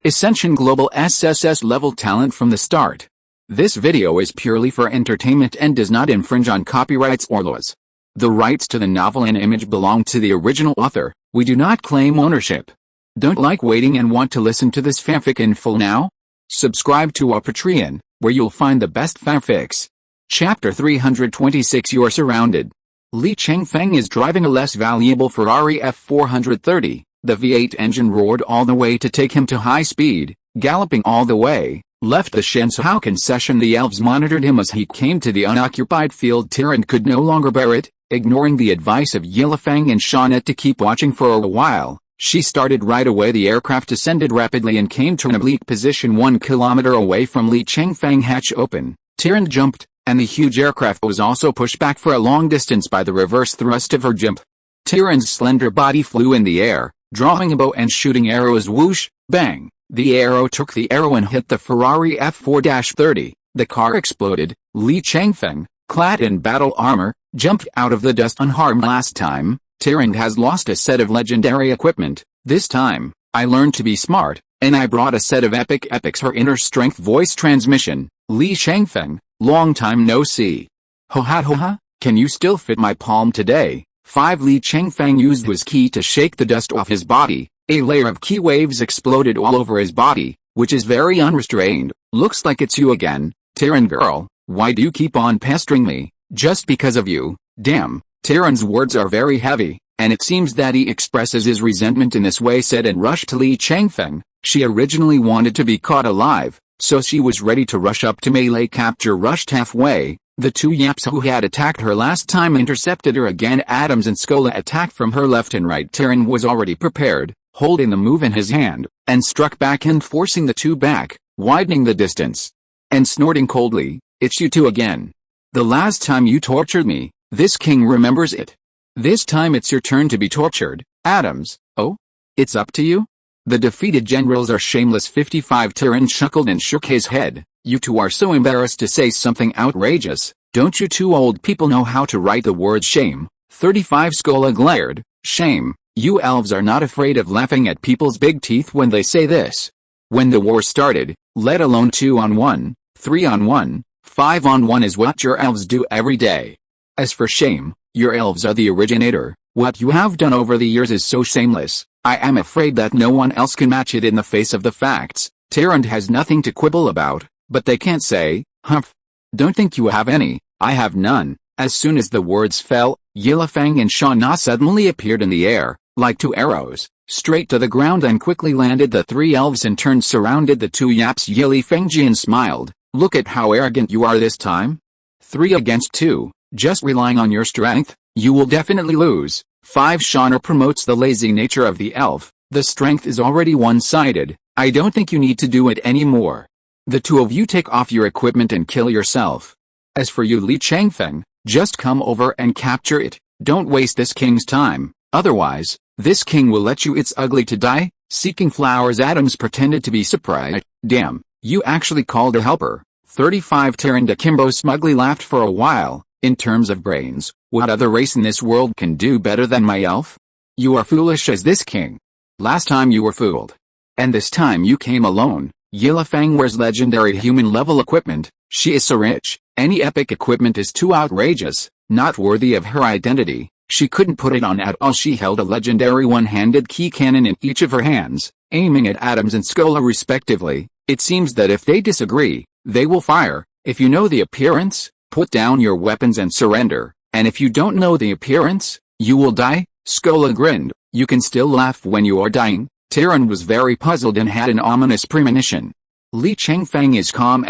Ascension Global SSS level talent from the start. This video is purely for entertainment and does not infringe on copyrights or laws. The rights to the novel and image belong to the original author. We do not claim ownership. Don't like waiting and want to listen to this fanfic in full now? Subscribe to our Patreon, where you'll find the best fanfics. Chapter 326 You're surrounded. Li Chengfeng is driving a less valuable Ferrari F430. The V8 engine roared all the way to take him to high speed, galloping all the way, left the Shenzhou concession. The elves monitored him as he came to the unoccupied field. Tyrant could no longer bear it, ignoring the advice of Yilifeng and Shauna to keep watching for a while. She started right away. The aircraft descended rapidly and came to an oblique position 1 kilometer away from Li Chengfeng. Hatch open, Tyrant jumped, and the huge aircraft was also pushed back for a long distance by the reverse thrust of her jump. Tyrant's slender body flew in the air, drawing a bow and shooting arrows. Whoosh, bang, the arrow took the arrow and hit the Ferrari F430. The car exploded. Li Chengfeng, clad in battle armor, jumped out of the dust unharmed. Last time, Tyrant has lost a set of legendary equipment. This time, I learned to be smart, and I brought a set of epics. Her inner strength voice transmission. Li Chengfeng, long time no see. Ho ha, can you still fit my palm today? 5 Li Chengfeng used his ki to shake the dust off his body. A layer of ki waves exploded all over his body, which is very unrestrained. Looks like it's you again, Tyrant girl. Why do you keep on pestering me? Just because of you. Damn, Tyrant's words are very heavy, and it seems that he expresses his resentment in this way. Said and rushed to Li Chengfeng. She originally wanted to be caught alive, so she was ready to rush up to melee capture. Rushed halfway. The two yaps who had attacked her last time intercepted her again. Adams and Skola attacked from her left and right. Tyrant was already prepared, holding the move in his hand, and struck back and forcing the two back, widening the distance. And snorting coldly, "It's you two again. The last time you tortured me, this king remembers it. This time it's your turn to be tortured, Adams." "Oh? It's up to you? The defeated generals are shameless." 55 Tyrant chuckled and shook his head. "You two are so embarrassed to say something outrageous. Don't you two old people know how to write the word shame?" 35 Skola glared. "Shame? You elves are not afraid of laughing at people's big teeth when they say this. When the war started, let alone 2-on-1, 3-on-1, 5-on-1 is what your elves do every day. As for shame, your elves are the originator. What you have done over the years is so shameless, I am afraid that no one else can match it in the face of the facts." Tyrant has nothing to quibble about, but they can't say, "Humph. Don't think you have any." "I have none." As soon as the words fell, Yilifeng and Shauna suddenly appeared in the air, like two arrows, straight to the ground and quickly landed. The three elves in turn surrounded the two yaps. Yilifeng smiled. "Look at how arrogant you are this time. 3 against 2, just relying on your strength, you will definitely lose." 5 Shauna promotes the lazy nature of the elf. "The strength is already one-sided, I don't think you need to do it anymore. The two of you take off your equipment and kill yourself. As for you Li Chengfeng, just come over and capture it. Don't waste this king's time, otherwise, this king will let you. It's ugly to die." Seeking flowers. Adams pretended to be surprised. "Damn, you actually called a helper." 35 Tyrant Akimbo smugly laughed for a while. "In terms of brains, what other race in this world can do better than my elf? You are foolish as this king. Last time you were fooled. And this time you came alone." Yilifeng wears legendary human-level equipment. She is so rich, any epic equipment is too outrageous, not worthy of her identity. She couldn't put it on at all. She held a legendary one-handed key cannon in each of her hands, aiming at Adams and Skola respectively. It seems that if they disagree, they will fire. "If you know the appearance, put down your weapons and surrender, and if you don't know the appearance, you will die." Skola grinned. "You can still laugh when you are dying." Tyrant was very puzzled and had an ominous premonition. Li Chengfeng is calm.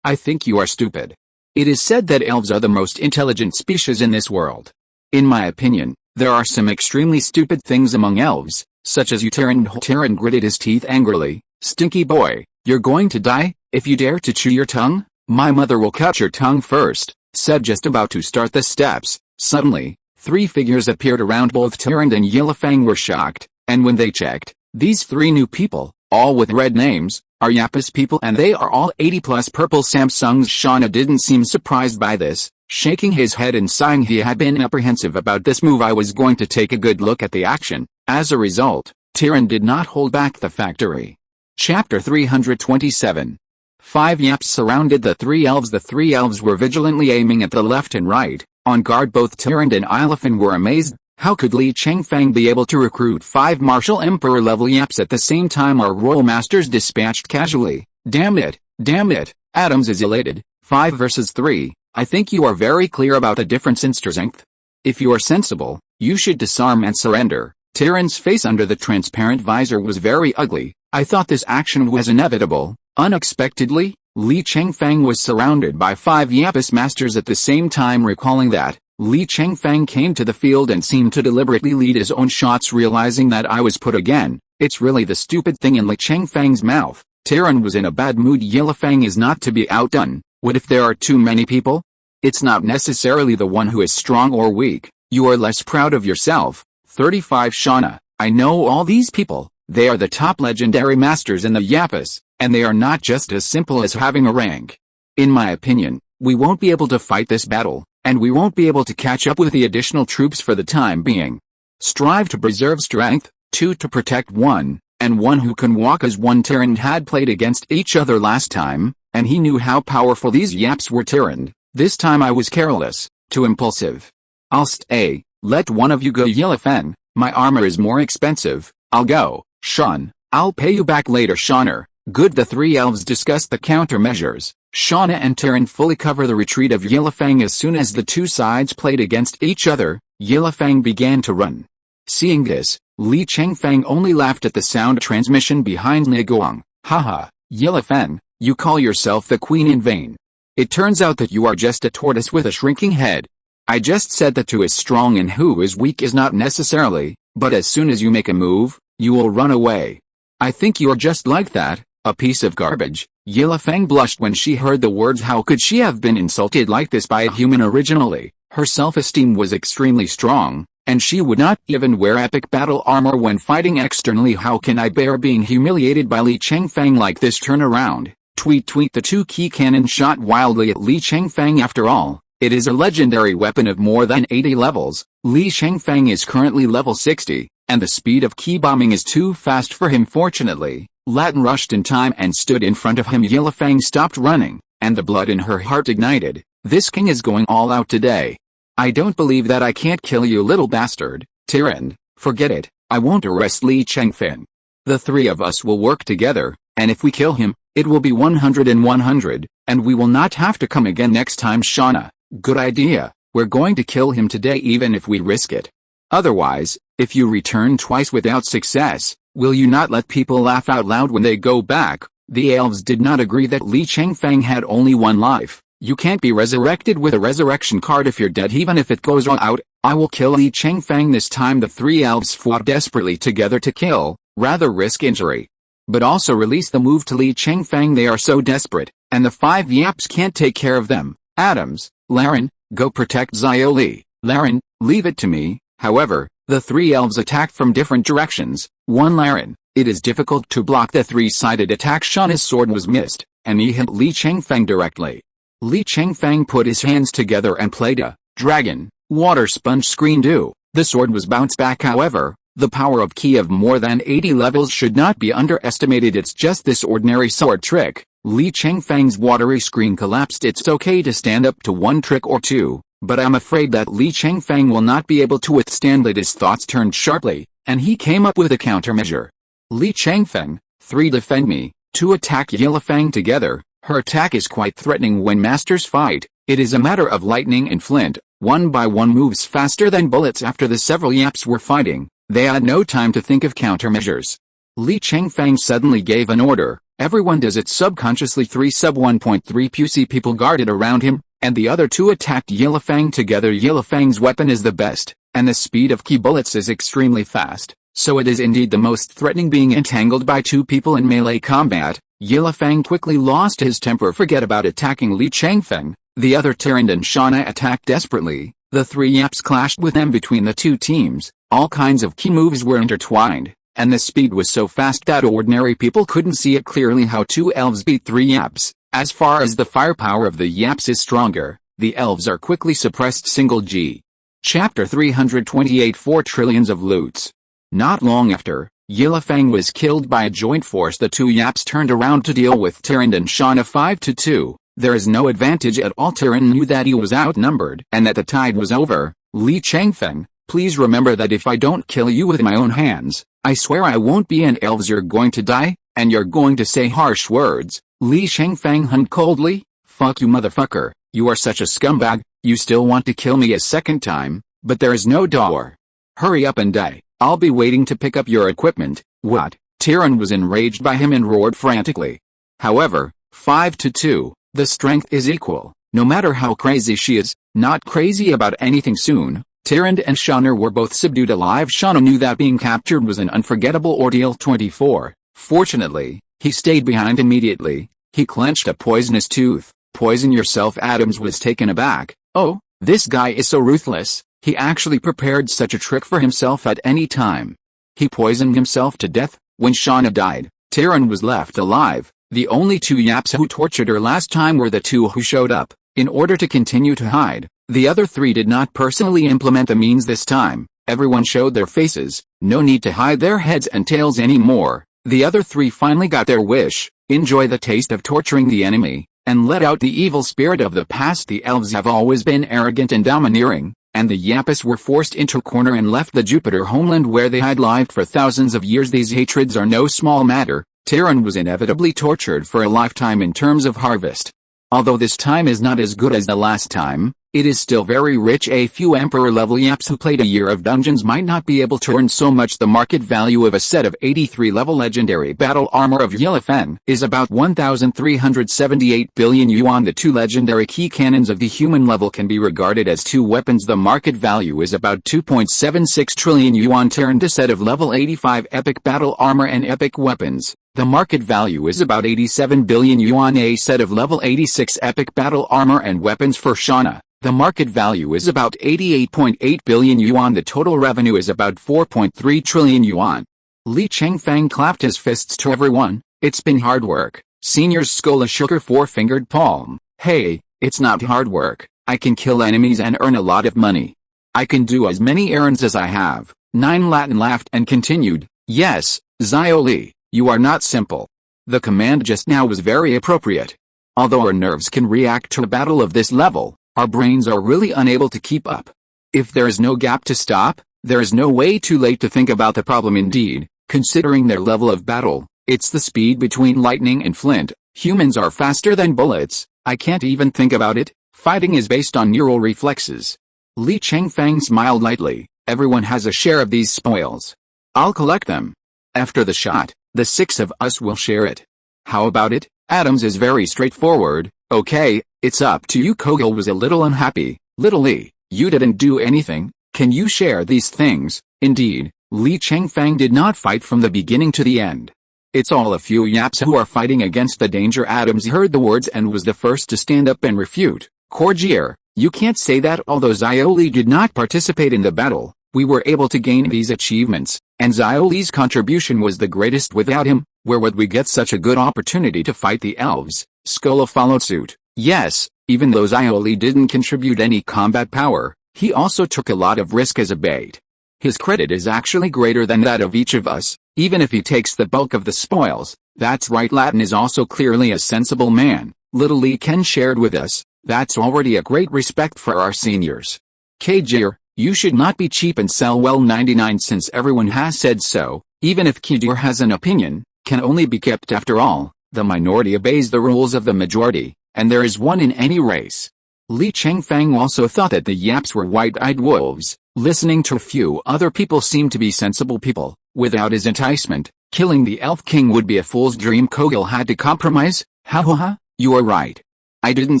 "I think you are stupid. It is said that elves are the most intelligent species in this world. In my opinion, there are some extremely stupid things among elves, such as you." Tyrant gritted his teeth angrily. "Stinky boy, you're going to die, if you dare to chew your tongue. My mother will cut your tongue first," said just about to start the steps. Suddenly, 3 figures appeared around both Tyrant and Yilifeng. Were shocked, and when they checked, these 3 new people, all with red names, are Yapis people, and they are all 80+ purple Samsungs. Shauna didn't seem surprised by this, shaking his head and sighing. He had been apprehensive about this move. "I was going to take a good look at the action." As a result, Tyrant did not hold back the factory. Chapter 327. 5 yaps surrounded the 3 elves. The 3 elves were vigilantly aiming at the left and right, on guard. Both Tyrant and Ilefan were amazed. How could Li Chengfeng be able to recruit 5 martial emperor level yaps at the same time? Our royal masters dispatched casually. Damn it, Adams is elated. 5 versus 3, I think you are very clear about the difference in strength. If you are sensible, you should disarm and surrender. Tyrant's face under the transparent visor was very ugly. I thought this action was inevitable. Unexpectedly, Li Chengfeng was surrounded by 5 Yapis masters at the same time. Recalling that, Li Chengfeng came to the field and seemed to deliberately lead his own shots. Realizing that I was put again, it's really the stupid thing in Li Chengfeng's mouth. Tyrant was in a bad mood. Yilifeng is not to be outdone. What if there are too many people? It's not necessarily the one who is strong or weak. You are less proud of yourself. 35 Shauna, I know all these people. They are the top legendary masters in the Yapis, and they are not just as simple as having a rank. In my opinion, we won't be able to fight this battle, and we won't be able to catch up with the additional troops for the time being. Strive to preserve strength, 2 to protect 1, and 1 who can walk as one. Tyrant had played against each other last time, and he knew how powerful these yaps were. Tyrant, this time I was careless, too impulsive. I'll stay, let one of you go. Yilifeng, my armor is more expensive, I'll go. Sean, I'll pay you back later. Shauna, good. The 3 elves discussed the countermeasures. Shauna and Tyrant fully cover the retreat of Yilifeng. As soon as the 2 sides played against each other, Yilifeng began to run. Seeing this, Li Chengfeng only laughed at the sound transmission behind Niguang. Haha, Yilifeng, you call yourself the queen in vain. It turns out that you are just a tortoise with a shrinking head. I just said that who is strong and who is weak is not necessarily, but as soon as you make a move, you will run away. I think you're just like that, a piece of garbage. Yilifeng blushed when she heard the words. How could she have been insulted like this by a human originally? Her self-esteem was extremely strong, and she would not even wear epic battle armor when fighting externally. How can I bear being humiliated by Li Chengfeng like this? Turn around. Tweet. The 2 key cannons shot wildly at Li Chengfeng. After all, it is a legendary weapon of more than 80 levels. Li Chengfeng is currently level 60, and the speed of key bombing is too fast for him. Fortunately, Latin rushed in time and stood in front of him. Yilifeng stopped running, and the blood in her heart ignited. This king is going all out today. I don't believe that I can't kill you, little bastard. Tyrant, forget it, I won't arrest Li Chengfeng. The 3 of us will work together, and if we kill him, it will be 100 and 100, and we will not have to come again next time. Shauna, good idea, we're going to kill him today even if we risk it. Otherwise, if you return twice without success, will you not let people laugh out loud when they go back? The elves did not agree that Li Chengfeng had only 1 life. You can't be resurrected with a resurrection card if you're dead. Even if it goes all out, I will kill Li Chengfeng this time. The 3 elves fought desperately together to kill, rather risk injury, but also release the move to Li Chengfeng. They are so desperate, and the 5 yaps can't take care of them. Adams, Laren, go protect Xioli. Laren, leave it to me. However, the 3 elves attacked from different directions. 1 Laren, it is difficult to block the 3-sided attack. Shauna's sword was missed, and he hit Li Chengfeng directly. Li Chengfeng put his hands together and played a dragon, water sponge screen do. The sword was bounced back. However, the power of ki of more than 80 levels should not be underestimated. It's just this ordinary sword trick. Li Chengfeng's watery screen collapsed. It's okay to stand up to 1 trick or 2, but I'm afraid that Li Chengfeng will not be able to withstand it. His thoughts turned sharply, and he came up with a countermeasure. Li Chengfeng, 3 defend me, 2 attack Yilifeng together. Her attack is quite threatening when masters fight. It is a matter of lightning and flint. 1 by 1 moves faster than bullets. After the several yaps were fighting, they had no time to think of countermeasures. Li Chengfeng suddenly gave an order. Everyone does it subconsciously. 3 sub 1.3 Pussy people guarded around him, and the other 2 attacked Yilifeng together. Yilifeng's weapon is the best, and the speed of ki bullets is extremely fast, so it is indeed the most threatening. Being entangled by 2 people in melee combat, Yilifeng quickly lost his temper. Forget about attacking Li Chengfeng. The other Tyrant and Shauna attacked desperately. The 3 yaps clashed with them between the 2 teams. All kinds of key moves were intertwined, and the speed was so fast that ordinary people couldn't see it clearly. How 2 elves beat 3 yaps. As far as the firepower of the yaps is stronger, the elves are quickly suppressed. Single G. Chapter 328 4 trillions of loots. Not long after, Yilifeng was killed by a joint force. The two yaps turned around to deal with Tyrant and Shauna 5-2. There is no advantage at all. Tyrant knew that he was outnumbered and that the tide was over. Li Chengfeng, please remember that if I don't kill you with my own hands, I swear I won't be an elves. You're going to die, and you're going to say harsh words. Li Chengfeng hummed coldly. Fuck you, motherfucker, you are such a scumbag. You still want to kill me a second time, but there is no door. Hurry up and die. I'll be waiting to pick up your equipment. What? Tyrant was enraged by him and roared frantically. However, 5-2, the strength is equal. No matter how crazy she is, not crazy about anything soon. Tyrant and Shauna were both subdued alive. Shauna knew that being captured was an unforgettable ordeal. 24. Fortunately, he stayed behind immediately. He clenched a poisonous tooth. Poison yourself. Adams was taken aback. Oh, this guy is so ruthless. He actually prepared such a trick for himself at any time. He poisoned himself to death. When Shauna died, Tyrant was left alive. The only two yaps who tortured her last time were the two who showed up. In order to continue to hide, the other three did not personally implement the means this time. Everyone showed their faces. No need to hide their heads and tails anymore. The other three finally got their wish. Enjoy the taste of torturing the enemy, and let out the evil spirit of the past. The elves have always been arrogant and domineering, and the Yapis were forced into a corner and left the Jupiter homeland where they had lived for thousands of years. These hatreds are no small matter. Tyrant was inevitably tortured for a lifetime in terms of harvest. Although this time is not as good as the last time, it is still very rich. A few Emperor-level Yaps who played a year of dungeons might not be able to earn so much. The market value of a set of 83-level legendary battle armor of Yilifeng is about 1,378 billion yuan. The two legendary key cannons of the human level can be regarded as two weapons. The market value is about 2.76 trillion yuan. Tyrant a set of level 85 epic battle armor and epic weapons. The market value is about 87 billion yuan. A set of level 86 epic battle armor and weapons for Shauna. The market value is about 88.8 billion yuan. The total revenue is about 4.3 trillion yuan. Li Chengfeng clapped his fists to everyone. It's been hard work. Seniors Skola shook her four-fingered palm. Hey, it's not hard work. I can kill enemies and earn a lot of money. I can do as many errands as I have. 9 Latin laughed and continued. Yes, Xiaoli, you are not simple. The command just now was very appropriate. Although our nerves can react to a battle of this level, our brains are really unable to keep up. If there is no gap to stop, there is no way too late to think about the problem. Indeed, considering their level of battle, it's the speed between lightning and flint. Humans are faster than bullets. I can't even think about it. Fighting is based on neural reflexes. Li Chengfeng smiled lightly. Everyone has a share of these spoils. I'll collect them. After the shot, the 6 of us will share it. How about it? Adams is very straightforward. Okay, it's up to you. Kogel was a little unhappy. Little Li, you didn't do anything. Can you share these things? Indeed, Li Chengfeng did not fight from the beginning to the end. It's all a few yaps who are fighting against the danger. Adams heard the words and was the first to stand up and refute. Cordier, you can't say that. Although Xiaoli did not participate in the battle, we were able to gain these achievements, and Xiaoli's contribution was the greatest. Without him, where would we get such a good opportunity to fight the elves? Skola followed suit. Yes, even though Xiaoli didn't contribute any combat power, he also took a lot of risk as a bait. His credit is actually greater than that of each of us, even if he takes the bulk of the spoils. That's right. Latin is also clearly a sensible man. Little Li Ken shared with us. That's already a great respect for our seniors. Kajir, you should not be cheap and sell well. 99 Since everyone has said so, even if Kajir has an opinion, can only be kept. After all, the minority obeys the rules of the majority, and there is one in any race. Li Chengfeng also thought that the yaps were white-eyed wolves. Listening to a few other people seemed to be sensible people. Without his enticement, killing the Elf King would be a fool's dream. Kogel had to compromise. Ha, you are right. I didn't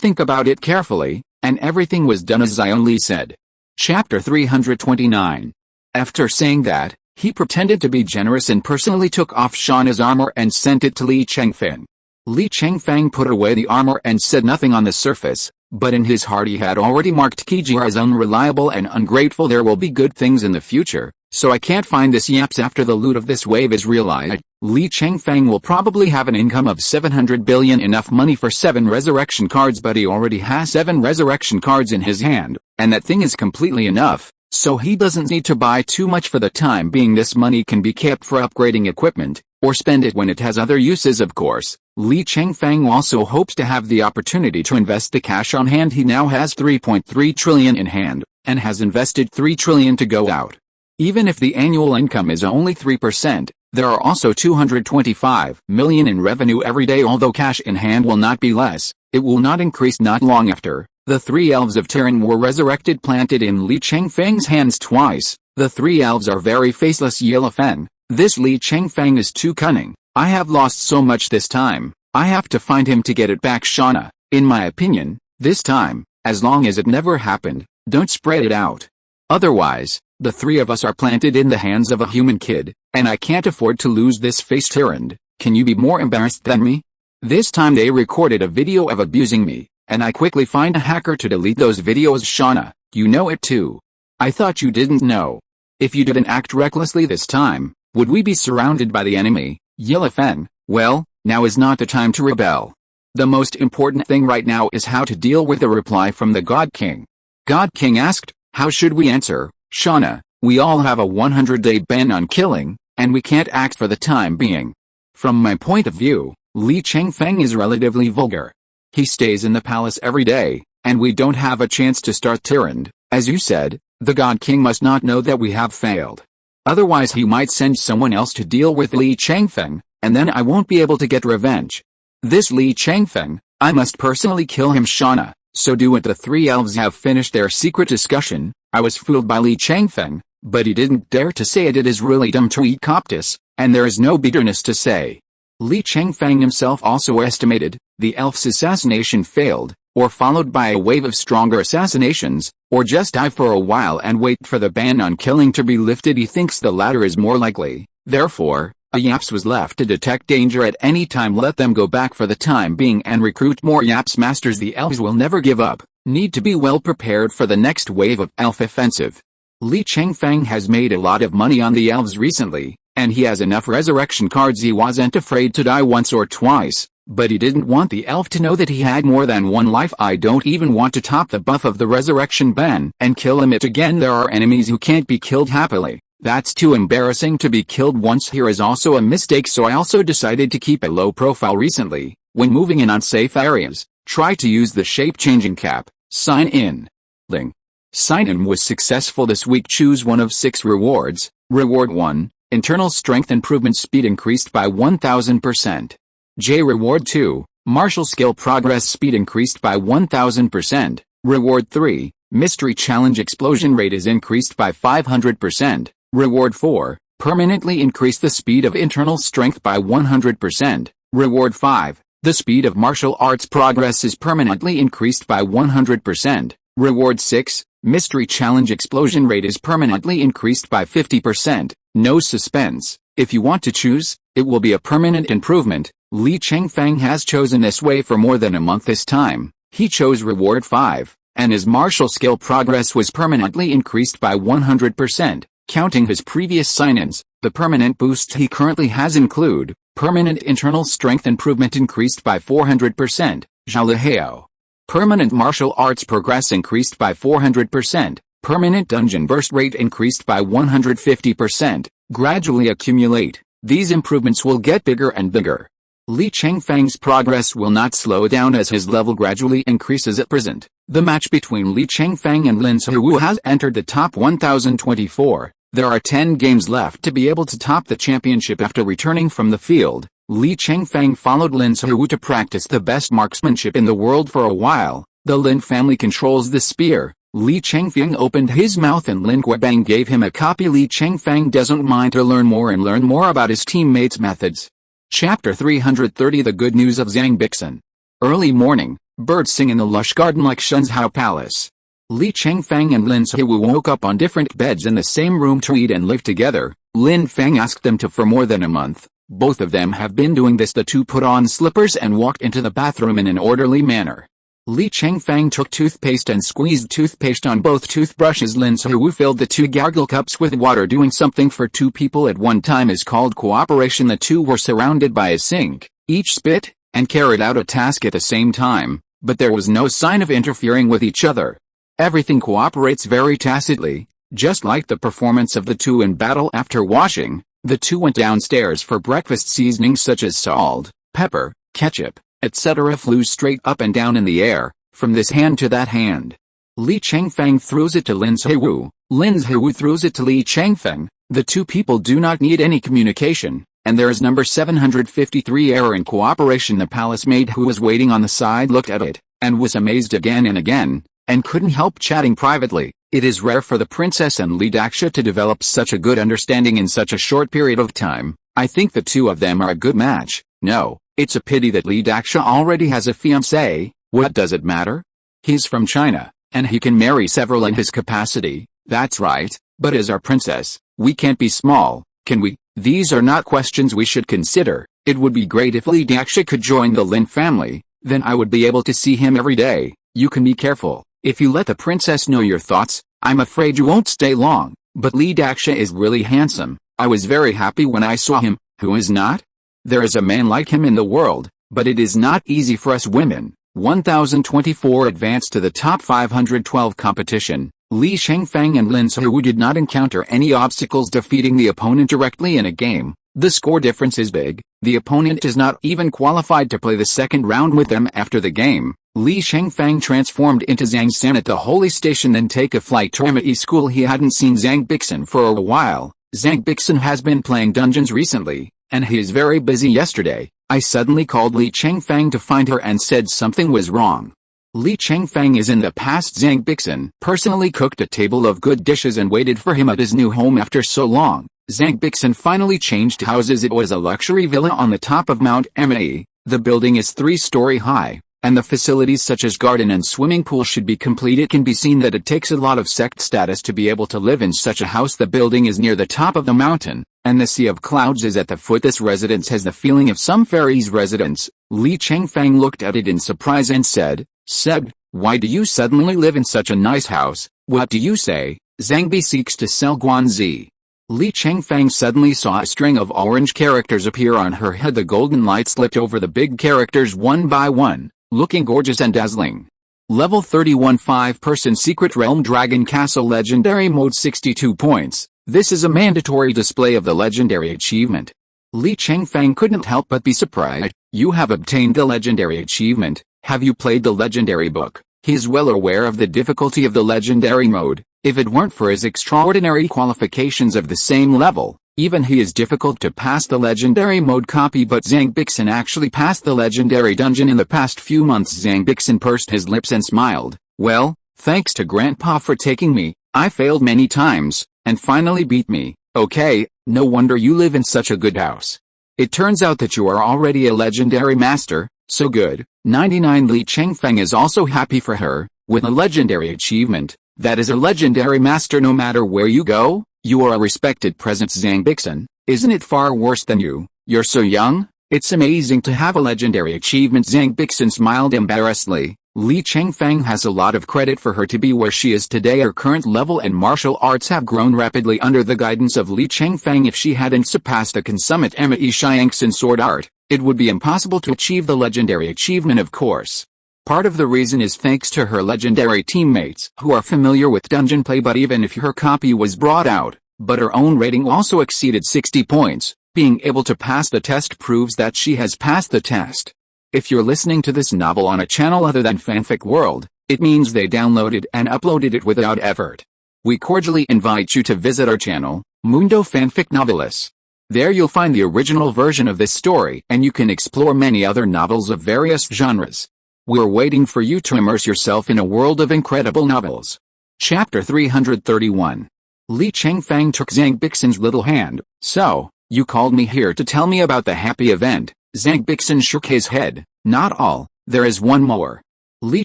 think about it carefully, and everything was done as Zion Li said. Chapter 329. After saying that, he pretended to be generous and personally took off Shauna's armor and sent it to Li Chengfeng. Li Chengfeng put away the armor and said nothing on the surface, but in his heart he had already marked Kijir as unreliable and ungrateful. There will be good things in the future, so I can't find this yaps after the loot of this wave is realized. Li Chengfeng will probably have an income of 700 billion, enough money for 7 resurrection cards, but he already has 7 resurrection cards in his hand, and that thing is completely enough. so he doesn't need to buy too much for the time being. This money can be kept for upgrading equipment, or spend it when it has other uses of course. Li Chengfeng also hopes to have the opportunity to invest the cash on hand. He now has 3.3 trillion in hand, and has invested 3 trillion to go out. Even if the annual income is only 3%, there are also 225 million in revenue every day. Although cash in hand will not be less, it will not increase. Not long after, the 3 elves of Terran were resurrected, planted in Li Chengfeng's hands twice. The 3 elves are very faceless. Yellowfen, this Li Chengfeng is too cunning. I have lost so much this time. I have to find him to get it back. Shauna, in my opinion, this time, as long as it never happened, don't spread it out. Otherwise, the 3 of us are planted in the hands of a human kid, and I can't afford to lose this face. Tyrant, can you be more embarrassed than me? This time they recorded a video of abusing me, and I quickly find a hacker to delete those videos. Shauna, you know it too. I thought you didn't know. If you didn't act recklessly this time, would we be surrounded by the enemy? Yellowfen, well, now is not the time to rebel. The most important thing right now is how to deal with the reply from the God King. God King asked, how should we answer? Shauna, we all have a 100-day ban on killing, and we can't act for the time being. From my point of view, Li Chengfeng is relatively vulgar. He stays in the palace every day, and we don't have a chance to start Tyrant. As you said, the God King must not know that we have failed. Otherwise he might send someone else to deal with Li Chengfeng, and then I won't be able to get revenge. This Li Chengfeng, I must personally kill him. Shauna, so do it. The 3 elves have finished their secret discussion. I was fooled by Li Chengfeng, but he didn't dare to say it. It is really dumb to eat coptis, and there is no bitterness to say. Li Chengfeng himself also estimated, the elf's assassination failed, or followed by a wave of stronger assassinations, or just die for a while and wait for the ban on killing to be lifted. He thinks the latter is more likely. Therefore, a yaps was left to detect danger at any time. Let them go back for the time being and recruit more yaps masters. The elves will never give up, need to be well prepared for the next wave of elf offensive. Li Chengfeng has made a lot of money on the elves recently, and he has enough resurrection cards. He wasn't afraid to die once or twice, but he didn't want the elf to know that he had more than one life. I don't even want to top the buff of the resurrection ban and kill him again. There are enemies who can't be killed happily. That's too embarrassing to be killed once. Here is also a mistake, so I also decided to keep a low profile recently. When moving in unsafe areas, try to use the shape-changing cap. Sign in. Link. Sign-in was successful this week. Choose one of 6 rewards. Reward 1, internal strength improvement, speed increased by 1000%. J. Reward 2, martial skill progress, speed increased by 1000%. Reward 3, mystery challenge, explosion rate is increased by 500%. Reward 4, permanently increase the speed of internal strength by 100%. Reward 5, the speed of martial arts progress is permanently increased by 100%. Reward 6, mystery challenge, explosion rate is permanently increased by 50%. No suspense. If you want to choose, it will be a permanent improvement. Li Chengfeng has chosen this way for more than a month. This time, he chose reward 5, and his martial skill progress was permanently increased by 100%. Counting his previous sign-ins, the permanent boosts he currently has include, permanent internal strength improvement increased by 400%, Zhalaheo. Permanent martial arts progress increased by 400%, permanent dungeon burst rate increased by 150%, gradually accumulate. These improvements will get bigger and bigger. Li Chengfeng's progress will not slow down as his level gradually increases at present. The match between Li Chengfeng and Lin Suwu has entered the top 1024. There are 10 games left to be able to top the championship. After returning from the field, Li Chengfeng followed Lin Suwu to practice the best marksmanship in the world for a while. The Lin family controls the spear. Li Chengfeng opened his mouth and Lin Guobang gave him a copy. Li Chengfeng doesn't mind to learn more about his teammates' methods. Chapter 330, The Good News of Zhang Bixin. Early morning, birds sing in the lush garden like Shenzhou Palace. Li Chengfeng and Lin Suwu woke up on different beds in the same room to eat and live together. Lin Feng asked them to for more than a month. Both of them have been doing this. The two put on slippers and walked into the bathroom in an orderly manner. Li Chengfeng took toothpaste and squeezed toothpaste on both toothbrushes. Lin Suwu filled the 2 gargle cups with water. Doing something for 2 people at one time is called cooperation. The 2 were surrounded by a sink, each spit, and carried out a task at the same time, but there was no sign of interfering with each other. Everything cooperates very tacitly. Just like the performance of the two in battle after washing, the two went downstairs for breakfast. Seasonings such as salt, pepper, ketchup, etc. flew straight up and down in the air, from this hand to that hand. Li Chengfeng throws it to Lin Zihu. Lin Zihu throws it to Li Chengfeng. The two people do not need any communication, and there is number 753 error in cooperation. The palace maid who was waiting on the side looked at it, and was amazed again and again, and couldn't help chatting privately. It is rare for the princess and Li Daxia to develop such a good understanding in such a short period of time. I think the two of them are a good match. No, it's a pity that Li Daxia already has a fiancé. What does it matter? He's from China, and he can marry several in his capacity. That's right, but as our princess, we can't be small, can we? These are not questions we should consider. It would be great if Li Daxia could join the Lin family, then I would be able to see him every day. You can be careful. If you let the princess know your thoughts, I'm afraid you won't stay long. But Li Daxia is really handsome. I was very happy when I saw him. Who is not? There is a man like him in the world, but it is not easy for us women. 1024 advanced to the top 512 competition. Li Chengfeng and Lin Zihu did not encounter any obstacles defeating the opponent directly in a game. The score difference is big. The opponent is not even qualified to play the second round with them after the game. Li Chengfeng transformed into Zhang San at the holy station, then take a flight to ME school. He hadn't seen Zhang Bixin for a while. Zhang Bixin has been playing dungeons recently, and he is very busy. Yesterday, I suddenly called Li Chengfeng to find her and said something was wrong. Li Chengfeng is in the past. Zhang Bixin personally cooked a table of good dishes and waited for him at his new home after so long. Zhang Bixin finally changed houses. It was a luxury villa on the top of Mount Me. The building is 3-story high, and the facilities such as garden and swimming pool should be complete. It can be seen that it takes a lot of sect status to be able to live in such a house. The building is near the top of the mountain, and the sea of clouds is at the foot. This residence has the feeling of some fairy's residence. Li Chengfeng looked at it in surprise and said, "Seb, why do you suddenly live in such a nice house? What do you say?" Zhang Bi seeks to sell Guanzi. Li Chengfeng suddenly saw a string of orange characters appear on her head. The golden light slipped over the big characters one by one, looking gorgeous and dazzling. Level 31 5-person Secret Realm Dragon Castle Legendary Mode 62 points. This is a mandatory display of the legendary achievement. Li Chengfeng couldn't help but be surprised. You have obtained the legendary achievement. Have you played the legendary book? He is well aware of the difficulty of the legendary mode. If it weren't for his extraordinary qualifications of the same level, even he is difficult to pass the legendary mode copy. But Zhang Bixin actually passed the legendary dungeon in the past few months. Zhang Bixin pursed his lips and smiled. Well, thanks to Grandpa for taking me. I failed many times, and finally beat me. Okay, no wonder you live in such a good house. It turns out that you are already a legendary master, so good. 99 Li Chengfeng is also happy for her, with a legendary achievement. That is a legendary master. No matter where you go, you are a respected presence. Zhang Bixin, isn't it far worse than you? You're so young. It's amazing to have a legendary achievement. Zhang Bixin smiled embarrassedly. Li Chengfeng has a lot of credit for her to be where she is today. Her current level and martial arts have grown rapidly under the guidance of Li Chengfeng. If she hadn't surpassed a consummate Me Xiangxin sword art, it would be impossible to achieve the legendary achievement, of course. Part of the reason is thanks to her legendary teammates who are familiar with dungeon play. But even if her copy was brought out, but her own rating also exceeded 60 points, being able to pass the test proves that she has passed the test. If you're listening to this novel on a channel other than Fanfic World, it means they downloaded and uploaded it without effort. We cordially invite you to visit our channel, Mundo Fanfic Novelis. There you'll find the original version of this story, and you can explore many other novels of various genres. We're waiting for you to immerse yourself in a world of incredible novels. Chapter 331. Li Chengfeng took Zhang Bixin's little hand. So, you called me here to tell me about the happy event? Zhang Bixin shook his head. Not all, there is one more. Li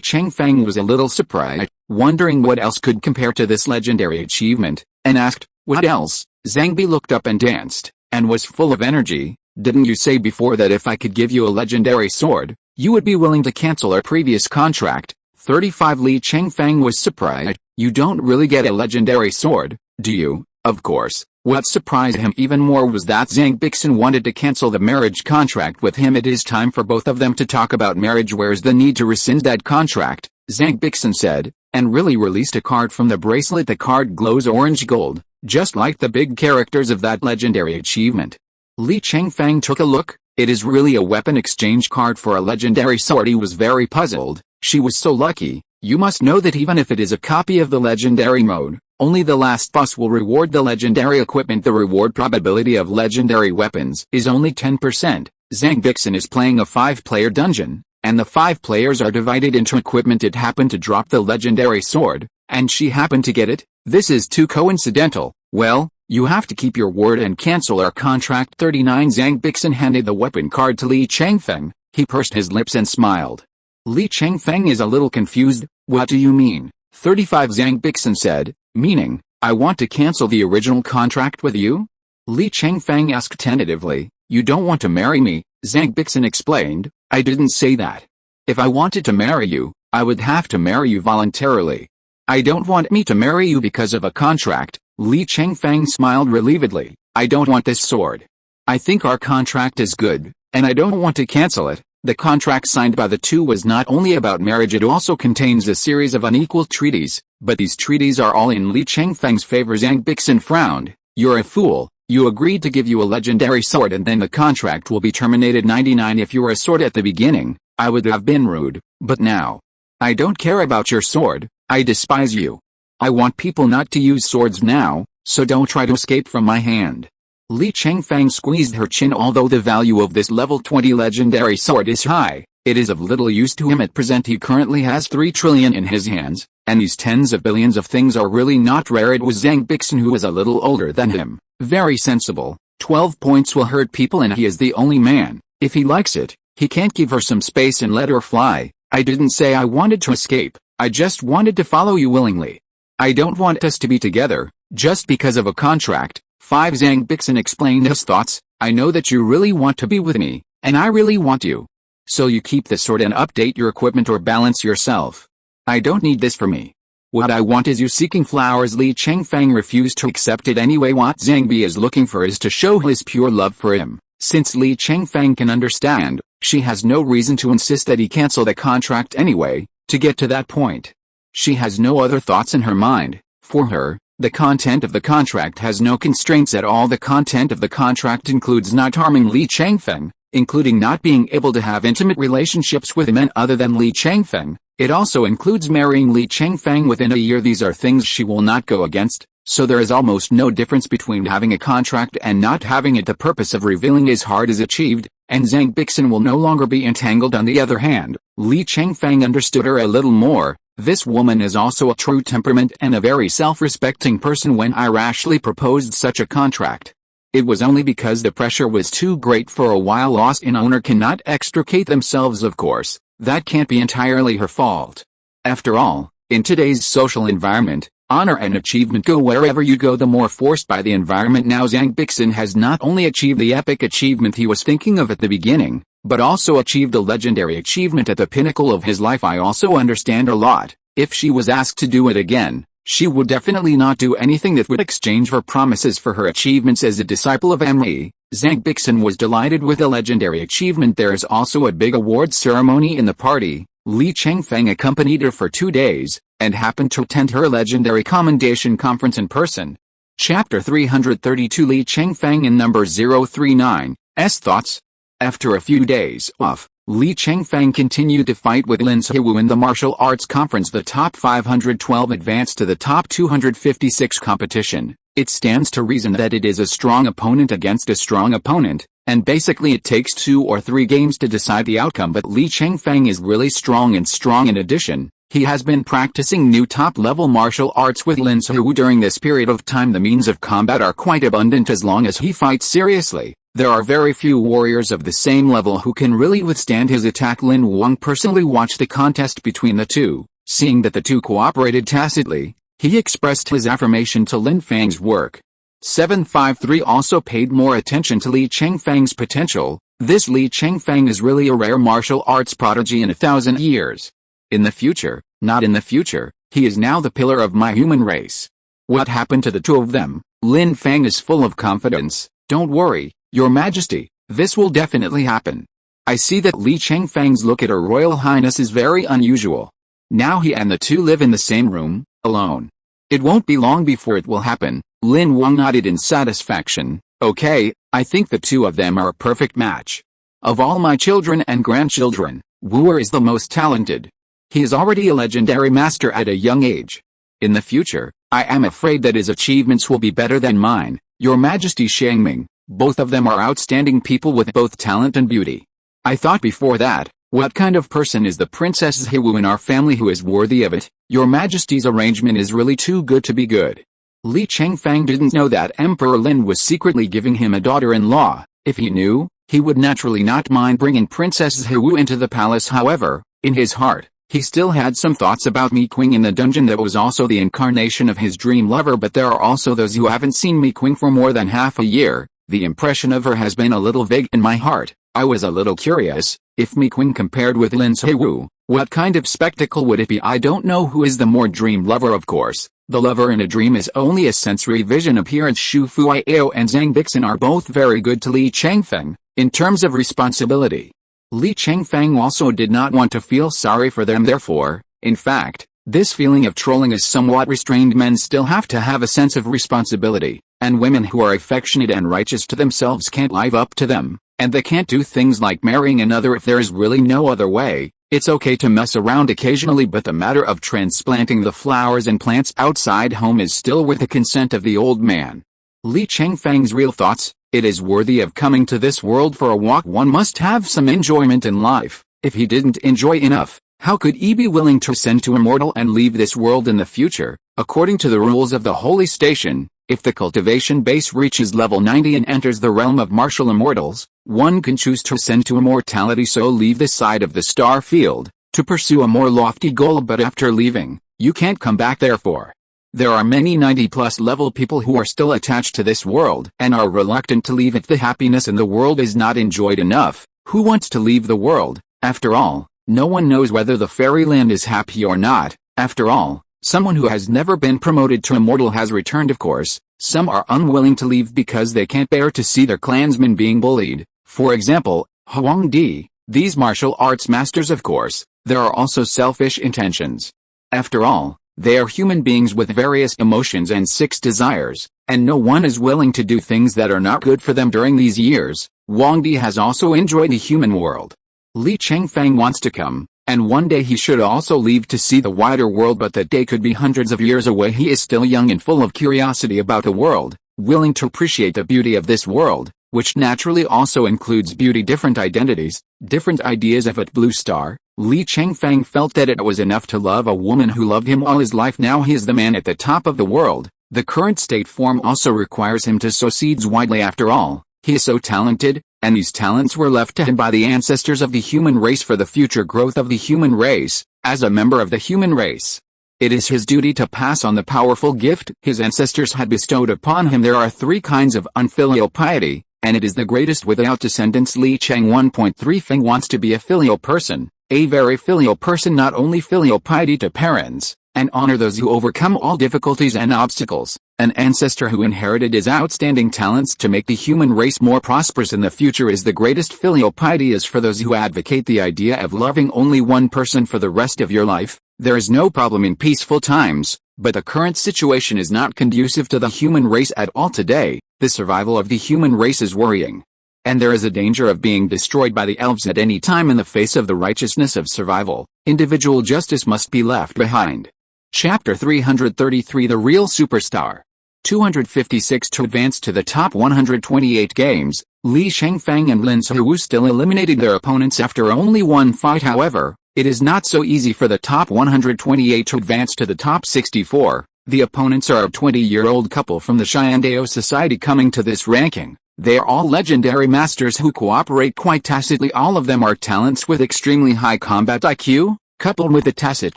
Chengfeng was a little surprised, wondering what else could compare to this legendary achievement, and asked, what else? Zhang Bi looked up and danced, and was full of energy. Didn't you say before that if I could give you a legendary sword, you would be willing to cancel our previous contract? 35 Li Chengfeng was surprised. You don't really get a legendary sword, do you? Of course. What surprised him even more was that Zhang Bixin wanted to cancel the marriage contract with him. It is time for both of them to talk about marriage. Where's the need to rescind that contract? Zhang Bixin said. and really released a card from the bracelet. The card glows orange gold, just like the big characters of that legendary achievement. Li Chengfeng took a look. It is really a weapon exchange card for a legendary sword. He was very puzzled. She was so lucky. You must know that even if it is a copy of the legendary mode, only the last boss will reward the legendary equipment. The reward probability of legendary weapons is only 10%. Zhang Bixen is playing a 5-player dungeon, and the 5 players are divided into equipment. It happened to drop the legendary sword, and she happened to get it. This is too coincidental. Well, you have to keep your word and cancel our contract. 39 Zhang Bixen handed the weapon card to Li Chengfeng. He pursed his lips and smiled. Li Chengfeng is a little confused. What do you mean? 35 Zhang Bixen said, meaning, I want to cancel the original contract with you? Li Chengfeng asked tentatively. You don't want to marry me, Zhang Bixen explained. I didn't say that. If I wanted to marry you, I would have to marry you voluntarily. I don't want me to marry you because of a contract. Li Chengfeng smiled relievedly. I don't want this sword. I think our contract is good, and I don't want to cancel it. The contract signed by the two was not only about marriage, it also contains a series of unequal treaties, but these treaties are all in Li Chengfeng's favor. Zhang Bixen frowned. You're a fool. You agreed to give you a legendary sword and then the contract will be terminated. 99 If you were a sword at the beginning, I would have been rude, but now. I don't care about your sword. I despise you. I want people not to use swords now, so don't try to escape from my hand. Li Chengfeng squeezed her chin. Although the value of this level 20 legendary sword is high, it is of little use to him at present. He currently has 3 trillion in his hands, and these tens of billions of things are really not rare. It was Zhang Bixen who was a little older than him, very sensible. 12 points will hurt people and he is the only man. If he likes it, he can't give her some space and let her fly. I didn't say I wanted to escape, I just wanted to follow you willingly. I don't want us to be together, just because of a contract. 5 Zhang Bixen explained his thoughts. I know that you really want to be with me, and I really want you. So you keep the sword and update your equipment or balance yourself. I don't need this for me. What I want is you seeking flowers. Li Chengfeng refused to accept it anyway. What Zhang Bi is looking for is to show his pure love for him. Since Li Chengfeng can understand, she has no reason to insist that he cancel the contract anyway. To get to that point, she has no other thoughts in her mind. For her, the content of the contract has no constraints at all. The content of the contract includes not harming Li Chengfeng, including not being able to have intimate relationships with men other than Li Chengfeng. It also includes marrying Li Chengfeng within a year. These are things she will not go against, so there is almost no difference between having a contract and not having it. The purpose of revealing his heart is achieved, and Zhang Bixen will no longer be entangled. On the other hand, Li Chengfeng understood her a little more. This woman is also a true temperament and a very self-respecting person. When I rashly proposed such a contract, it was only because the pressure was too great. For a while lost in owner cannot extricate themselves. Of course, that can't be entirely her fault. After all, in today's social environment, honor and achievement go wherever you go. The more forced by the environment. Now Zhang Bixen has not only achieved the epic achievement he was thinking of at the beginning, but also achieved a legendary achievement at the pinnacle of his life. I also understand a lot. If she was asked to do it again, she would definitely not do anything that would exchange her promises for her achievements as a disciple of Emily. Zhang Bixen was delighted with the legendary achievement. There is also a big award ceremony in the party. Li Chengfeng accompanied her for 2 days, and happened to attend her legendary commendation conference in person. Chapter 332 Li Chengfeng in number 039, S thoughts. After a few days off, Li Chengfeng continued to fight with Lin Siwu in the martial arts conference. The top 512 advanced to the top 256 competition. It stands to reason that it is a strong opponent against a strong opponent, and basically it takes 2 or 3 games to decide the outcome. But Li Chengfeng is really strong. In addition, he has been practicing new top-level martial arts with Lin Siwu during this period of time. The means of combat are quite abundant as long as he fights seriously. There are very few warriors of the same level who can really withstand his attack. Lin Wang personally watched the contest between the two. Seeing that the two cooperated tacitly, he expressed his affirmation to Lin Fang's work. 753 also paid more attention to Li Chengfeng's potential. This Li Chengfeng is really a rare martial arts prodigy in 1,000 years. In the future, not in the future, he is now the pillar of my human race. What happened to the two of them? Lin Fang is full of confidence. Don't worry, Your Majesty, this will definitely happen. I see that Li Chengfeng's look at Her Royal Highness is very unusual. Now he and the two live in the same room, alone. It won't be long before it will happen. Lin Wang nodded in satisfaction. Okay, I think the two of them are a perfect match. Of all my children and grandchildren, Wu is the most talented. He is already a legendary master at a young age. In the future, I am afraid that his achievements will be better than mine. Your Majesty Chengfeng, both of them are outstanding people with both talent and beauty. I thought before that, what kind of person is the Princess Wu in our family who is worthy of it? Your Majesty's arrangement is really too good to be good. Li Chengfeng didn't know that Emperor Lin was secretly giving him a daughter-in-law. If he knew, he would naturally not mind bringing Princess Wu into the palace. However, in his heart, he still had some thoughts about Mi Qing in the dungeon that was also the incarnation of his dream lover. But there are also those who haven't seen Mi Qing for more than half a year. The impression of her has been a little vague in my heart. I was a little curious, if Mi Qing compared with Lin Wu, what kind of spectacle would it be? I don't know who is the more dream lover. Of course, the lover in a dream is only a sensory vision appearance. Shu Fuiao and Zhang Bixin are both very good to Li Chengfeng, in terms of responsibility. Li Chengfeng also did not want to feel sorry for them. Therefore, in fact, this feeling of trolling is somewhat restrained. Men still have to have a sense of responsibility, and women who are affectionate and righteous to themselves can't live up to them, and they can't do things like marrying another if there is really no other way. It's okay to mess around occasionally, but the matter of transplanting the flowers and plants outside home is still with the consent of the old man. Li Chengfeng's real thoughts: it is worthy of coming to this world for a walk. One must have some enjoyment in life. If he didn't enjoy enough, how could he be willing to ascend to immortal and leave this world in the future? According to the rules of the holy station, if the cultivation base reaches level 90 and enters the realm of martial immortals, one can choose to ascend to immortality, so leave this side of the star field, to pursue a more lofty goal. But after leaving, you can't come back. Therefore, there are many 90+ level people who are still attached to this world and are reluctant to leave if the happiness in the world is not enjoyed enough. Who wants to leave the world? After all, no one knows whether the fairyland is happy or not. After all, someone who has never been promoted to immortal has returned. Of course, some are unwilling to leave because they can't bear to see their clansmen being bullied. For example, Huang Di, these martial arts masters. Of course, there are also selfish intentions. After all, they are human beings with various emotions and 6 desires, and no one is willing to do things that are not good for them. During these years, Wang Di has also enjoyed the human world. Li Chengfeng wants to come, and one day he should also leave to see the wider world, but that day could be hundreds of years away. He is still young and full of curiosity about the world, willing to appreciate the beauty of this world, which naturally also includes beauty, different identities, different ideas of it. Blue Star. Li Chengfeng felt that it was enough to love a woman who loved him all his life. Now he is the man at the top of the world. The current state form also requires him to sow seeds widely. After all, he is so talented, and these talents were left to him by the ancestors of the human race for the future growth of the human race. As a member of the human race, it is his duty to pass on the powerful gift his ancestors had bestowed upon him. There are 3 kinds of unfilial piety, and it is the greatest without descendants. Li Cheng 1.3 Feng wants to be a filial person, a very filial person, not only filial piety to parents, and honor those who overcome all difficulties and obstacles, an ancestor who inherited his outstanding talents to make the human race more prosperous in the future is the greatest. Filial piety is for those who advocate the idea of loving only one person for the rest of your life. There is no problem in peaceful times, but the current situation is not conducive to the human race at all today. The survival of the human race is worrying, and there is a danger of being destroyed by the elves at any time. In the face of the righteousness of survival, individual justice must be left behind. Chapter 333 The Real Superstar. 256 To advance to the top 128 games, Li Chengfeng and Lin Wu still eliminated their opponents after only one fight. However, it is not so easy for the top 128 to advance to the top 64. The opponents are a 20-year-old couple from the Xiandao Society coming to this ranking. They are all legendary masters who cooperate quite tacitly. All of them are talents with extremely high combat IQ, coupled with the tacit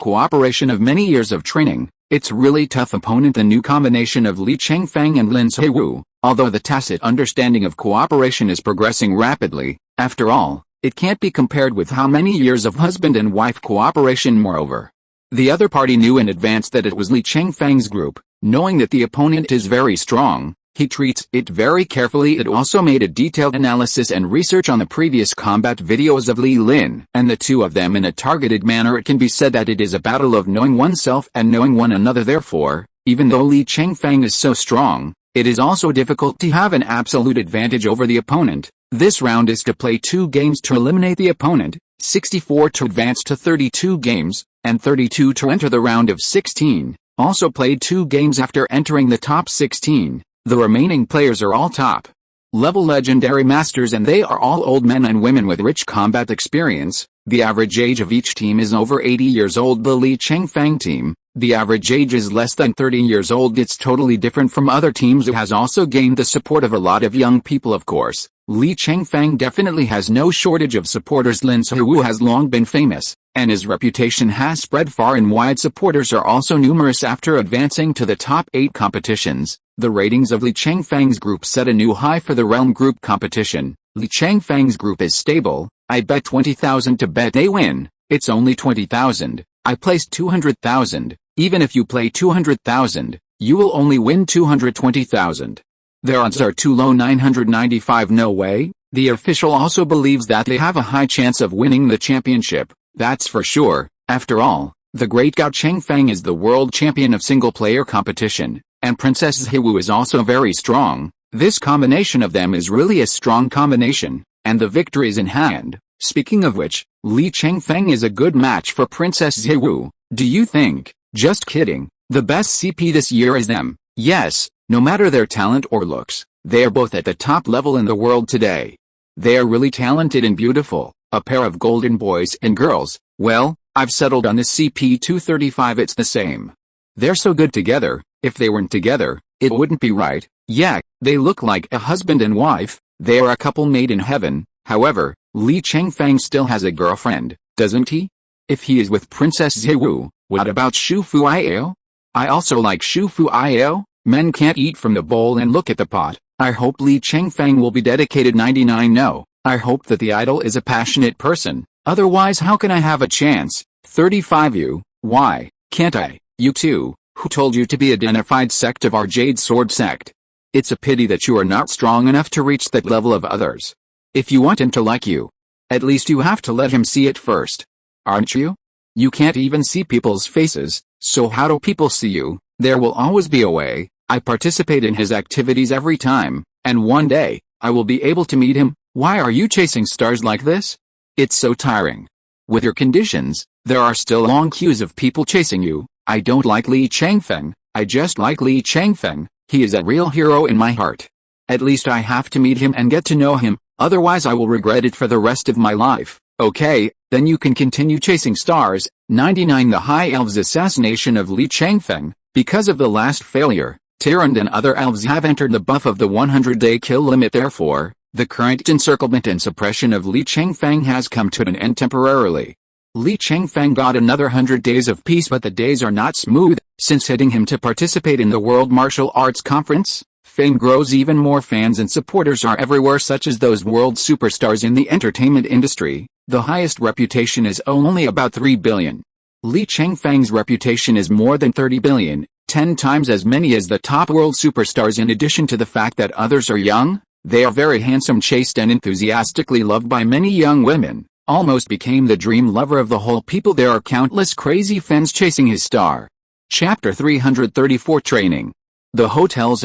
cooperation of many years of training. It's really tough opponent. The new combination of Li Chengfeng and Lin Wu, although the tacit understanding of cooperation is progressing rapidly, after all, it can't be compared with how many years of husband and wife cooperation. Moreover, the other party knew in advance that it was Li Chengfeng's group. Knowing that the opponent is very strong, He treats it very carefully. It also made a detailed analysis and research on the previous combat videos of Li Lin and the two of them in a targeted manner. It can be said that it is a battle of knowing oneself and knowing one another. Therefore, even though Li Chengfeng is so strong, it is also difficult to have an absolute advantage over the opponent. This round is to play 2 games to eliminate the opponent, 64 to advance to 32 games, and 32 to enter the round of 16. Also played 2 games after entering the top 16. The remaining players are all top level legendary masters and they are all old men and women with rich combat experience. The average age of each team is over 80 years old. The Li Chengfeng team, the average age is less than 30 years old. It's totally different from other teams. It has also gained the support of a lot of young people, of course. Li Chengfeng definitely has no shortage of supporters. Lin Suwu has long been famous, and his reputation has spread far and wide. Supporters are also numerous. After advancing to the top 8 competitions, the ratings of Li Chengfeng's group set a new high for the Realm Group competition. Li Chengfeng's group is stable. I bet 20,000 to bet they win. It's only 20,000. I placed 200,000. Even if you play 200,000, you will only win 220,000. Their odds are too low, 995. No way. The official also believes that they have a high chance of winning the championship. That's for sure. After all, the great Gao Chengfeng is the world champion of single-player competition, and Princess Zhiwu is also very strong. This combination of them is really a strong combination, and the victory is in hand. Speaking of which, Li Chengfeng is a good match for Princess Zhiwu. Do you think? Just kidding. The best CP this year is them. Yes, no matter their talent or looks, they are both at the top level in the world today. They are really talented and beautiful, a pair of golden boys and girls. Well, I've settled on this CP 235. It's the same. They're so good together. If they weren't together, it wouldn't be right. Yeah, they look like a husband and wife. They are a couple made in heaven. However, Li Chengfeng still has a girlfriend, doesn't he? If he is with Princess Zhiwu, what about Shu Fuiao? I also like Shu Fuiao. Men can't eat from the bowl and look at the pot. I hope Li Chengfeng will be dedicated. 99. No, I hope that the idol is a passionate person. Otherwise how can I have a chance? 35. You, why can't I? You too, who told you to be identified sect of our Jade Sword sect? It's a pity that you are not strong enough to reach that level of others. If you want him to like you, at least you have to let him see it first. Aren't you? You can't even see people's faces, so how do people see you? There will always be a way. I participate in his activities every time, and one day, I will be able to meet him. Why are you chasing stars like this? It's so tiring. With your conditions, there are still long queues of people chasing you. I don't like Li Chengfeng, I just like Li Chengfeng. He is a real hero in my heart. At least I have to meet him and get to know him, otherwise I will regret it for the rest of my life. Okay, then you can continue chasing stars. 99. The High Elves' assassination of Li Chengfeng. Because of the last failure, Tyrant and other elves have entered the buff of the 100-day kill limit. Therefore, the current encirclement and suppression of Li Chengfeng has come to an end temporarily. Li Chengfeng got another 100 days of peace, but the days are not smooth. Since hitting him to participate in the World Martial Arts Conference, fame grows. Even more fans and supporters are everywhere, such as those world superstars in the entertainment industry. The highest reputation is only about 3 billion. Li Chengfeng's reputation is more than 30 billion, 10 times as many as the top world superstars. In addition to the fact that others are young, they are very handsome, chaste and enthusiastically loved by many young women. Almost became the dream lover of the whole people. There are countless crazy fans chasing his star. Chapter 334. Training. The hotels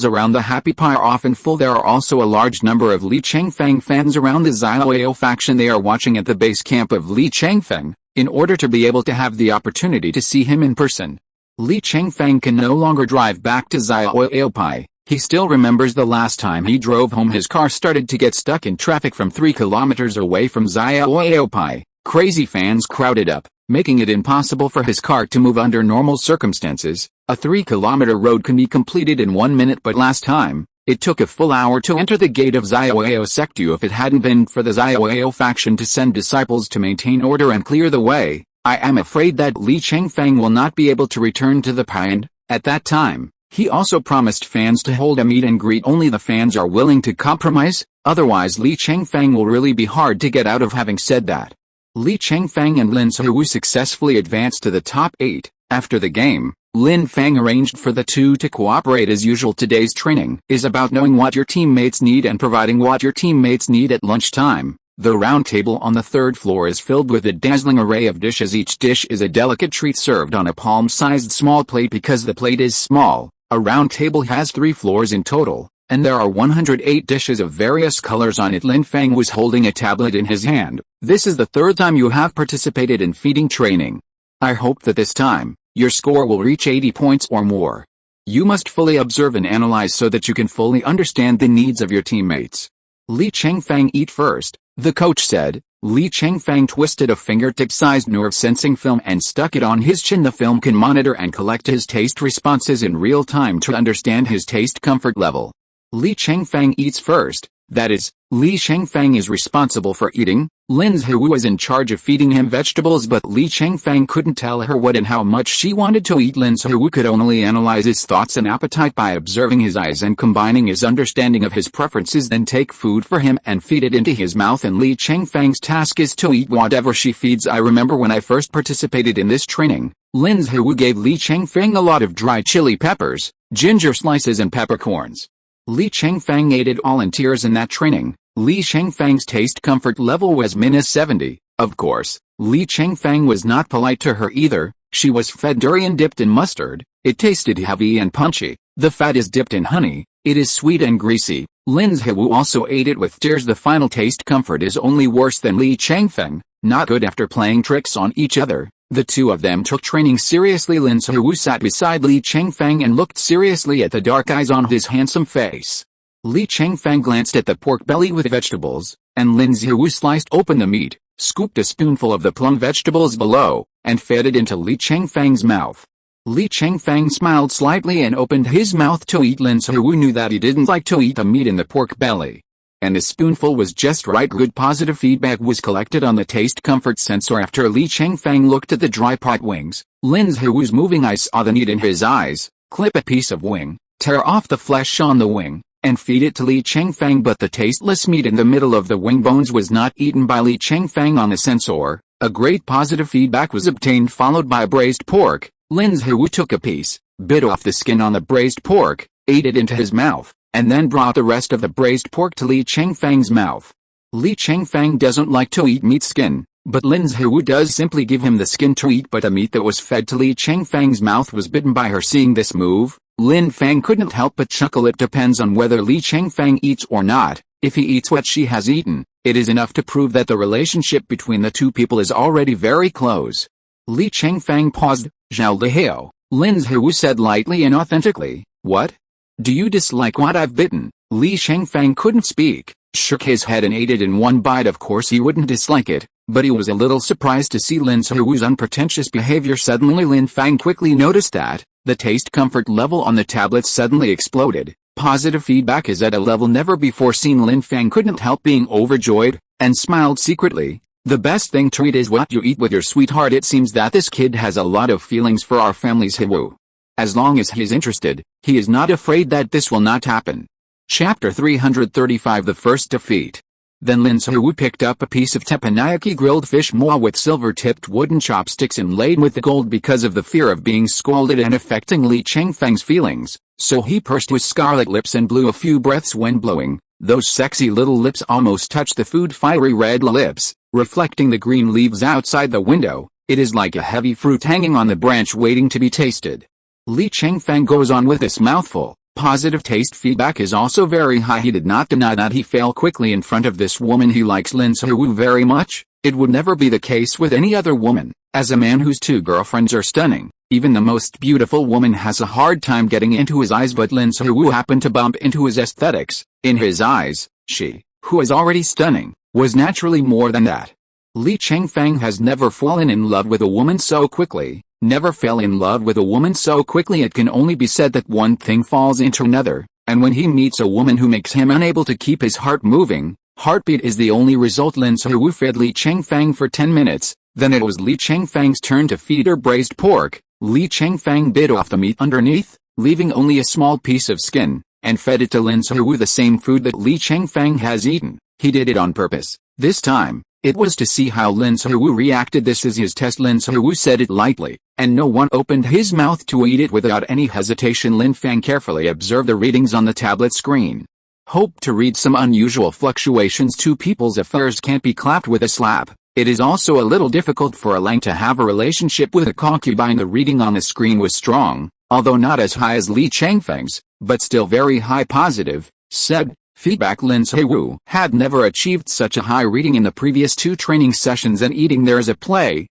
around the Happy Pie are often full. There are also a large number of Li Chengfeng fans around the Xiaoyao faction. They are watching at the base camp of Li Chengfeng, in order to be able to have the opportunity to see him in person. Li Chengfeng can no longer drive back to Xiaoyao Pie. He still remembers the last time he drove home. His car started to get stuck in traffic from 3 kilometers away from Xiaoyao Pie. Crazy fans crowded up, making it impossible for his car to move under normal circumstances. A 3-kilometer road can be completed in 1 minute, but last time, it took a full hour to enter the gate of Xiaoyao Sectu. If it hadn't been for the Xiaoyao faction to send disciples to maintain order and clear the way, I am afraid that Li Chengfeng will not be able to return to the Pie. And at that time, he also promised fans to hold a meet and greet. Only the fans are willing to compromise, otherwise Li Chengfeng will really be hard to get out of. Having said that, Li Chengfeng and Lin Suwu successfully advanced to the top 8. After the game, Lin Fang arranged for the two to cooperate as usual. Today's training is about knowing what your teammates need and providing what your teammates need at lunchtime. The round table on the third floor is filled with a dazzling array of dishes. Each dish is a delicate treat served on a palm-sized small plate. Because the plate is small, a round table has 3 floors in total, and there are 108 dishes of various colors on it. Lin Fang was holding a tablet in his hand. This is the 3rd time you have participated in feeding training. I hope that this time, your score will reach 80 points or more. You must fully observe and analyze so that you can fully understand the needs of your teammates. Li Chengfeng, eat first, the coach said. Li Chengfeng twisted a fingertip-sized nerve-sensing film and stuck it on his chin. The film can monitor and collect his taste responses in real time to understand his taste comfort level. Li Chengfeng eats first, that is, Li Chengfeng is responsible for eating. Lin Hu was in charge of feeding him vegetables, but Li Chengfeng couldn't tell her what and how much she wanted to eat. Lin Hu could only analyze his thoughts and appetite by observing his eyes and combining his understanding of his preferences, then take food for him and feed it into his mouth. And Li Chengfeng's task is to eat whatever she feeds. I remember when I first participated in this training, Lin Hu gave Li Chengfeng a lot of dry chili peppers, ginger slices and peppercorns. Li Chengfeng ate it all in tears in that training. Li Chengfeng's taste comfort level was -70. Of course, Li Chengfeng was not polite to her either. She was fed durian dipped in mustard. It tasted heavy and punchy. The fat is dipped in honey. It is sweet and greasy. Lin Hu also ate it with tears. The final taste comfort is only worse than Li Chengfeng. Not good. After playing tricks on each other, the two of them took training seriously. Lin Hu sat beside Li Chengfeng and looked seriously at the dark eyes on his handsome face. Li Chengfeng glanced at the pork belly with vegetables, and Lin Hu sliced open the meat, scooped a spoonful of the plum vegetables below, and fed it into Li Chengfeng's mouth. Li Chengfeng smiled slightly and opened his mouth to eat. Lin Hu knew that he didn't like to eat the meat in the pork belly, and a spoonful was just right. Good positive feedback was collected on the taste comfort sensor. After Li Chengfeng looked at the dry pot wings, Lin Hu's moving eyes saw the need in his eyes. Clip a piece of wing, tear off the flesh on the wing, and feed it to Li Chengfeng. But the tasteless meat in the middle of the wing bones was not eaten by Li Chengfeng on the sensor. A great positive feedback was obtained, followed by braised pork. Lin Hu took a piece, bit off the skin on the braised pork, ate it into his mouth, and then brought the rest of the braised pork to Li Chengfeng's mouth. Li Chengfeng doesn't like to eat meat skin, but Lin Hu does simply give him the skin to eat. But the meat that was fed to Li Chengfeng's mouth was bitten by her. Seeing this move, Lin Fang couldn't help but chuckle. It depends on whether Li Chengfeng eats or not. If he eats what she has eaten, it is enough to prove that the relationship between the two people is already very close. Li Chengfeng paused. Zhao Lihao, Lin Hu said lightly and authentically. What? Do you dislike what I've bitten? Li Chengfeng couldn't speak, shook his head and ate it in one bite. Of course he wouldn't dislike it, but he was a little surprised to see Lin Hu's unpretentious behavior. Suddenly Lin Fang quickly noticed that the taste comfort level on the tablet suddenly exploded. Positive feedback is at a level never before seen. Lin Fang couldn't help being overjoyed, and smiled secretly. The best thing to eat is what you eat with your sweetheart. It seems that this kid has a lot of feelings for our family's Hu. As long as he is interested, he is not afraid that this will not happen. Chapter 335, The First Defeat. Then Lin Hu picked up a piece of teppanyaki grilled fish moi with silver-tipped wooden chopsticks inlaid with gold. Because of the fear of being scolded and affecting Li Chengfeng's feelings, so he pursed his scarlet lips and blew a few breaths. When blowing, those sexy little lips almost touched the food. Fiery red lips, reflecting the green leaves outside the window. It is like a heavy fruit hanging on the branch waiting to be tasted. Li Chengfeng goes on with this mouthful. Positive taste feedback is also very high. He did not deny that he fell quickly in front of this woman. He likes Lin Hu very much. It would never be the case with any other woman. As a man whose 2 girlfriends are stunning, even the most beautiful woman has a hard time getting into his eyes. But Lin Hu happened to bump into his aesthetics. In his eyes, she, who is already stunning, was naturally more than that. Li Chengfeng has never fallen in love with a woman so quickly. Never fell in love with a woman so quickly. It can only be said that one thing falls into another, and when he meets a woman who makes him unable to keep his heart moving, heartbeat is the only result. Lin Hu fed Li Chengfeng for 10 minutes, then it was Li Chengfeng's turn to feed her braised pork. Li Chengfeng bit off the meat underneath, leaving only a small piece of skin, and fed it to Lin Hu, the same food that Li Chengfeng has eaten. He did it on purpose. This time, It was to see how Lin Suwu reacted. This is his test. Lin Suwu said it lightly, and no one opened his mouth to eat it without any hesitation. Lin Fang carefully observed the readings on the tablet screen. Hope to read some unusual fluctuations. Two people's affairs can't be clapped with a slap. It is also a little difficult for a Lang to have a relationship with a concubine. The reading on the screen was strong, although not as high as Li Chengfeng's, but still very high. Positive, said. Feedback. Lin Suwu had never achieved such a high reading in the previous 2 training sessions, and eating there's a play.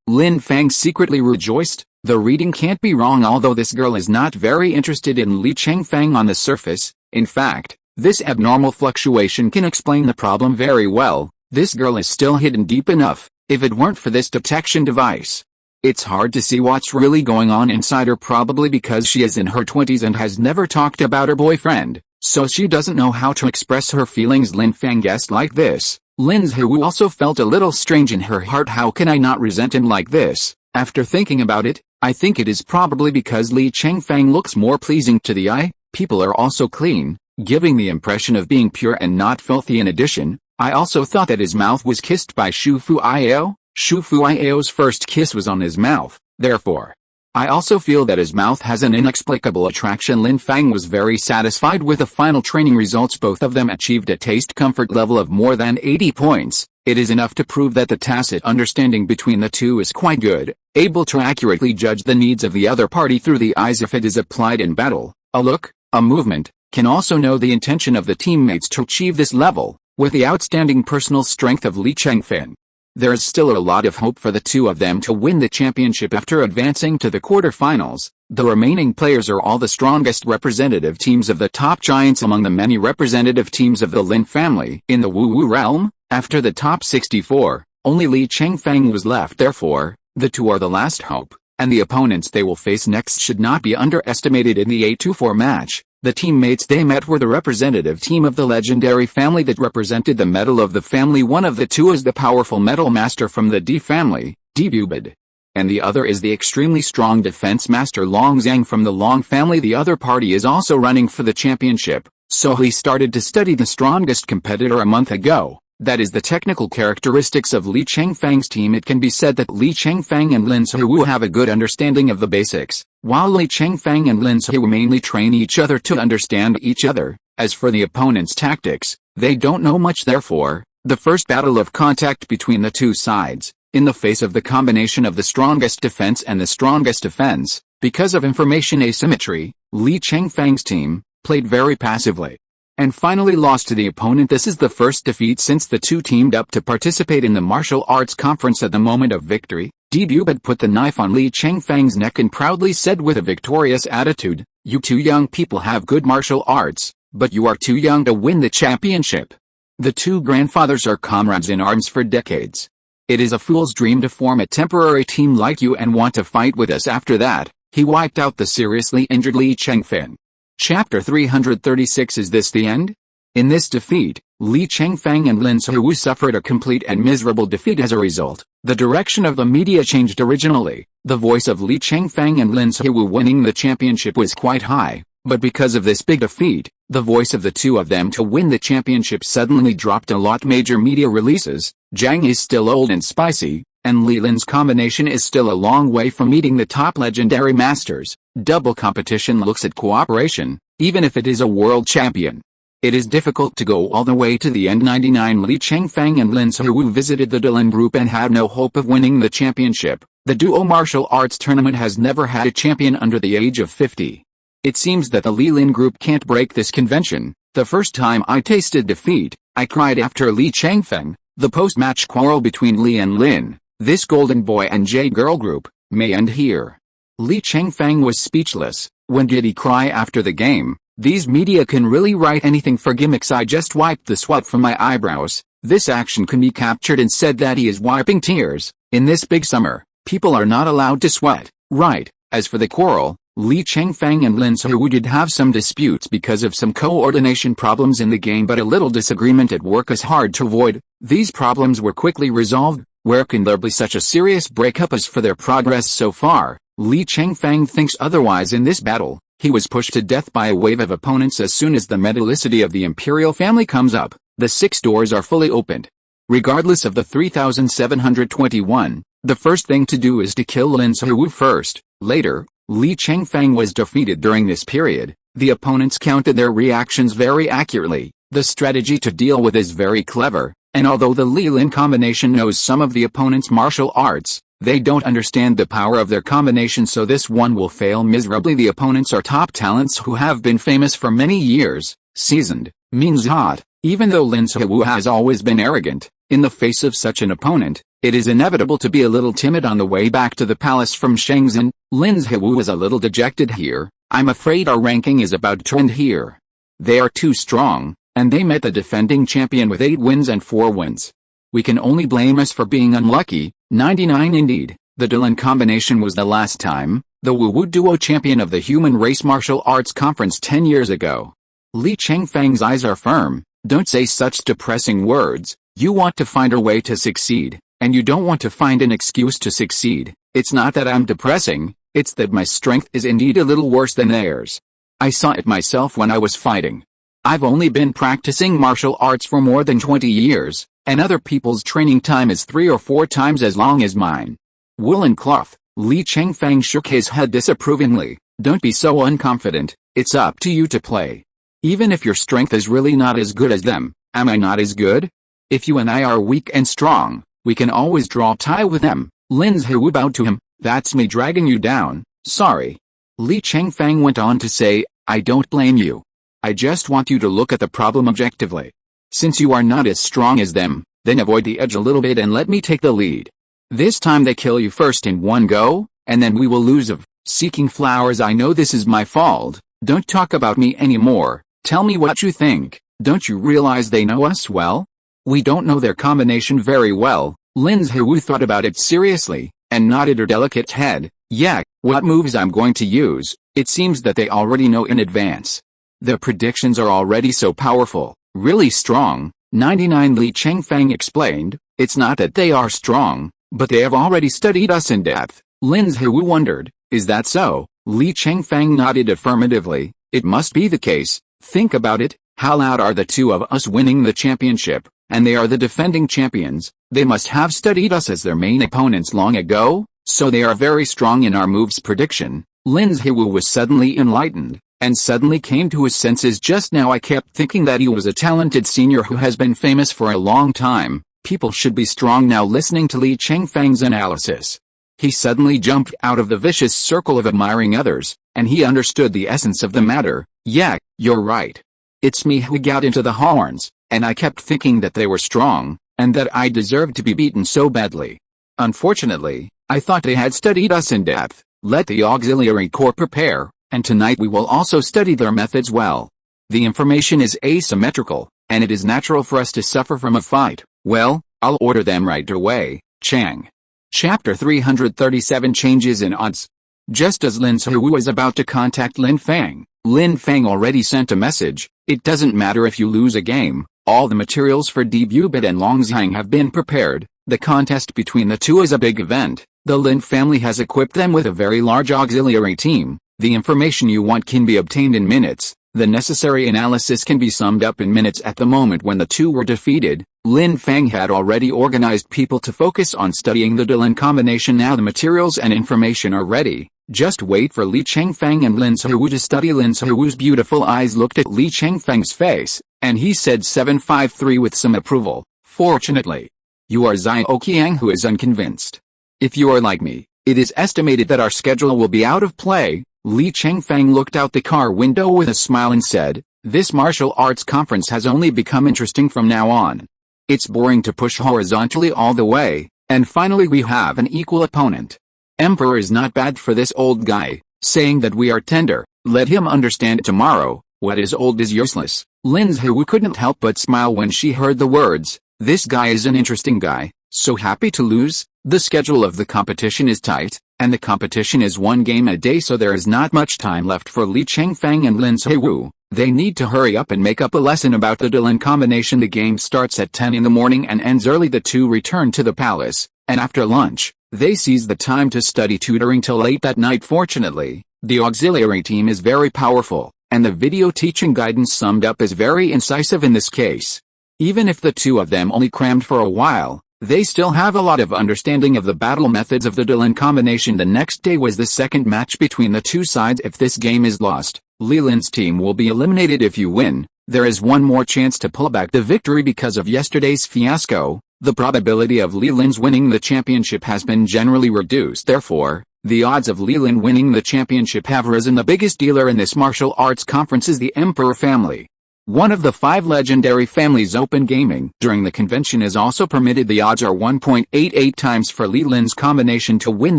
Lin Fang secretly rejoiced. The reading can't be wrong, although this girl is not very interested in Li Chengfeng on the surface. In fact, this abnormal fluctuation can explain the problem very well. This girl is still hidden deep enough. If it weren't for this detection device, it's hard to see what's really going on inside her, probably because she is in her 20s and has never talked about her boyfriend, so she doesn't know how to express her feelings. Lin Fang guessed like this. Lin Suwu also felt a little strange in her heart. How can I not resent him like this? After thinking about it, I think it is probably because Li Chengfeng looks more pleasing to the eye. People are also clean, giving the impression of being pure and not filthy. In addition, I also thought that his mouth was kissed by Shu Fuiao. Shu Fuiao's first kiss was on his mouth, therefore, I also feel that his mouth has an inexplicable attraction. Lin Fang was very satisfied with the final training results. Both of them achieved a taste comfort level of more than 80 points. It is enough to prove that the tacit understanding between the two is quite good, able to accurately judge the needs of the other party through the eyes if it is applied in battle. A look, a movement, can also know the intention of the teammates to achieve this level. With the outstanding personal strength of Li Chengfeng, there is still a lot of hope for the two of them to win the championship after advancing to the quarterfinals. The remaining players are all the strongest representative teams of the top giants among the many representative teams of the Lin family. In the Wu realm, after the top 64, only Li Chengfeng was left. Therefore, the two are the last hope, and the opponents they will face next should not be underestimated. In the 8-4 match, the teammates they met were the representative team of the legendary family that represented the metal of the family. One of the two is the powerful metal master from the D family, Debubid, and the other is the extremely strong defense master Long Zhang from the Long family. The other party is also running for the championship, so he started to study the strongest competitor a month ago. That is the technical characteristics of Li Chengfeng's team. It can be said that Li Chengfeng and Lin Suwu have a good understanding of the basics, while Li Chengfeng and Lin Suwu mainly train each other to understand each other. As for the opponent's tactics, they don't know much. Therefore, the first battle of contact between the two sides, in the face of the combination of the strongest defense and the strongest offense, because of information asymmetry, Li Chengfeng's team played very passively, and finally lost to the opponent. This is the first defeat since the two teamed up to participate in the martial arts conference. At the moment of victory, Debubid put the knife on Li Chengfeng's neck and proudly said with a victorious attitude, "You two young people have good martial arts, but you are too young to win the championship. The two grandfathers are comrades in arms for decades. It is a fool's dream to form a temporary team like you and want to fight with us." After that, he wiped out the seriously injured Li Chengfeng. Chapter 336. Is this the end? In this defeat, Li Chengfeng and Lin Suwu suffered a complete and miserable defeat. As a result, the direction of the media changed. Originally, the voice of Li Chengfeng and Lin Suwu winning the championship was quite high, but because of this big defeat, the voice of the two of them to win the championship suddenly dropped a lot. Major media releases, Zhang is still old and spicy, and Li Lin's combination is still a long way from meeting the top legendary masters. Double competition looks at cooperation, even if it is a world champion. It is difficult to go all the way to the end. 99 Li Chengfeng and Lin Suwu visited the Dylan group and had no hope of winning the championship. The duo martial arts tournament has never had a champion under the age of 50. It seems that the Li Lin group can't break this convention. The first time I tasted defeat, I cried after Li Chengfeng. The post-match quarrel between Li and Lin, this golden boy and J-girl group, may end here. Li Chengfeng was speechless. When did he cry after the game? These media can really write anything for gimmicks. I just wiped the sweat from my eyebrows. This action can be captured and said that he is wiping tears. In this big summer, people are not allowed to sweat, right? As for the quarrel, Li Chengfeng and Lin Suwu did have some disputes because of some coordination problems in the game, but a little disagreement at work is hard to avoid. These problems were quickly resolved. Where can there be such a serious breakup as for their progress so far? Li Chengfeng thinks otherwise. In this battle, he was pushed to death by a wave of opponents. As soon as the metallicity of the imperial family comes up, the 6 doors are fully opened. Regardless of the 3721, the first thing to do is to kill Lin Suwu first. Later, Li Chengfeng was defeated during this period. The opponents counted their reactions very accurately. The strategy to deal with is very clever, and although the Li-Lin combination knows some of the opponent's martial arts, they don't understand the power of their combination, so this one will fail miserably. The opponents are top talents who have been famous for many years, seasoned, means hot. Even though Lin Suwu has always been arrogant, in the face of such an opponent, it is inevitable to be a little timid. On the way back to the palace from Shenzhen, Lin Suwu was a little dejected here. I'm afraid our ranking is about to end here. They are too strong, and they met the defending champion with 8 wins and 4 wins. We can only blame us for being unlucky. 99 indeed. The Dylan combination was the last time, the Wu Duo champion of the Human Race Martial Arts Conference 10 years ago. Li Chengfeng's eyes are firm. Don't say such depressing words. You want to find a way to succeed, and you don't want to find an excuse to succeed. It's not that I'm depressing, it's that my strength is indeed a little worse than theirs. I saw it myself when I was fighting. I've only been practicing martial arts for more than 20 years, and other people's training time is 3 or 4 times as long as mine. Woolen cloth. Li Chengfeng shook his head disapprovingly. Don't be so unconfident, it's up to you to play. Even if your strength is really not as good as them, am I not as good? If you and I are weak and strong, we can always draw tie with them. Lin Suwu bowed to him. That's me dragging you down, sorry. Li Chengfeng went on to say, I don't blame you. I just want you to look at the problem objectively. Since you are not as strong as them, then avoid the edge a little bit and let me take the lead. This time they kill you first in one go, and then we will lose of seeking flowers. I know this is my fault. Don't talk about me anymore. Tell me what you think. Don't you realize they know us well? We don't know their combination very well. Lin Suwu thought about it seriously, and nodded her delicate head. Yeah, what moves I'm going to use, it seems that they already know in advance. Their predictions are already so powerful, really strong. 99 Li Chengfeng explained, it's not that they are strong, but they have already studied us in depth. Lin Suwu wondered, is that so? Li Chengfeng nodded affirmatively. It must be the case. Think about it, how loud are the two of us winning the championship, and they are the defending champions. They must have studied us as their main opponents long ago, so they are very strong in our moves prediction. Lin Suwu was suddenly enlightened, and suddenly came to his senses. Just now I kept thinking that he was a talented senior who has been famous for a long time. People should be strong now. Listening to Li Chengfeng's analysis, he suddenly jumped out of the vicious circle of admiring others, and he understood the essence of the matter. Yeah, you're right. It's me who got into the horns, and I kept thinking that they were strong, and that I deserved to be beaten so badly. Unfortunately, I thought they had studied us in depth. Let the auxiliary corps prepare, and tonight we will also study their methods well. The information is asymmetrical, and it is natural for us to suffer from a fight. Well, I'll order them right away. Chang. Chapter 337 Changes in Odds. Just as Lin Suwu was about to contact Lin Feng already sent a message. It doesn't matter if you lose a game, all the materials for Debubit and Longzhang have been prepared. The contest between the two is a big event. The Lin family has equipped them with a very large auxiliary team. The information you want can be obtained in minutes. The necessary analysis can be summed up in minutes. At the moment when the two were defeated, Lin Feng had already organized people to focus on studying the Dylan combination. Now the materials and information are ready. Just wait for Li Chengfeng and Lin Suwu to study. Lin Suwu's beautiful eyes looked at Li Chengfeng's face, and he said 753 with some approval. Fortunately, you are Xiao Qiang who is unconvinced. If you are like me, it is estimated that our schedule will be out of play. Li Chengfeng looked out the car window with a smile and said, this martial arts conference has only become interesting from now on. It's boring to push horizontally all the way, and finally we have an equal opponent. Emperor is not bad for this old guy, saying that we are tender. Let him understand tomorrow, what is old is useless. Lin Suwu couldn't help but smile when she heard the words. This guy is an interesting guy, so happy to lose. The schedule of the competition is tight, and the competition is 1 game a day, so there is not much time left for Li Chengfeng and Lin Suwu. They need to hurry up and make up a lesson about the Dylan combination. The game starts at 10 in the morning and ends early. The two return to the palace, and after lunch, they seize the time to study tutoring till late that night. Fortunately, the auxiliary team is very powerful, and the video teaching guidance summed up is very incisive in this case. Even if the two of them only crammed for a while, they still have a lot of understanding of the battle methods of the Dylan combination. The next day was the second match between the two sides. If this game is lost, Li Lin's team will be eliminated. If you win, there is one more chance to pull back the victory. Because of yesterday's fiasco, the probability of Li Lin's winning the championship has been generally reduced. Therefore, the odds of Li Lin winning the championship have risen. The biggest dealer in this martial arts conference is the Emperor family, one of the 5 legendary families. Open gaming during the convention is also permitted. The odds are 1.88 times for Li Lin's combination to win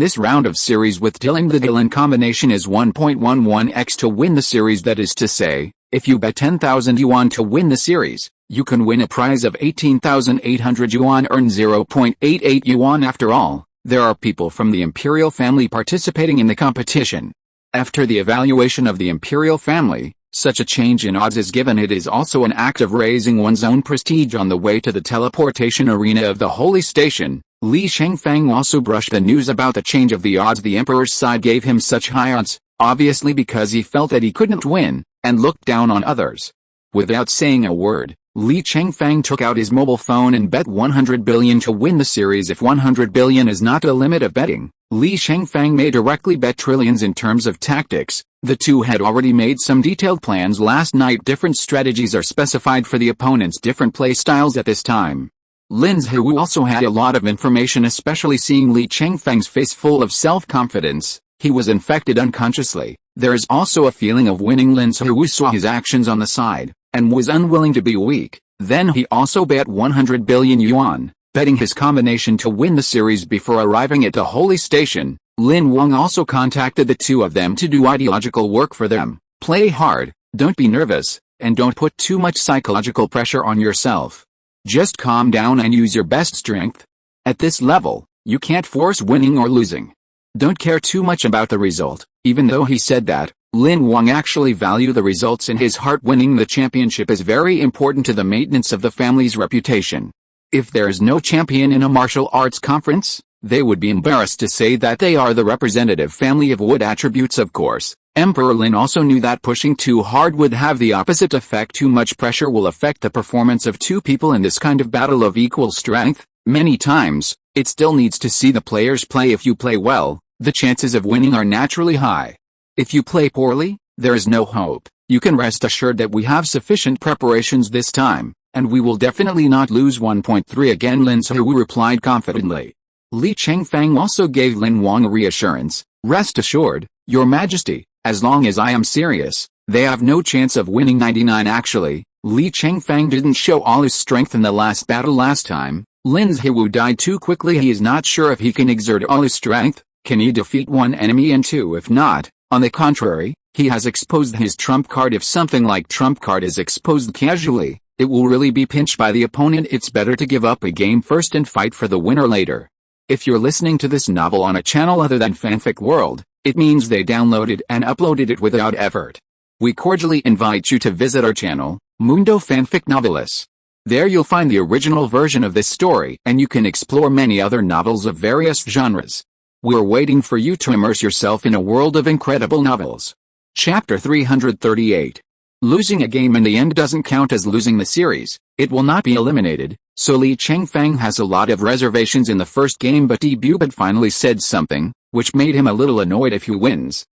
this round of series with Dylan. The Dylan combination is 1.11x to win the series. That is to say, if you bet 10,000 yuan to win the series, you can win a prize of 18,800 yuan, earn 0.88 yuan. After all, there are people from the imperial family participating in the competition. After the evaluation of the imperial family, such a change in odds is given. It is also an act of raising one's own prestige. On the way to the teleportation arena of the holy station, Li Chengfeng also brushed the news about the change of the odds. The emperor's side gave him such high odds, obviously because he felt that he couldn't win, and looked down on others. Without saying a word, Li Chengfeng took out his mobile phone and bet 100 billion to win the series. If 100 billion is not the limit of betting, Li Chengfeng may directly bet trillions. In terms of tactics, the two had already made some detailed plans last night. Different strategies are specified for the opponent's different play styles at this time. Lin's Hu also had a lot of information, especially seeing Li Chengfeng's face full of self-confidence. He was infected unconsciously. There is also a feeling of winning. Lin's Hu saw his actions on the side, and was unwilling to be weak. Then he also bet 100 billion yuan, betting his combination to win the series. Before arriving at the holy station, Lin Wang also contacted the two of them to do ideological work for them. Play hard, don't be nervous, and don't put too much psychological pressure on yourself. Just calm down and use your best strength. At this level, you can't force winning or losing. Don't care too much about the result. Even though he said that, Lin Wang actually valued the results in his heart. Winning the championship is very important to the maintenance of the family's reputation. If there is no champion in a martial arts conference, they would be embarrassed to say that they are the representative family of wood attributes. Of course, Emperor Lin also knew that pushing too hard would have the opposite effect. Too much pressure will affect the performance of two people in this kind of battle of equal strength. Many times, it still needs to see the players play. If you play well, the chances of winning are naturally high. If you play poorly, there is no hope. You can rest assured that we have sufficient preparations this time, and we will definitely not lose. 1.3 again, Lin Hu replied confidently. Li Chengfeng also gave Lin Wang a reassurance. Rest assured, Your Majesty, as long as I am serious, they have no chance of winning. 99 Actually, Li Chengfeng didn't show all his strength in the last battle last time. Lin Hu died too quickly. He is not sure if he can exert all his strength. Can he defeat one enemy and two if not? On the contrary, he has exposed his trump card. If something like trump card is exposed casually, it will really be pinched by the opponent. It's better to give up a game first and fight for the winner later. If you're listening to this novel on a channel other than Fanfic World, it means they downloaded and uploaded it without effort. We cordially invite you to visit our channel, Mundo Fanfic Novelis. There you'll find the original version of this story, and you can explore many other novels of various genres. We're waiting for you to immerse yourself in a world of incredible novels. Chapter 338. Losing a game in the end doesn't count as losing the series. It will not be eliminated, so Li Chengfeng has a lot of reservations in the first game. But Debut finally said something, which made him a little annoyed. If he wins,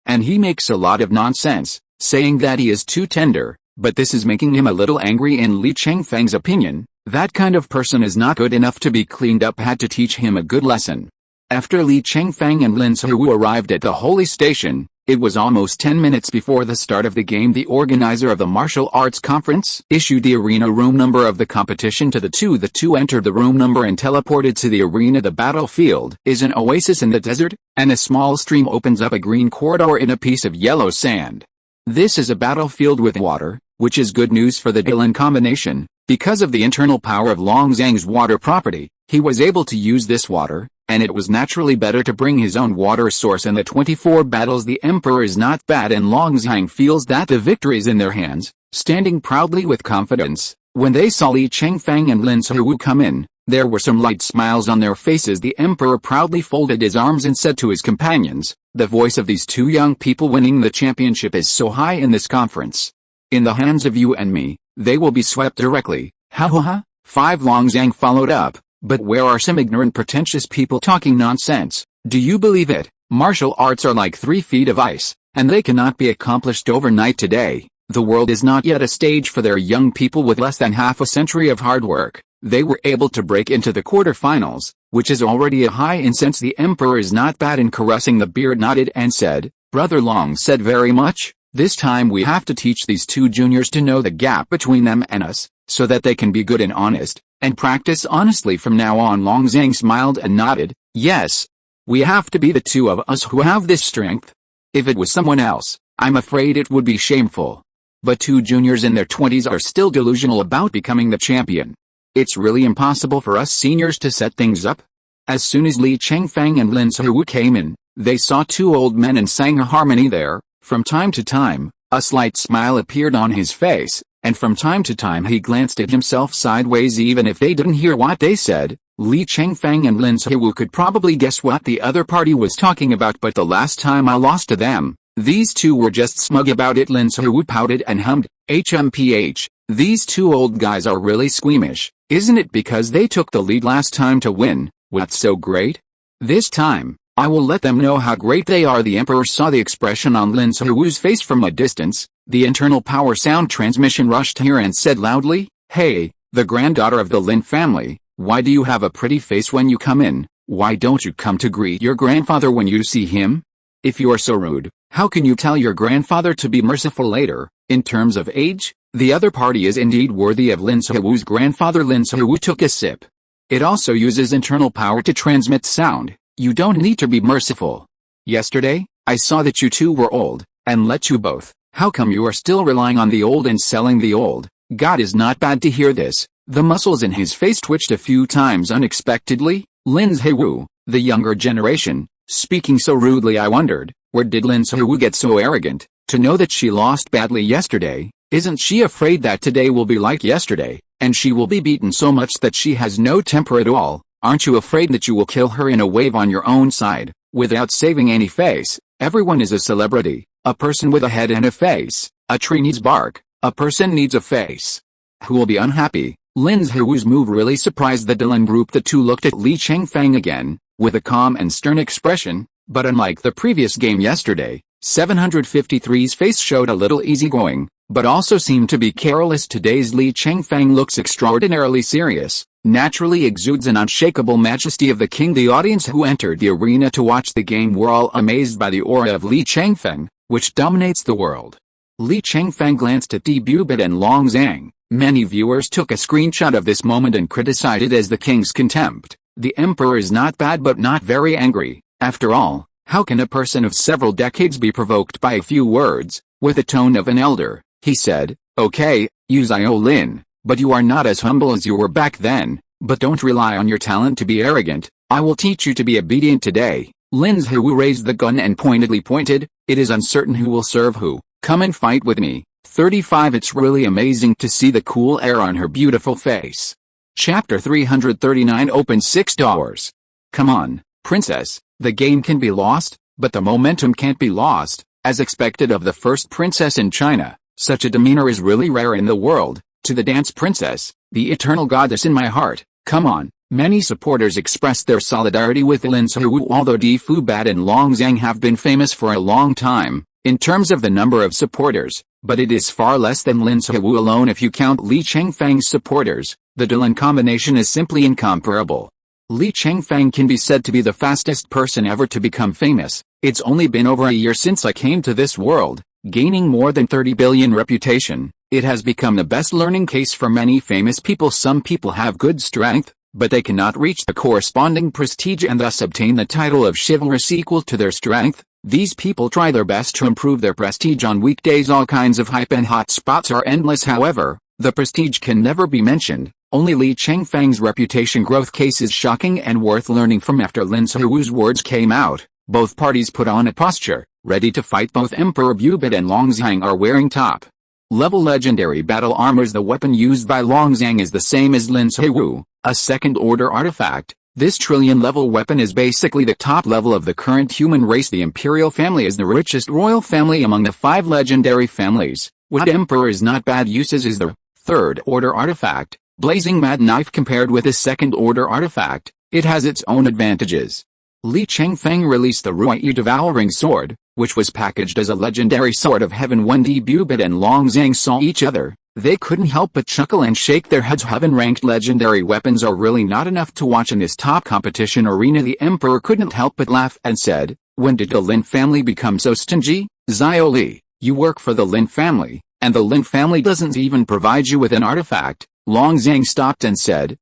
and he makes a lot of nonsense, saying that he is too tender, but this is making him a little angry. In Li Chengfeng's opinion, that kind of person is not good enough to be cleaned up. Had to teach him a good lesson. After Li Chengfeng and Lin Hu arrived at the holy station, it was almost 10 minutes before the start of the game. The organizer of the martial arts conference issued the arena room number of the competition to the two. The two entered the room number and teleported to the arena. The battlefield is an oasis in the desert, and a small stream opens up a green corridor in a piece of yellow sand. This is a battlefield with water, which is good news for the Dylan combination. Because of the internal power of Long Zhang's water property, he was able to use this water, and it was naturally better to bring his own water source. In the 24 battles, the Emperor is not bad, and Long Zhang feels that the victory is in their hands, standing proudly with confidence. When they saw Li Chengfeng and Lin Hu come in, there were some light smiles on their faces. The Emperor proudly folded his arms and said to his companions, "The voice of these two young people winning the championship is so high in this conference. In the hands of you and me, they will be swept directly. Ha ha ha. 5 Long Zhang followed up. But where are some ignorant pretentious people talking nonsense? Do you believe it? Martial arts are like 3 feet of ice, and they cannot be accomplished overnight today. The world is not yet a stage for their young people with less than half a century of hard work. They were able to break into the quarterfinals, which is already a high and since the emperor is not bad in caressing the beard nodded and said, Brother Long said very much, this time we have to teach these 2 juniors to know the gap between them and us, so that they can be good and honest, and practice honestly from now on. Long Zhang smiled and nodded, yes. We have to be the 2 of us who have this strength. If it was someone else, I'm afraid it would be shameful. But 2 juniors in their 20s are still delusional about becoming the champion. It's really impossible for us seniors to set things up. As soon as Li Chengfeng and Lin Suhu came in, they saw 2 old men and sang a harmony there. From time to time, a slight smile appeared on his face, and from time to time he glanced at himself sideways even if they didn't hear what they said. Li Chengfeng and Lin Suhu could probably guess what the other party was talking about, but the last time I lost to them, these 2 were just smug about it. Lin Suhu pouted and hummed, HMPH, these 2 old guys are really squeamish. Isn't it because they took the lead last time to win? What's so great? This time, I will let them know how great they are. The emperor saw the expression on Lin Suhu's face from a distance. The internal power sound transmission rushed here and said loudly, Hey, the granddaughter of the Lin family, why do you have a pretty face when you come in? Why don't you come to greet your grandfather when you see him? If you are so rude, how can you tell your grandfather to be merciful later? In terms of age, the other party is indeed worthy of Lin Suhu's grandfather. Lin Suhu took a sip. It also uses internal power to transmit sound. You don't need to be merciful. Yesterday, I saw that you 2 were old, and let you both. How come you are still relying on the old and selling the old? God is not bad to hear this. The muscles in his face twitched a few times unexpectedly. Lin Suhu, the younger generation, speaking so rudely. I wondered, where did Lin Suhu get so arrogant, to know that she lost badly yesterday? Isn't she afraid that today will be like yesterday, and she will be beaten so much that she has no temper at all? Aren't you afraid that you will kill her in a wave on your own side, without saving any face? Everyone is a celebrity, a person with a head and a face. A tree needs bark, a person needs a face. Who will be unhappy? Lin Suhu's move really surprised the Dylan group. The 2 looked at Li Chengfeng again, with a calm and stern expression, but unlike the previous game yesterday, 753's face showed a little easygoing, but also seemed to be careless. Today's Li Chengfeng looks extraordinarily serious, naturally exudes an unshakable majesty of the king. The audience who entered the arena to watch the game were all amazed by the aura of Li Chengfeng, which dominates the world. Li Chengfeng glanced at Di Bubit and Long Zhang. Many viewers took a screenshot of this moment and criticized it as the king's contempt. The emperor is not bad but not very angry. After all, how can a person of several decades be provoked by a few words? With the tone of an elder, he said, Okay, you Zhao Lin, but you are not as humble as you were back then. But don't rely on your talent to be arrogant. I will teach you to be obedient today. Lin Suhu raised the gun and pointedly pointed, It is uncertain who will serve who. Come and fight with me. 35 It's really amazing to see the cool air on her beautiful face. Chapter 339 Open 6 doors. Come on, princess, the game can be lost, but the momentum can't be lost. As expected of the first princess in China, such a demeanor is really rare in the world. To the dance princess, the eternal goddess in my heart, come on. Many supporters expressed their solidarity with Lin Suhu. Although Di Fubat and Long Zhang have been famous for a long time, in terms of the number of supporters, but it is far less than Lin Suhu alone if you count Li Chengfeng's supporters. The Dylan combination is simply incomparable. Li Chengfeng can be said to be the fastest person ever to become famous. It's only been over a year since I came to this world, gaining more than 30 billion reputation. It has become the best learning case for many famous people. Some people have good strength, but they cannot reach the corresponding prestige and thus obtain the title of chivalrous equal to their strength. These people try their best to improve their prestige on weekdays. All kinds of hype and hot spots are endless. However, the prestige can never be mentioned. Only Li Chengfeng's reputation growth case is shocking and worth learning from. After Lin Suhu's words came out, both parties put on a posture, ready to fight. Both Emperor Bubit and Long Zhang are wearing top-level legendary battle armors. The weapon used by Long Zhang is the same as Lin Suhu, a second-order artifact. This trillion-level weapon is basically the top level of the current human race. The imperial family is the richest royal family among the 5 legendary families. What emperor is not bad uses is the third-order artifact, blazing mad knife. Compared with a second-order artifact, it has its own advantages. Li Chengfeng released the Ruyi Devouring Sword, which was packaged as a legendary sword of heaven. When Debubit and Long Zhang saw each other, they couldn't help but chuckle and shake their heads. Heaven-ranked legendary weapons are really not enough to watch in this top competition arena. The emperor couldn't help but laugh and said, "When did the Lin family become so stingy? Xiao Li, you work for the Lin family, and the Lin family doesn't even provide you with an artifact." Long Zhang stopped and said,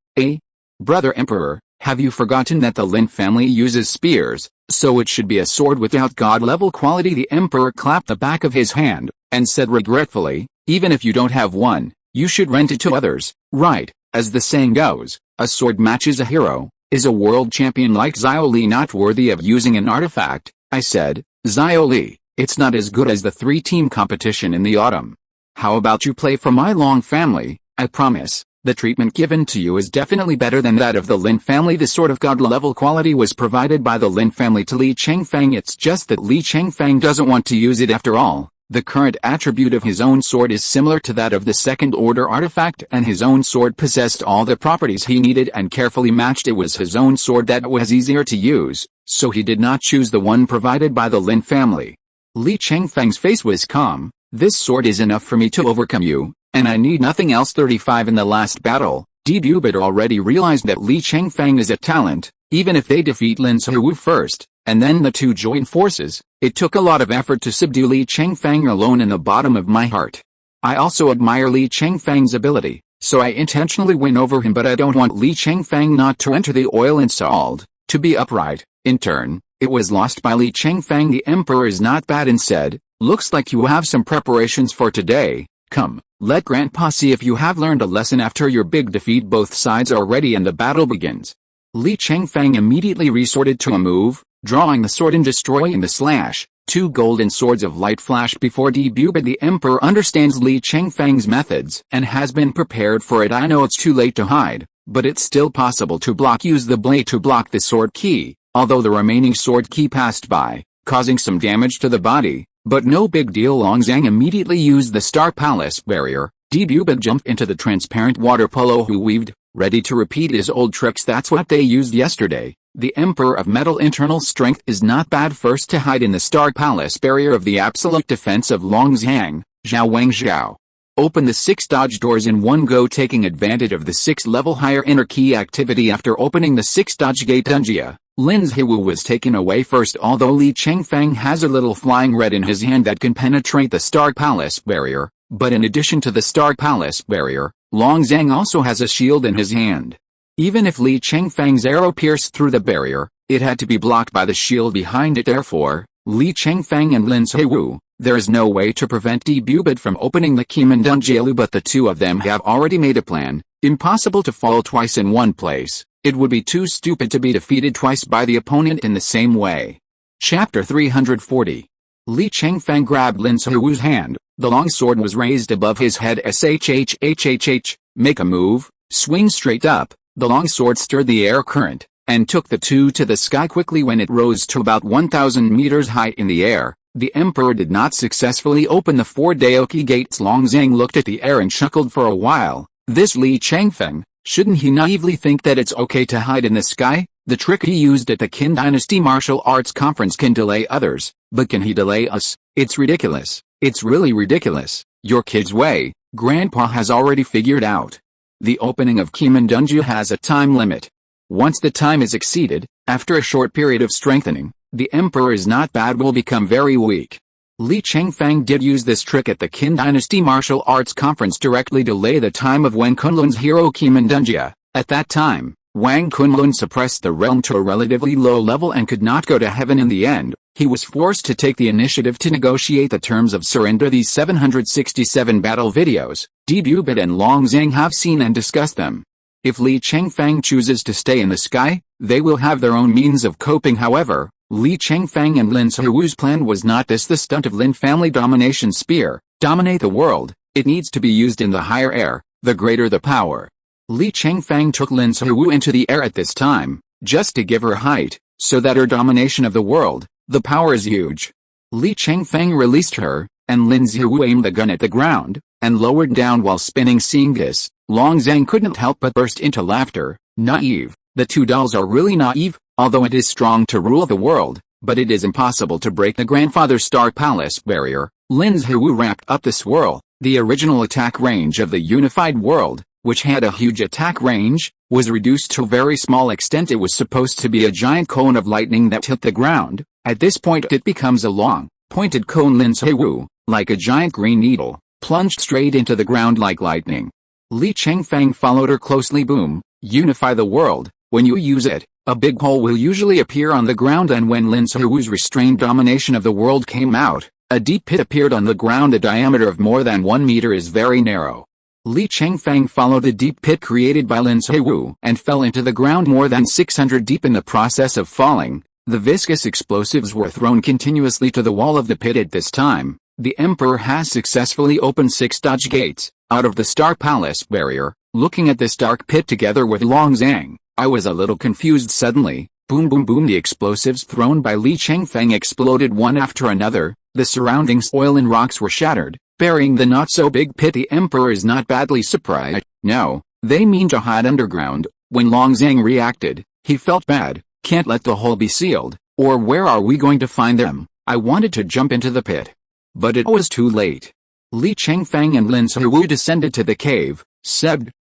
"Brother Emperor, have you forgotten that the Lin family uses spears, so it should be a sword without god-level quality?" The emperor clapped the back of his hand, and said regretfully, "Even if you don't have one, you should rent it to others, right? As the saying goes, a sword matches a hero. Is a world champion like Xiao Li not worthy of using an artifact?" I said, "Xiao Li, it's not as good as the three-team competition in the autumn. How about you play for my Long family? I promise, the treatment given to you is definitely better than that of the Lin family." The sword of god-level quality was provided by the Lin family to Li Chengfeng. It's just that Li Chengfeng doesn't want to use it after all. The current attribute of his own sword is similar to that of the second-order artifact, and his own sword possessed all the properties he needed and carefully matched. It was his own sword that was easier to use, so he did not choose the one provided by the Lin family. Li Chengfeng's face was calm. "This sword is enough for me to overcome you, and I need nothing else." 35 In the last battle, Debubit already realized that Li Chengfeng is a talent. Even if they defeat Lin Suwu first, and then the two join forces, it took a lot of effort to subdue Li Chengfeng alone. In the bottom of my heart, I also admire Li Chengfeng's ability, so I intentionally win over him. But I don't want Li Chengfeng not to enter the oil and salt. To be upright, in turn, it was lost by Li Chengfeng. The emperor is not bad and said, "Looks like you have some preparations for today. Come, let Grandpa see if you have learned a lesson after your big defeat." Both sides are ready and the battle begins. Li Chengfeng immediately resorted to a move, drawing the sword and destroying the slash. Two golden swords of light flashed before Debubit. The emperor understands Li Chengfeng's methods and has been prepared for it. "I know it's too late to hide, but it's still possible to block." Use the blade to block the sword key, although the remaining sword key passed by, causing some damage to the body, but no big deal. Long Zhang immediately used the Star Palace barrier. Debubit jumped into the transparent water polo who weaved, ready to repeat his old tricks. That's what they used yesterday. The Emperor of Metal internal strength is not bad. First to hide in the Star Palace barrier of the absolute defense of Long Zhang, Zhao Wang Zhao. Open the 6 dodge doors in one go, taking advantage of the 6 level higher inner key activity. After opening the 6 dodge gate Dunjia, Lin's Hiwu was taken away first. Although Li Chengfeng has a little flying red in his hand that can penetrate the Star Palace barrier, but in addition to the Star Palace barrier, Long Zhang also has a shield in his hand. Even if Li Chengfeng's arrow pierced through the barrier, it had to be blocked by the shield behind it. Therefore, Li Chengfeng and Lin Suiwu, there is no way to prevent Debubit from opening the Kimen Dunjielu, but the two of them have already made a plan. Impossible to fall twice in one place. It would be too stupid to be defeated twice by the opponent in the same way. Chapter 340. Li Chengfeng grabbed Lin Suiwu's hand. The long sword was raised above his head. Shhhhh. Make a move, swing straight up. The long sword stirred the air current, and took the two to the sky quickly. When it rose to about 1,000 meters high in the air, the emperor did not successfully open the 4 Daoki gates. Long Zhang looked at the air and chuckled for a while. This Li Chengfeng, shouldn't he naively think that it's okay to hide in the sky? The trick he used at the Qin Dynasty Martial Arts Conference can delay others, but can he delay us? It's ridiculous. It's really ridiculous. Your kid's way, Grandpa has already figured out. The opening of Kimen Dunjia has a time limit. Once the time is exceeded, after a short period of strengthening, the emperor is not bad will become very weak. Li Chengfeng did use this trick at the Qin Dynasty Martial Arts Conference. Directly delay the time of Wang Kunlun's hero Kimen Dunjia. At that time, Wang Kunlun suppressed the realm to a relatively low level and could not go to heaven in the end. He was forced to take the initiative to negotiate the terms of surrender. These 767 battle videos, Debubit and Long Zhang have seen and discussed them. If Li Chengfeng chooses to stay in the sky, they will have their own means of coping. However, Li Chengfeng and Lin Suiwu's plan was not this. The stunt of Lin family domination spear, dominate the world. It needs to be used in the higher air, the greater the power. Li Chengfeng took Lin Suiwu into the air at this time, just to give her height, so that her domination of the world, the power is huge. Li Chengfeng released her, and Lin Suiwu aimed the gun at the ground. and lowered down while spinning. Seeing this, Long Zhang couldn't help but burst into laughter. Naive. The two dolls are really naive, although it is strong to rule the world, but it is impossible to break the Grandfather Star Palace barrier. Lin's Hu wrapped up the swirl. The original attack range of the unified world, which had a huge attack range, was reduced to a very small extent. It was supposed to be a giant cone of lightning that hit the ground. At this point it becomes a long, pointed cone. Lin's Hu, like a giant green needle, plunged straight into the ground like lightning. Li Chengfeng followed her closely. Boom. Unify the world. When you use it, a big hole will usually appear on the ground, and when Lin's Hu's restrained domination of the world came out, a deep pit appeared on the ground. A diameter of more than 1 meter is very narrow. Li Chengfeng followed the deep pit created by Lin's Hu and fell into the ground more than 600 deep. In the process of falling, the viscous explosives were thrown continuously to the wall of the pit. At this time, the Emperor has successfully opened 6 dodge gates out of the Star Palace barrier. Looking at this dark pit together with Long Zhang, I was a little confused. Suddenly, boom boom boom, the explosives thrown by Li Chengfeng exploded one after another. The surrounding soil and rocks were shattered, burying the not-so-big pit. The Emperor is not badly surprised. No, they mean to hide underground. When Long Zhang reacted, he felt bad. Can't let the hole be sealed, or where are we going to find them? I wanted to jump into the pit, but it was too late. Li Chengfeng and Lin's Hu descended to the cave,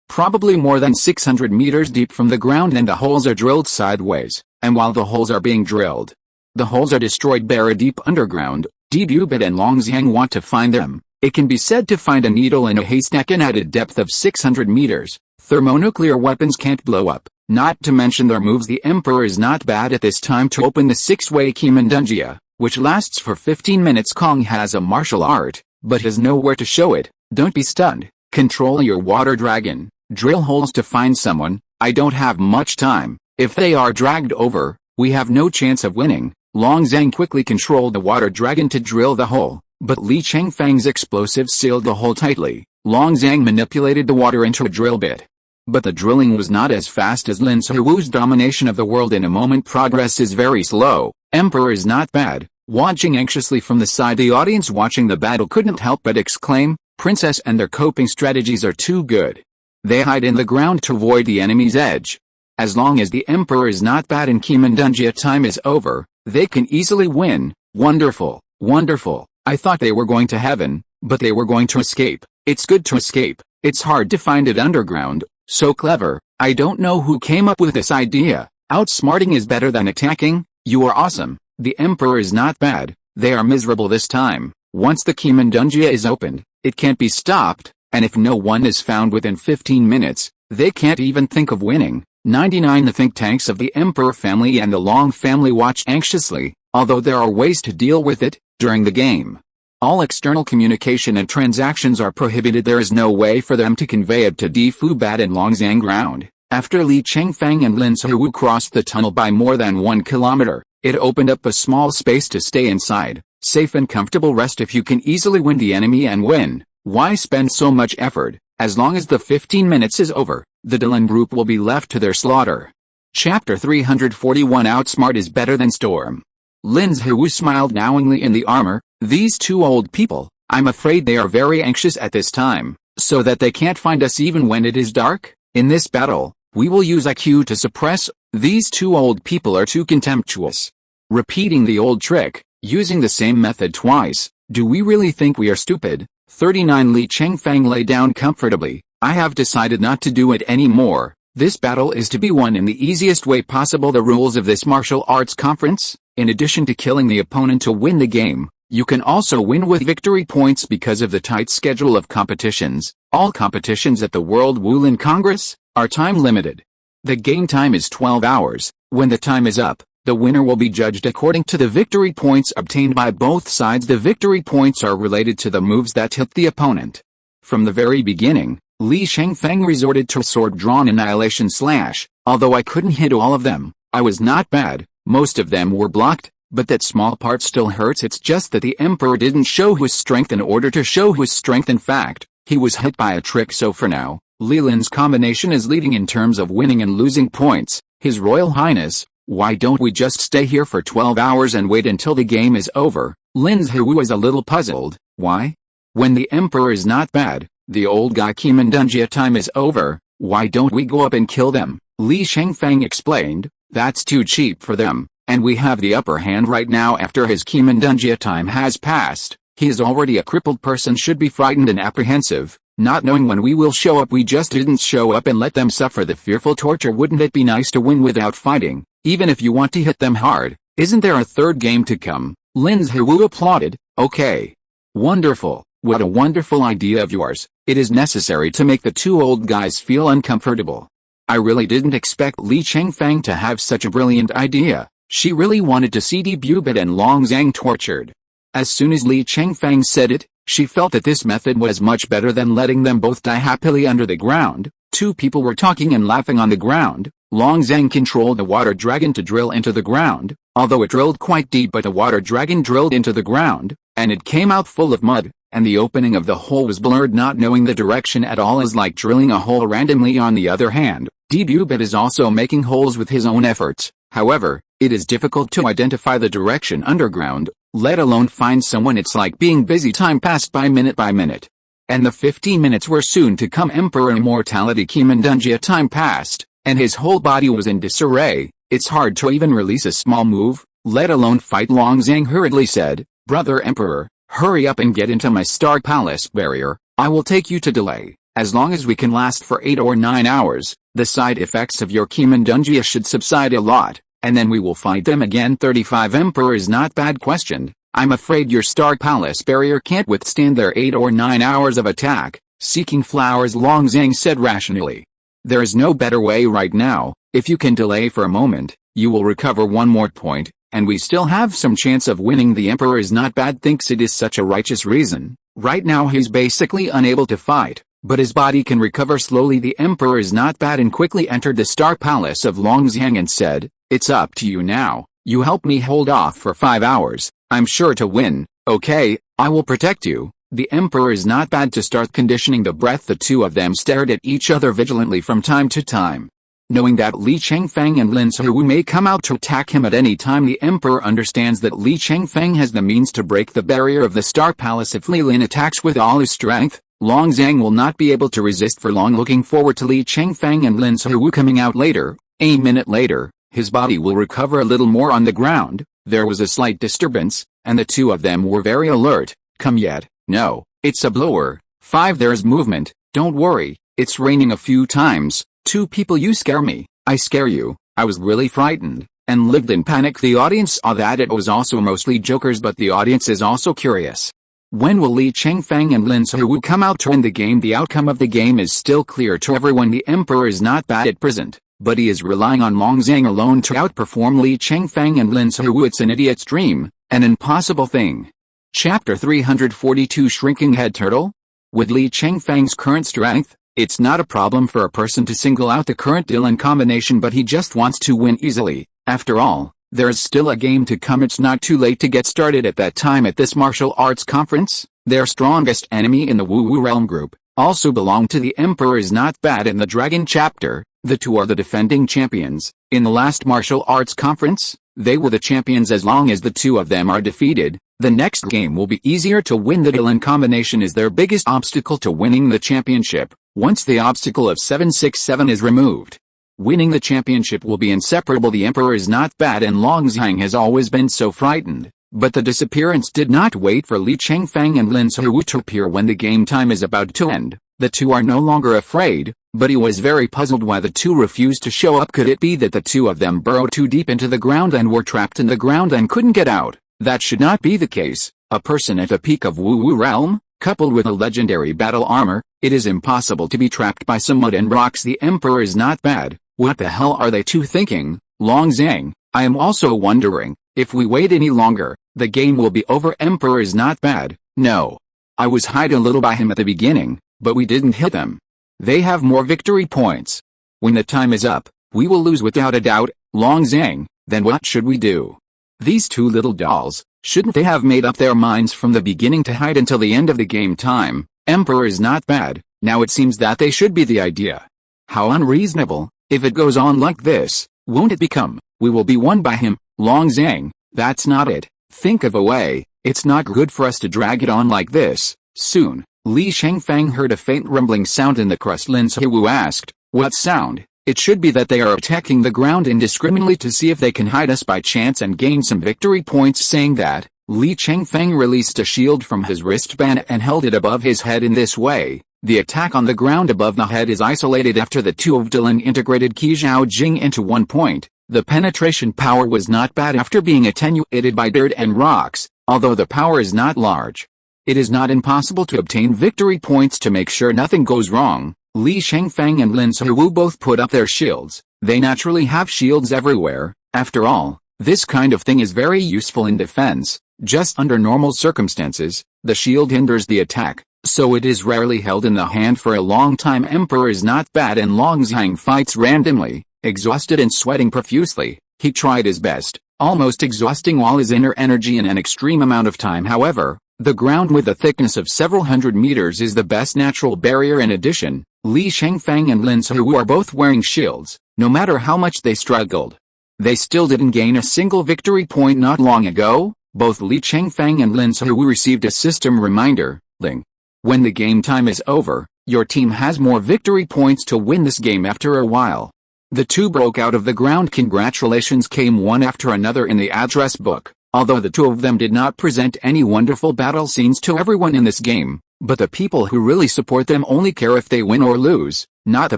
probably more than 600 meters deep from the ground, and the holes are drilled sideways, and while the holes are being drilled, the holes are destroyed. Buried deep underground. Debubit and Long Zhang want to find them. It can be said to find a needle in a haystack, and at a depth of 600 meters, thermonuclear weapons can't blow up, not to mention their moves. The Emperor is not bad at this time to open the 6-way Kimandungia, which lasts for 15 minutes. Kong has a martial art, but has nowhere to show it. Don't be stunned. Control your water dragon. Drill holes to find someone. I don't have much time. If they are dragged over, we have no chance of winning. Long Zhang quickly controlled the water dragon to drill the hole, but Li Chengfeng's explosives sealed the hole tightly. Long Zhang manipulated the water into a drill bit, but the drilling was not as fast as Lin's Hu's domination of the world. In a moment, progress is very slow. Emperor is not bad. Watching anxiously from the side, the audience watching the battle couldn't help but exclaim, "Princess and their coping strategies are too good." They hide in the ground to avoid the enemy's edge. As long as the Emperor is not bad and Kimandungia time is over, they can easily win. Wonderful, wonderful. I thought they were going to heaven, but they were going to escape. It's good to escape. It's hard to find it underground. So clever. I don't know who came up with this idea. Outsmarting is better than attacking. You are awesome. The Emperor is not bad. They are miserable this time. Once the Kimandungia is opened, it can't be stopped, and if no one is found within 15 minutes, they can't even think of winning. 99 The think tanks of the Emperor family and the Long family watch anxiously, although there are ways to deal with it. During the game, all external communication and transactions are prohibited. There is no way for them to convey it to Difubat and Longzhang ground. After Li Chengfeng and Lin's Hu crossed the tunnel by more than 1 kilometer, it opened up a small space to stay inside. Safe and comfortable rest. If you can easily win the enemy and win, why spend so much effort? As long as the 15 minutes is over, the Dylan group will be left to their slaughter. Chapter 341 Outsmart is better than Storm. Lin's Hu smiled knowingly in the armor. These two old people, I'm afraid they are very anxious at this time, so that they can't find us even when it is dark. In this battle, we will use IQ to suppress. These two old people are too contemptuous. Repeating the old trick, using the same method twice. Do we really think we are stupid? 39 Li Chengfeng lay down comfortably. I have decided not to do it anymore. This battle is to be won in the easiest way possible. The rules of this martial arts conference: in addition to killing the opponent to win the game, you can also win with victory points because of the tight schedule of competitions. All competitions at the World Wulin Congress are time limited. The game time is 12 hours. When the time is up, the winner will be judged according to the victory points obtained by both sides. The victory points are related to the moves that hit the opponent. From the very beginning, Li Chengfeng resorted to sword-drawn annihilation slash. Although I couldn't hit all of them, I was not bad. Most of them were blocked, but that small part still hurts. It's just that the Emperor didn't show his strength in order to show his strength. In fact, he was hit by a trick. So for now, Li Lin's combination is leading in terms of winning and losing points. His Royal Highness, why don't we just stay here for 12 hours and wait until the game is over? Lin's Hu was a little puzzled. Why? When the emperor is not bad, the old guy Chengfeng time is over, why don't we go up and kill them? Li Chengfeng explained, that's too cheap for them, and we have the upper hand right now after his Chengfeng time has passed. He is already a crippled person, should be frightened and apprehensive, not knowing when we will show up. We just didn't show up and let them suffer the fearful torture. Wouldn't it be nice to win without fighting, even if you want to hit them hard? Isn't there a third game to come? Lin Zhiwu applauded. Okay. Wonderful. What a wonderful idea of yours. It is necessary to make the two old guys feel uncomfortable. I really didn't expect Li Chengfeng to have such a brilliant idea. She really wanted to see Bubit and Long Zhang tortured. As soon as Li Chengfeng said it, she felt that this method was much better than letting them both die happily under the ground. Two people were talking and laughing on the ground. Long Zhang controlled the water dragon to drill into the ground, although it drilled quite deep, but the water dragon drilled into the ground, and it came out full of mud, and the opening of the hole was blurred. Not knowing the direction at all is like drilling a hole randomly. On the other hand, Bubit is also making holes with his own efforts. However, it is difficult to identify the direction underground, let alone find someone. It's like being busy. Time passed by minute. And the 15 minutes were soon to come. Emperor Immortality Chengfeng time passed, and his whole body was in disarray. It's hard to even release a small move, let alone fight. Long Zhang hurriedly said, Brother Emperor, hurry up and get into my Star Palace barrier. I will take you to delay. As long as we can last for 8 or 9 hours, the side effects of your Chengfeng should subside a lot, and then we will fight them again. 35 Emperor is not bad questioned. I'm afraid your Star Palace barrier can't withstand their 8 or 9 hours of attack. Seeking flowers, Long Zhang said rationally. There is no better way right now. If you can delay for a moment, you will recover 1 more point, and we still have some chance of winning. The Emperor is not bad thinks it is such a righteous reason. Right now he's basically unable to fight, but his body can recover slowly. The Emperor is not bad and quickly entered the Star Palace of Long Zhang and said, it's up to you now. You help me hold off for 5 hours. I'm sure to win. Okay, I will protect you. The Emperor is not bad to start conditioning the breath. The two of them stared at each other vigilantly from time to time. Knowing that Li Chengfeng and Lin Zhiwu may come out to attack him at any time, the Emperor understands that Li Chengfeng has the means to break the barrier of the Star Palace. If Li Lin attacks with all his strength, Long Zhang will not be able to resist for long. Looking forward to Li Chengfeng and Lin Zhiwu coming out later. A minute later, his body will recover a little more. On the ground, there was a slight disturbance, and the two of them were very alert. Come yet? No, it's a blower. 5 There's movement. Don't worry, it's raining a few times. 2 people You scare me, I scare you. I was really frightened, and lived in panic. The audience saw that it was also mostly jokers, but the audience is also curious. When will Li Chengfeng and Lin Zhiwu come out to win the game? The outcome of the game is still clear to everyone. The Emperor is not bad at present, but he is relying on Long Zhang alone to outperform Li Chengfeng and Lin Zhiwu. It's an idiot's dream, an impossible thing. Chapter 342 Shrinking Head Turtle? With Li Chengfeng's current strength, it's not a problem for a person to single out the current Dylan combination, but he just wants to win easily. After all, there is still a game to come. It's not too late to get started. At that time at this martial arts conference, their strongest enemy in the Wu Realm group also belonged to the Emperor is not bad. In the Dragon chapter, the two are the defending champions. In the last martial arts conference, they were the champions. As long as the two of them are defeated, the next game will be easier to win. The Dylan combination is their biggest obstacle to winning the championship. Once the obstacle of 767 is removed, winning the championship will be inseparable. The Emperor is not bad and Long Zhang has always been so frightened, but the disappearance did not wait for Li Chengfeng and Lin Zhiwu to appear when the game time is about to end. The two are no longer afraid, but he was very puzzled why the two refused to show up. Could it be that the two of them burrowed too deep into the ground and were trapped in the ground and couldn't get out? That should not be the case. A person at the peak of Wu Realm, coupled with a legendary battle armor, it is impossible to be trapped by some mud and rocks. The Emperor is not bad. What the hell are they two thinking? Long Zhang, I am also wondering, if we wait any longer, the game will be over. Emperor is not bad. No. I was hiding a little by him at the beginning, but we didn't hit them. They have more victory points. When the time is up, we will lose without a doubt. Long Zhang, then what should we do? These two little dolls, shouldn't they have made up their minds from the beginning to hide until the end of the game time? Emperor is not bad. Now it seems that they should be the idea. How unreasonable. If it goes on like this, won't it become, we will be won by him? Long Zhang, that's not it. Think of a way. It's not good for us to drag it on like this. Soon, Li Chengfeng heard a faint rumbling sound in the crust. Lin Suiwu asked, "What sound?" "It should be that they are attacking the ground indiscriminately to see if they can hide us by chance and gain some victory points." Saying that, Li Chengfeng released a shield from his wristband and held it above his head. In this way, the attack on the ground above the head is isolated. After the two of Dylan integrated Qi Zhao Jing into one point, the penetration power was not bad after being attenuated by dirt and rocks, although the power is not large. It is not impossible to obtain victory points. To make sure nothing goes wrong, Li Chengfeng and Lin Suiwu both put up their shields. They naturally have shields everywhere. After all, this kind of thing is very useful in defense. Just under normal circumstances, the shield hinders the attack, so it is rarely held in the hand for a long time. Emperor is not bad and Longzhang fights randomly, exhausted and sweating profusely. He tried his best, almost exhausting all his inner energy in an extreme amount of time. However, the ground with a thickness of several hundred meters is the best natural barrier. In addition, Li Chengfeng and Lin Suiwu are both wearing shields. No matter how much they struggled, they still didn't gain a single victory point. Not long ago, both Li Chengfeng and Lin Suiwu received a system reminder, Ling. When the game time is over, your team has more victory points to win this game. After a while, the two broke out of the ground. Congratulations came one after another in the address book. Although the two of them did not present any wonderful battle scenes to everyone in this game, but the people who really support them only care if they win or lose, not the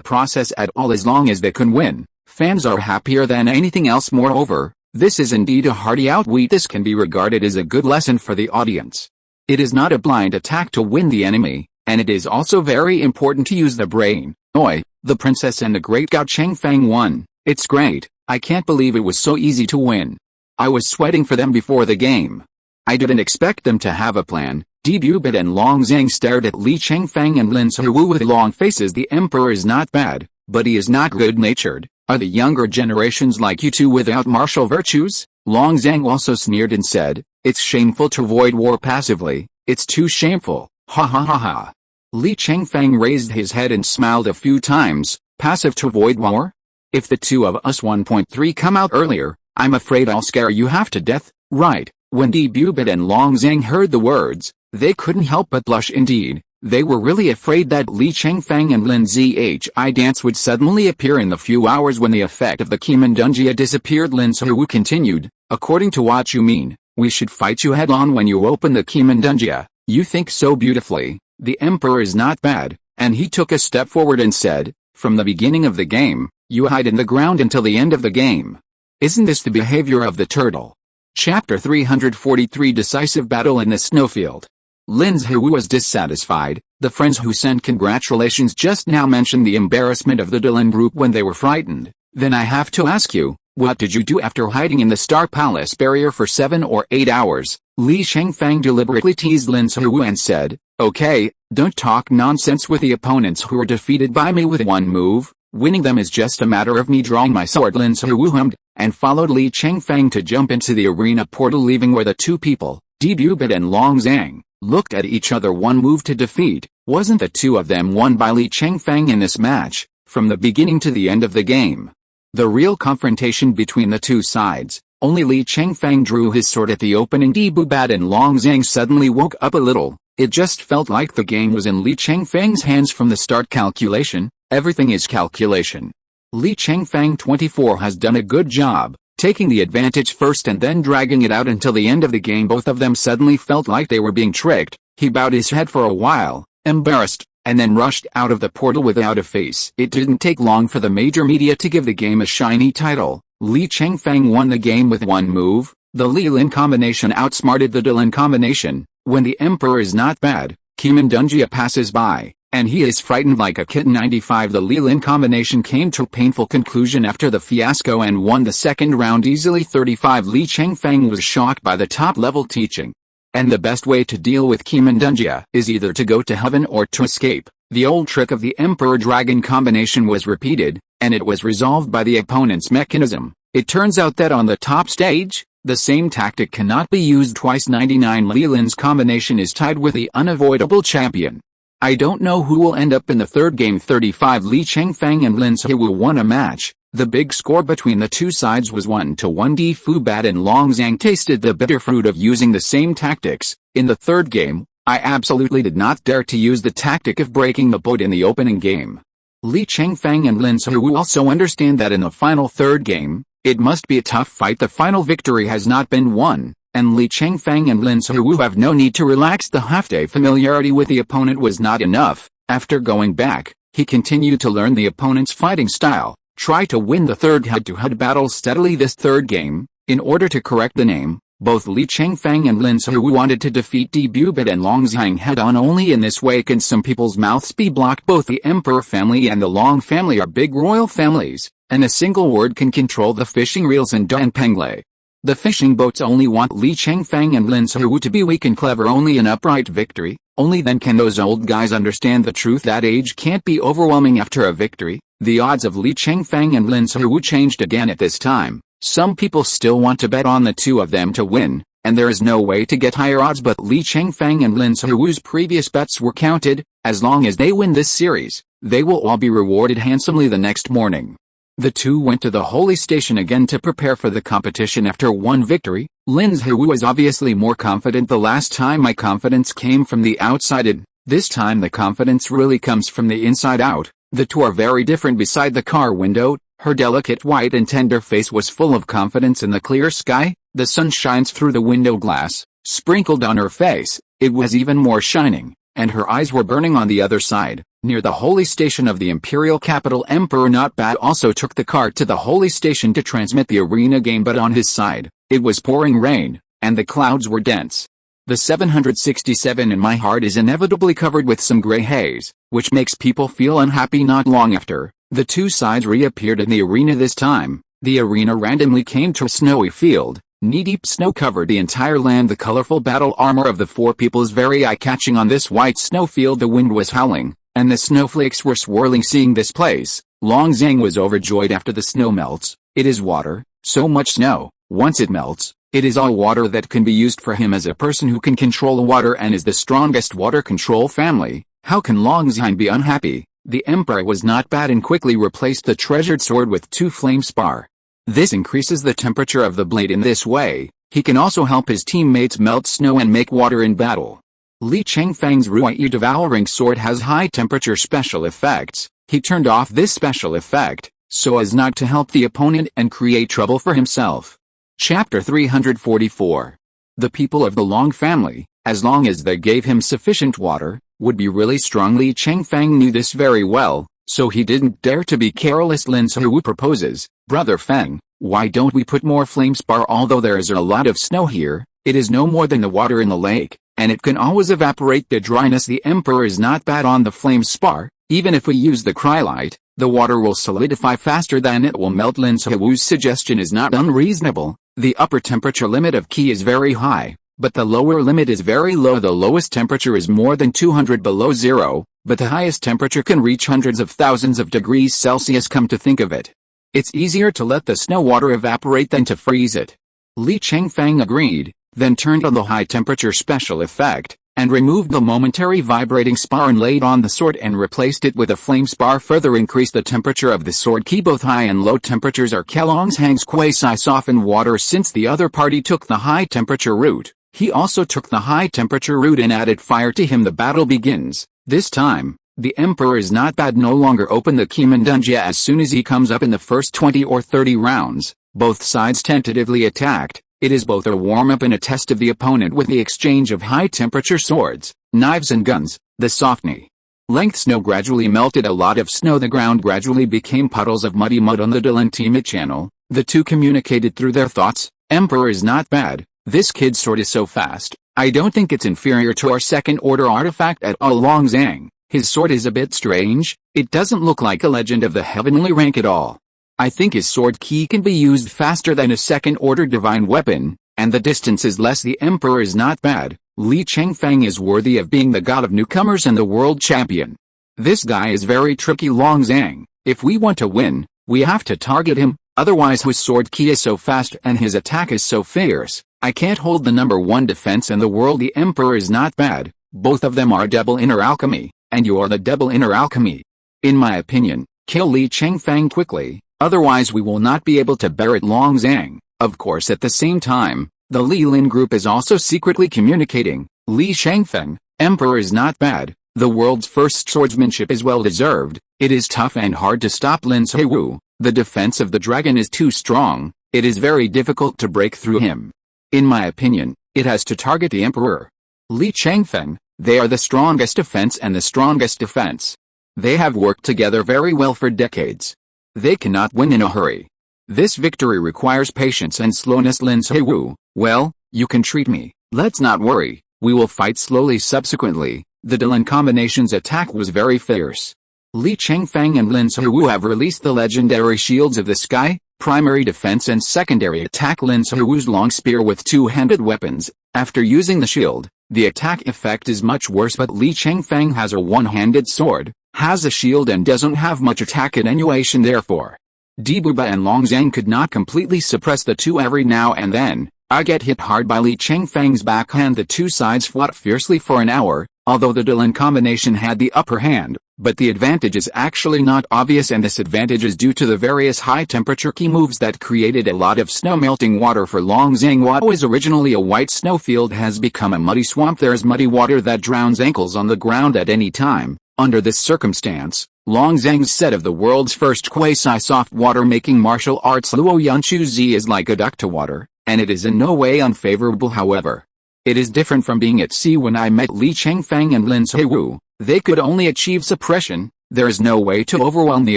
process at all. As long as they can win, fans are happier than anything else. Moreover, this is indeed a hearty outweet. This can be regarded as a good lesson for the audience. It is not a blind attack to win the enemy, and it is also very important to use the brain. Oi, the princess and the great Gao Chengfeng won. It's great. I can't believe it was so easy to win. I was sweating for them before the game. I didn't expect them to have a plan. Debubit and Longzhang stared at Li Chengfeng and Lin Suiwu with long faces. The emperor is not bad, but he is not good-natured. Are the younger generations like you two without martial virtues? Longzhang also sneered and said, "It's shameful to avoid war passively. It's too shameful. Ha ha ha ha." Li Chengfeng raised his head and smiled a few times. Passive to avoid war? If the two of us 1.3 come out earlier, I'm afraid I'll scare you half to death, right? When Debubit and Longzhang heard the words, they couldn't help but blush. Indeed, they were really afraid that Li Chengfeng and Lin Zhi dance would suddenly appear in the few hours when the effect of the Qimendunjia disappeared. Lin Suiwu continued, "According to what you mean, we should fight you head-on when you open the Qimendunjia. You think so beautifully. The emperor is not bad." And he took a step forward and said, "From the beginning of the game, you hide in the ground until the end of the game. Isn't this the behavior of the turtle?" Chapter 343 Decisive Battle in the Snowfield. Lin Suiwu was dissatisfied. The friends who sent congratulations just now mentioned the embarrassment of the Dylan group when they were frightened. "Then I have to ask you, what did you do after hiding in the Star Palace barrier for 7 or 8 hours? Li Chengfeng deliberately teased Lin Suiwu and said, "Okay, don't talk nonsense with the opponents who are defeated by me with one move. Winning them is just a matter of me drawing my sword." Lin Suiwu hummed, and followed Li Chengfeng to jump into the arena portal, leaving where the two people, Debubit and Longzhang, looked at each other. One move to defeat. Wasn't the two of them won by Li Chengfeng in this match, from the beginning to the end of the game? The real confrontation between the two sides, only Li Chengfeng drew his sword at the opening. Debubit and Longzhang suddenly woke up a little. It just felt like the game was in Li Chengfeng's hands from the start. Calculation. Everything is calculation. Li Chengfeng 24 has done a good job, taking the advantage first and then dragging it out until the end of the game. Both of them suddenly felt like they were being tricked. He bowed his head for a while, embarrassed, and then rushed out of the portal without a face. It didn't take long for the major media to give the game a shiny title. Li Chengfeng won the game with one move. The Li-Lin combination outsmarted the Dylan combination. When the emperor is not bad, Qimendunjia passes by, and he is frightened like a kitten. 95 The Li-Lin combination came to a painful conclusion after the fiasco and won the second round easily. 35 Li Chengfeng was shocked by the top-level teaching. And the best way to deal with Qimendunjia is either to go to heaven or to escape. The old trick of the Emperor-Dragon combination was repeated, and it was resolved by the opponent's mechanism. It turns out that on the top stage, the same tactic cannot be used twice. 99 Li-Lin's combination is tied with the unavoidable champion. I don't know who will end up in the third game. 35 Li Chengfeng and Lin Suiwu won a match. The big score between the two sides was 1-1. Debubit and Longzhang tasted the bitter fruit of using the same tactics. In the third game, I absolutely did not dare to use the tactic of breaking the boat in the opening game. Li Chengfeng and Lin Suhu also understand that in the final third game, it must be a tough fight. The final victory has not been won, and Li Chengfeng and Lin Suhu have no need to relax. The half-day familiarity with the opponent was not enough. After going back, he continued to learn the opponent's fighting style, try to win the third head-to-head battle steadily. This third game, in order to correct the name, both Li Chengfeng and Lin Suhu wanted to defeat Di Bubit and Long Zhang head-on. Only in this way can some people's mouths be blocked. Both the Emperor family and the Long family are big royal families, and a single word can control the fishing reels in Danpengle. The fishing boats only want Li Chengfeng and Lin Suhu to be weak and clever. Only an upright victory, only then can those old guys understand the truth that age can't be overwhelming after a victory. The odds of Li Chengfeng and Lin Suhu changed again at this time. Some people still want to bet on the two of them to win, and there is no way to get higher odds, but Li Chengfeng and Lin Suhu's previous bets were counted. As long as they win this series, they will all be rewarded handsomely. The next morning, the two went to the holy station again to prepare for the competition. After one victory, Lin Suhu was obviously more confident. The last time my confidence came from the outside in, this time the confidence really comes from the inside out. The two are very different. Beside the car window, her delicate white and tender face was full of confidence. In the clear sky, the sun shines through the window glass, sprinkled on her face. It was even more shining, and her eyes were burning. On the other side, near the holy station of the imperial capital, Emperor Not Bad also took the car to the holy station to transmit the arena game, but on his side, it was pouring rain, and the clouds were dense. The 767 in my heart is inevitably covered with some gray haze, which makes people feel unhappy. Not long after, the two sides reappeared in the arena. This time, the arena randomly came to a snowy field. Knee-deep snow covered the entire land. The colorful battle armor of the four people is very eye-catching. On this white snowfield the wind was howling, and the snowflakes were swirling. Seeing this place, Long Zhang was overjoyed. After the snow melts, it is water, so much snow. Once it melts, it is all water that can be used for him. As a person who can control water and is the strongest water control family, how can Long Zhang be unhappy? The Emperor was not bad and quickly replaced the treasured sword with 2 flame spar. This increases the temperature of the blade. In this way, he can also help his teammates melt snow and make water in battle. Li Chengfeng's Ruyi devouring sword has high temperature special effects. He turned off this special effect, so as not to help the opponent and create trouble for himself. Chapter 344. The people of the Long family, as long as they gave him sufficient water, would be really strong. Li Chengfeng knew this very well, so he didn't dare to be careless. Lin Suhu proposes, "Brother Feng, why don't we put more flame spar? Although there is a lot of snow here, it is no more than the water in the lake, and it can always evaporate the dryness." The Emperor is not bad on the flame spar. Even if we use the cryolite, the water will solidify faster than it will melt. Lin Suhu's suggestion is not unreasonable. The upper temperature limit of Qi is very high, but the lower limit is very low. The lowest temperature is more than 200 below zero, but the highest temperature can reach hundreds of thousands of degrees Celsius. Come to think of it, it's easier to let the snow water evaporate than to freeze it. Li Chengfeng agreed, then turned on the high temperature special effect, and removed the momentary vibrating spar and laid on the sword and replaced it with a flame spar. Further increase the temperature of the sword key. Both high and low temperatures are Kelong's quasi-softened water. Since the other party took the high temperature route, he also took the high temperature route and added fire to him. The battle begins. This time, the Emperor is not bad. No longer open the Kimandunjia as soon as he comes up in the first 20 or 30 rounds. Both sides tentatively attacked. It is both a warm-up and a test of the opponent with the exchange of high-temperature swords, knives and guns. The softney length snow gradually melted. A lot of snow. The ground gradually became puddles of muddy mud on the Delentima channel. The two communicated through their thoughts. Emperor is not bad. This kid's sword is so fast. I don't think it's inferior to our second-order artifact at all. Long Zhang, his sword is a bit strange. It doesn't look like a legend of the heavenly rank at all. I think his sword key can be used faster than a second-order divine weapon, and the distance is less. The Emperor is not bad. Li Chengfeng is worthy of being the god of newcomers and the world champion. This guy is very tricky. Long Zhang, if we want to win, we have to target him, otherwise his sword key is so fast and his attack is so fierce, I can't hold the #1 defense in the world. The Emperor is not bad. Both of them are double inner alchemy, and you are the double inner alchemy. In my opinion, kill Li Chengfeng quickly. Otherwise we will not be able to bear it. Long Zhang, of course. At the same time, the Li Lin group is also secretly communicating. Li Chengfeng, Emperor is not bad. The world's first swordsmanship is well deserved. It is tough and hard to stop Lin Seiwu. The defense of the dragon is too strong. It is very difficult to break through him. In my opinion, it has to target the Emperor. Li Chengfeng, they are the strongest offense and the strongest defense. They have worked together very well for decades. They cannot win in a hurry. This victory requires patience and slowness. Lin Seiwu, well, you can treat me. Let's not worry, we will fight slowly. Subsequently, the Dylan combination's attack was very fierce. Li Chengfeng and Lin Seiwu have released the legendary Shields of the Sky, primary defense and secondary attack. Lin Seiwu's long spear with two-handed weapons. After using the shield, the attack effect is much worse, but Li Chengfeng has a one-handed sword, has a shield and doesn't have much attack attenuation. Therefore, Dibuba and Long Zhang could not completely suppress the two. Every now and then, I get hit hard by Li Chengfeng's backhand. The two sides fought fiercely for an hour, although the Dylan combination had the upper hand, but the advantage is actually not obvious, and this advantage is due to the various high-temperature key moves that created a lot of snow-melting water for Long Zhang. What was originally a white snowfield has become a muddy swamp. There's muddy water that drowns ankles on the ground at any time. Under this circumstance, Long Zhang's set of the world's first quasi-soft water-making martial arts Luo Yunchu Z is like a duck to water, and it is in no way unfavorable. However, it is different from being at sea. When I met Li Chengfeng and Lin Seiwu, they could only achieve suppression. There is no way to overwhelm the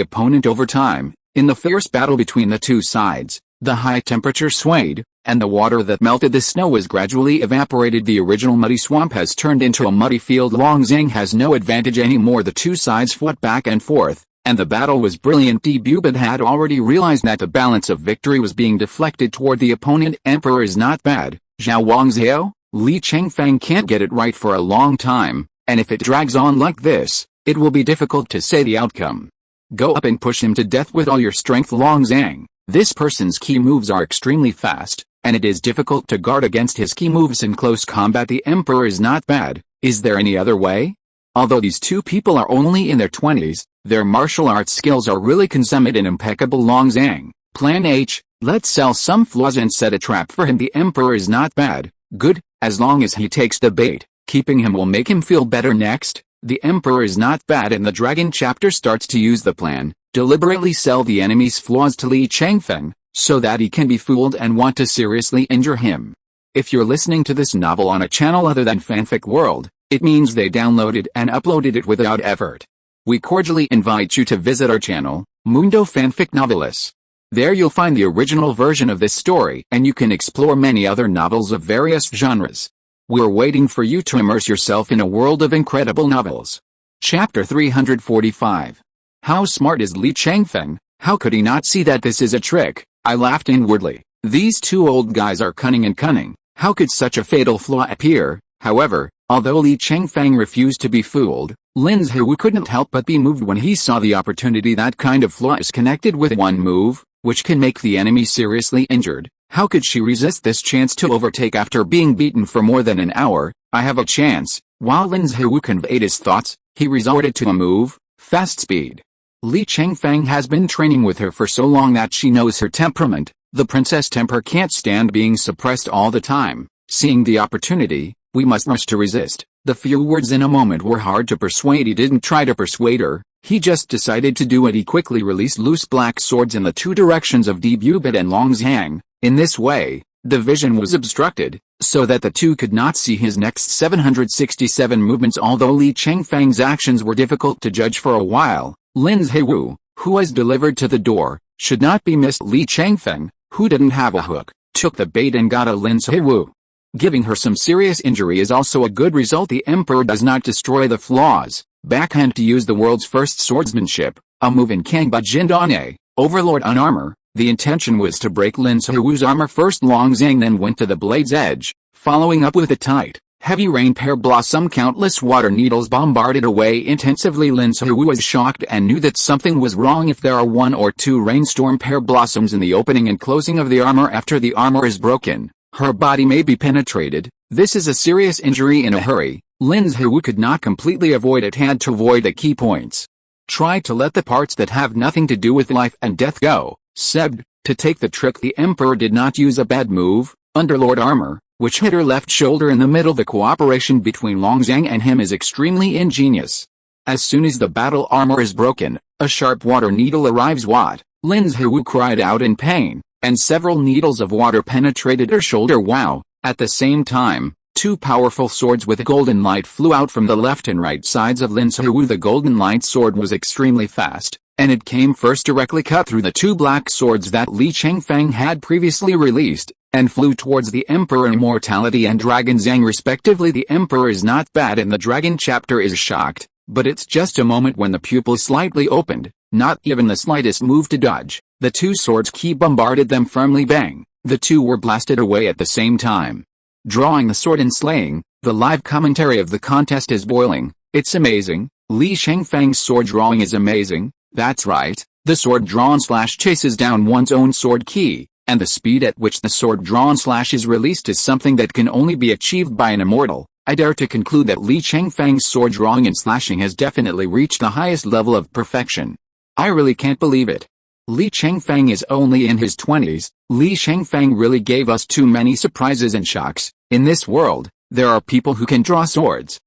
opponent over time. In the fierce battle between the two sides, the high temperature swayed, and the water that melted the snow was gradually evaporated. The original muddy swamp has turned into a muddy field. Long Zhang has no advantage anymore. The two sides fought back and forth, and the battle was brilliant. Debubad had already realized that the balance of victory was being deflected toward the opponent. Emperor is not bad. Zhao Wangzhao, Li Chengfeng can't get it right for a long time, and if it drags on like this, it will be difficult to say the outcome. Go up and push him to death with all your strength. Long Zhang, this person's key moves are extremely fast, and it is difficult to guard against his key moves in close combat. The Emperor is not bad. Is there any other way? Although these two people are only in their 20s, their martial arts skills are really consummate and impeccable. Long Zhang, Plan H, let's sell some flaws and set a trap for him. The Emperor is not bad. Good, as long as he takes the bait, keeping him will make him feel better. Next, the Emperor is not bad, and the Dragon chapter starts to use the plan, deliberately sell the enemy's flaws to Li Chengfeng, so that he can be fooled and want to seriously injure him. If you're listening to this novel on a channel other than Fanfic World, it means they downloaded and uploaded it without effort. We cordially invite you to visit our channel, Mundo Fanfic Novelis. There you'll find the original version of this story, and you can explore many other novels of various genres. We're waiting for you to immerse yourself in a world of incredible novels. Chapter 345. How smart is Li Chengfeng? How could he not see that this is a trick? I laughed inwardly. These two old guys are cunning and cunning. How could such a fatal flaw appear? However, although Li Chengfeng refused to be fooled, Lin Seiwu couldn't help but be moved when he saw the opportunity. That kind of flaw is connected with one move, which can make the enemy seriously injured. How could she resist this chance to overtake after being beaten for more than an hour? I have a chance. While Lin Seiwu conveyed his thoughts, he resorted to a move, fast speed. Li Chengfeng has been training with her for so long that she knows her temperament. The princess temper can't stand being suppressed all the time. Seeing the opportunity, we must rush to resist. The few words in a moment were hard to persuade. He didn't try to persuade her. He just decided to do it. He quickly released loose black swords in the two directions of Debubad and Long Zhang. In this way, the vision was obstructed, so that the two could not see his next 767 movements. Although Li Chengfeng's actions were difficult to judge for a while, Lin Seiwu, who was delivered to the door, should not be missed. Li Chengfeng, who didn't have a hook, took the bait and got a Lin Seiwu. Giving her some serious injury is also a good result. The Emperor does not destroy the flaws. Backhand to use the world's first swordsmanship, a move in Kangba Jindane, Overlord on armor. The intention was to break Lin Seiwu's armor first. Long Zhang then went to the blade's edge, following up with a tight, heavy rain pear blossom. Countless water needles bombarded away intensively. Lin Seiwu was shocked and knew that something was wrong. If there are one or two rainstorm pear blossoms in the opening and closing of the armor after the armor is broken, her body may be penetrated. This is a serious injury in a hurry. Lin Seiwu could not completely avoid it, had to avoid the key points. Try to let the parts that have nothing to do with life and death go. To take the trick. The Emperor did not use a bad move, Underlord armor, which hit her left shoulder in the middle. The cooperation between Long Zhang and him is extremely ingenious. As soon as the battle armor is broken, a sharp water needle arrives. What? Lin Zhiwu cried out in pain, and several needles of water penetrated her shoulder. Wow! At the same time, two powerful swords with a golden light flew out from the left and right sides of Lin Zhiwu. The golden light sword was extremely fast, and it came first directly cut through the two black swords that Li Chengfeng had previously released, and flew towards the Emperor Immortality and Dragon Zhang respectively. The Emperor is not bad and the Dragon chapter is shocked, but it's just a moment when the pupils slightly opened, not even the slightest move to dodge. The two swords key bombarded them firmly. Bang! The two were blasted away at the same time. Drawing the sword and slaying, the live commentary of the contest is boiling. It's amazing. Li Chengfeng's sword drawing is amazing. That's right, the sword drawn slash chases down one's own sword key, and the speed at which the sword drawn slash is released is something that can only be achieved by an immortal. I dare to conclude that Li Chengfeng's sword drawing and slashing has definitely reached the highest level of perfection. I really can't believe it. Li Chengfeng is only in his 20s. Li Chengfeng really gave us too many surprises and shocks. In this world, there are people who can draw swords,